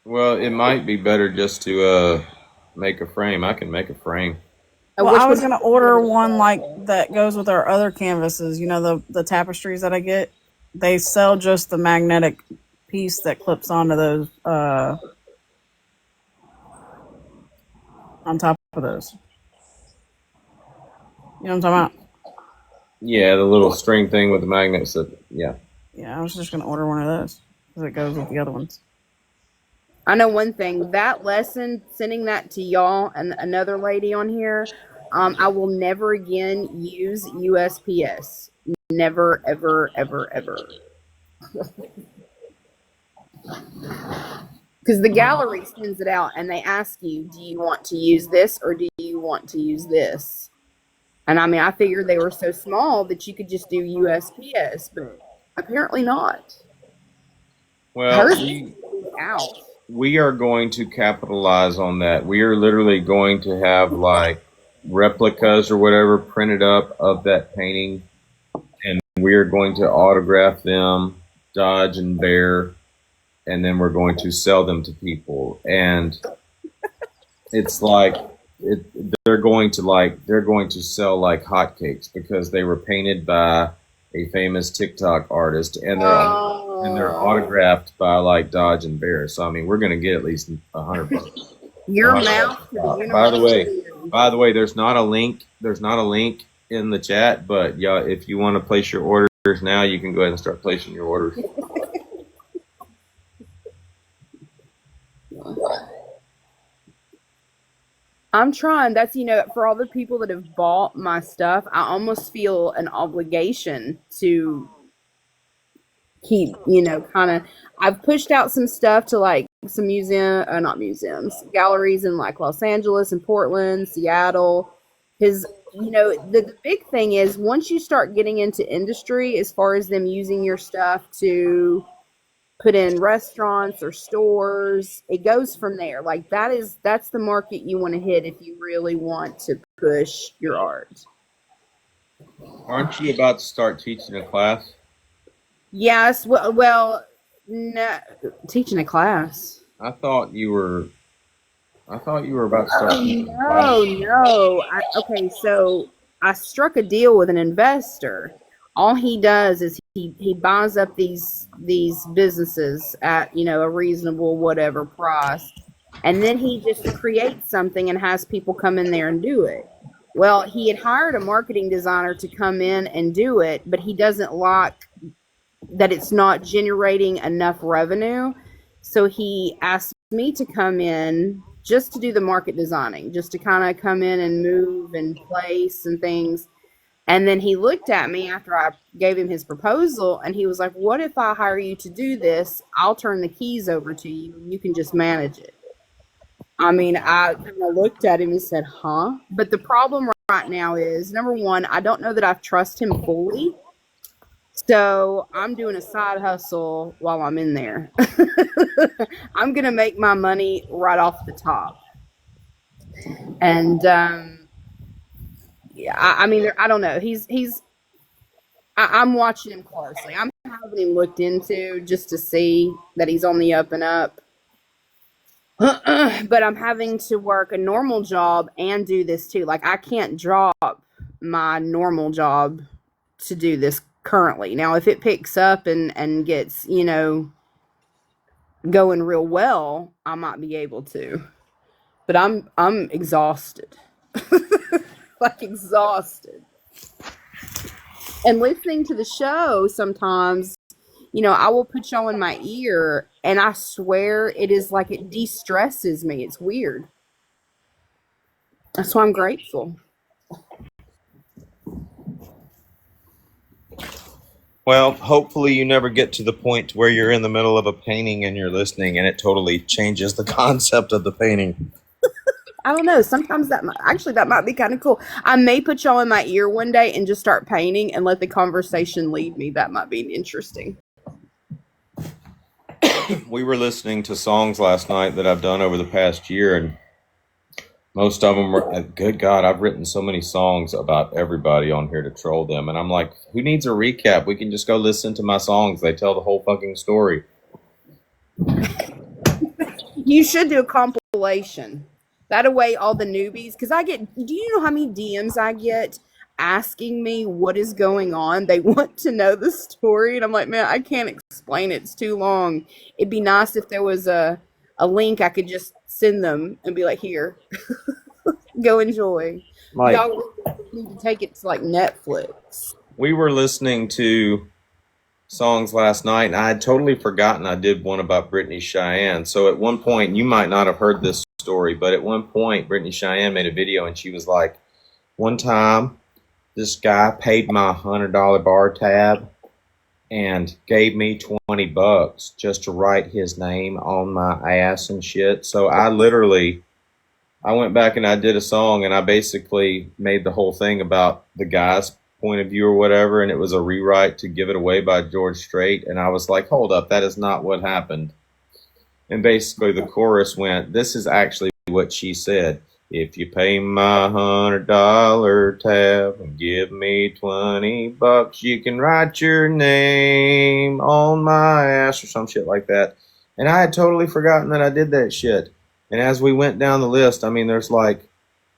[SPEAKER 2] well, it might be better just to make a frame. I can make a frame.
[SPEAKER 8] Well,
[SPEAKER 5] Which
[SPEAKER 8] I was
[SPEAKER 5] would
[SPEAKER 8] gonna order one like that goes with our other canvases. You know the tapestries that I get. They sell just the magnetic piece that clips onto those on top of those. You know what I'm talking about?
[SPEAKER 2] Yeah, the little string thing with the magnets. Yeah.
[SPEAKER 8] Yeah, I was just gonna order one of those because it goes with the other ones.
[SPEAKER 5] I know one thing, that lesson, sending that to y'all and another lady on here, I will never again use USPS. Never, ever, ever, ever. Because the gallery sends it out and they ask you, do you want to use this or do you want to use this? And I mean, I figured they were so small that you could just do USPS, but apparently not.
[SPEAKER 2] Well,
[SPEAKER 5] Hers is out.
[SPEAKER 2] we are going to capitalize on that. We are literally going to have like replicas or whatever printed up of that painting, and we are going to autograph them, Dodge and Bear, and then we're going to sell them to people. And it's like they're going to sell like hotcakes because they were painted by a famous TikTok artist, and they're autographed by like Dodge and Bear. So I mean, we're going to get at least $100.
[SPEAKER 5] Your mouth to the universe.
[SPEAKER 2] By the way, there's not a link. There's not a link in the chat, but yeah, if you want to place your orders now, you can go ahead and start placing your orders.
[SPEAKER 5] I'm trying. That's, for all the people that have bought my stuff, I almost feel an obligation to keep, kind of. I've pushed out some stuff to like some not museums, galleries in like Los Angeles and Portland, Seattle. Because, the big thing is once you start getting into industry, as far as them using your stuff to put in restaurants or stores, it goes from there. Like that's the market you want to hit if you really want to push your art.
[SPEAKER 2] Aren't you about to start teaching a class?
[SPEAKER 5] Yes, well, no, teaching a class.
[SPEAKER 2] I thought you were about to start teaching a class.
[SPEAKER 5] No. Okay, so I struck a deal with an investor. All he does is he buys up these businesses at a reasonable whatever price, and then he just creates something and has people come in there and do it. Well, he had hired a marketing designer to come in and do it, but he doesn't like that it's not generating enough revenue, so he asked me to come in just to do the market designing, just to kind of come in and move and place and things. And then he looked at me after I gave him his proposal, and he was like, what if I hire you to do this? I'll turn the keys over to you, and you can just manage it. I mean, I kind of looked at him and said, huh? But the problem right now is, number one, I don't know that I trust him fully. So I'm doing a side hustle while I'm in there. I'm going to make my money right off the top. And, yeah, I mean, I don't know. I'm watching him closely. I'm having him looked into just to see that he's on the up and up. But I'm having to work a normal job and do this too. Like, I can't drop my normal job to do this currently. Now, if it picks up and gets, going real well, I might be able to. But I'm exhausted. Like, exhausted. And listening to the show sometimes, I will put y'all in my ear, and I swear it is like it de-stresses me. It's weird. That's why I'm grateful.
[SPEAKER 2] Well, hopefully you never get to the point where you're in the middle of a painting and you're listening and it totally changes the concept of the painting.
[SPEAKER 5] I don't know. Sometimes that might be kind of cool. I may put y'all in my ear one day and just start painting and let the conversation lead me. That might be interesting.
[SPEAKER 2] We were listening to songs last night that I've done over the past year, and most of them were, good God, I've written so many songs about everybody on here to troll them. And I'm like, who needs a recap? We can just go listen to my songs. They tell the whole fucking story.
[SPEAKER 5] You should do a compilation. That way, all the newbies, because do you know how many DMs I get asking me what is going on? They want to know the story. And I'm like, man, I can't explain it. It's too long. It'd be nice if there was a link I could just send them and be like, here, go enjoy.
[SPEAKER 2] Like,
[SPEAKER 5] y'all need to take it to like Netflix.
[SPEAKER 2] We were listening to songs last night, and I had totally forgotten I did one about Brittany Cheyenne. So at one point, you might not have heard this story, but at one point, Brittany Cheyenne made a video, and she was like, one time, this guy paid my $100 bar tab and gave me $20 just to write his name on my ass and shit. So I went back and I did a song, and I basically made the whole thing about the guy's point of view or whatever, and it was a rewrite to Give It Away by George Strait. And I was like, hold up, that is not what happened. And basically the chorus went, this is actually what she said. If you pay my $100 tab and give me $20, you can write your name on my ass, or some shit like that. And I had totally forgotten that I did that shit. And as we went down the list, I mean, there's like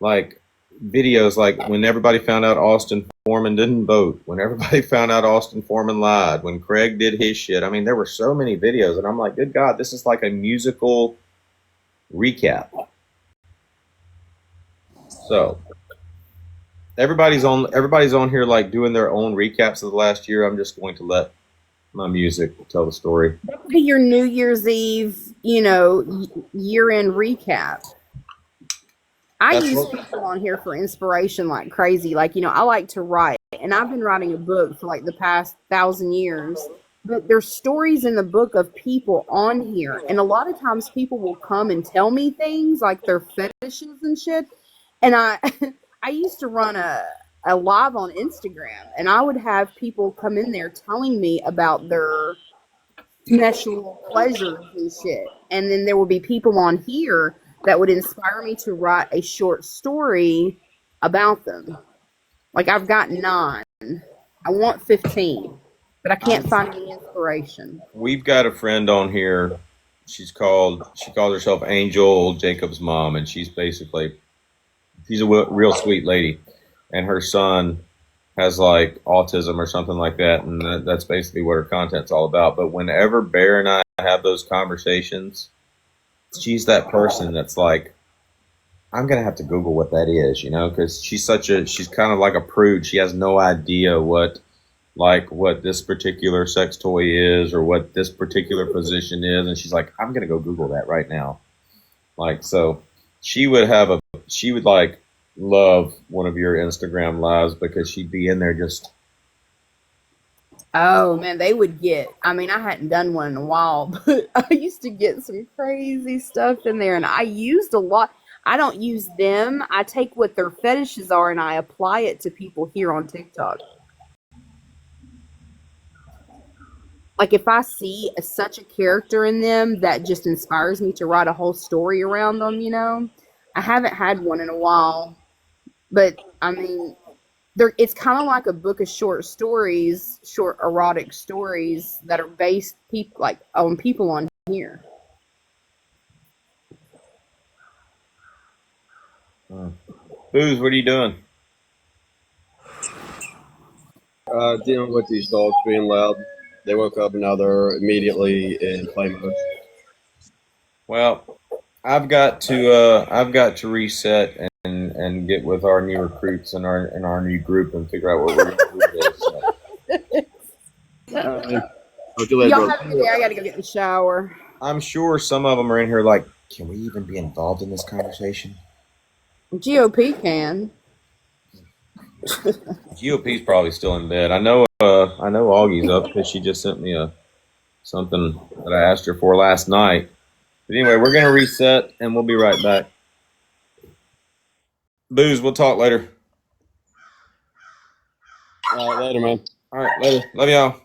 [SPEAKER 2] videos like when everybody found out Austin Foreman didn't vote, when everybody found out Austin Foreman lied, when Craig did his shit. I mean, there were so many videos, and I'm like, good God, this is like a musical recap. So everybody's on here like doing their own recaps of the last year. I'm just going to let my music tell the story.
[SPEAKER 5] That could be your New Year's Eve, year-end recap. I use people on here for inspiration like crazy. Like, I like to write, and I've been writing a book for like the past 1,000 years. But there's stories in the book of people on here, and a lot of times people will come and tell me things like their fetishes and shit. And I used to run a live on Instagram, and I would have people come in there telling me about their sexual pleasures and shit. And then there would be people on here that would inspire me to write a short story about them. Like, I've got 9. I want 15, but I can't find any inspiration.
[SPEAKER 2] We've got a friend on here. She calls herself Angel, Jacob's mom, and she's a real sweet lady. And her son has like autism or something like that, and that's basically what her content's all about. But whenever Bear and I have those conversations, she's that person that's like, I'm gonna have to Google what that is, because she's kind of like a prude. She has no idea what this particular sex toy is or what this particular position is, and she's like, I'm gonna go Google that right now. Like, so she would like love one of your Instagram lives because she'd be in there just.
[SPEAKER 5] Oh man, they would get. I mean, I hadn't done one in a while, but I used to get some crazy stuff in there, and I used a lot. I don't use them. I take what their fetishes are and I apply it to people here on TikTok. Like, if I see such a character in them that just inspires me to write a whole story around them, I haven't had one in a while, but I mean, it's kind of like a book of short stories, short erotic stories that are based on people on here.
[SPEAKER 2] Booze, what are you doing?
[SPEAKER 7] Dealing with these dogs being loud. They woke up and now they're immediately in play mode.
[SPEAKER 2] Well, I've got to reset and get with our new recruits and our new group and figure out what we're going to do today. So.
[SPEAKER 5] Y'all have a good day. I got to go get in the shower.
[SPEAKER 2] I'm sure some of them are in here like, can we even be involved in this conversation?
[SPEAKER 5] GOP can.
[SPEAKER 2] GOP's probably still in bed. I know Augie's up because she just sent me something that I asked her for last night. But anyway, we're gonna reset and we'll be right back. Booze, we'll talk later.
[SPEAKER 7] All right, later, man.
[SPEAKER 2] All right, later. Love y'all.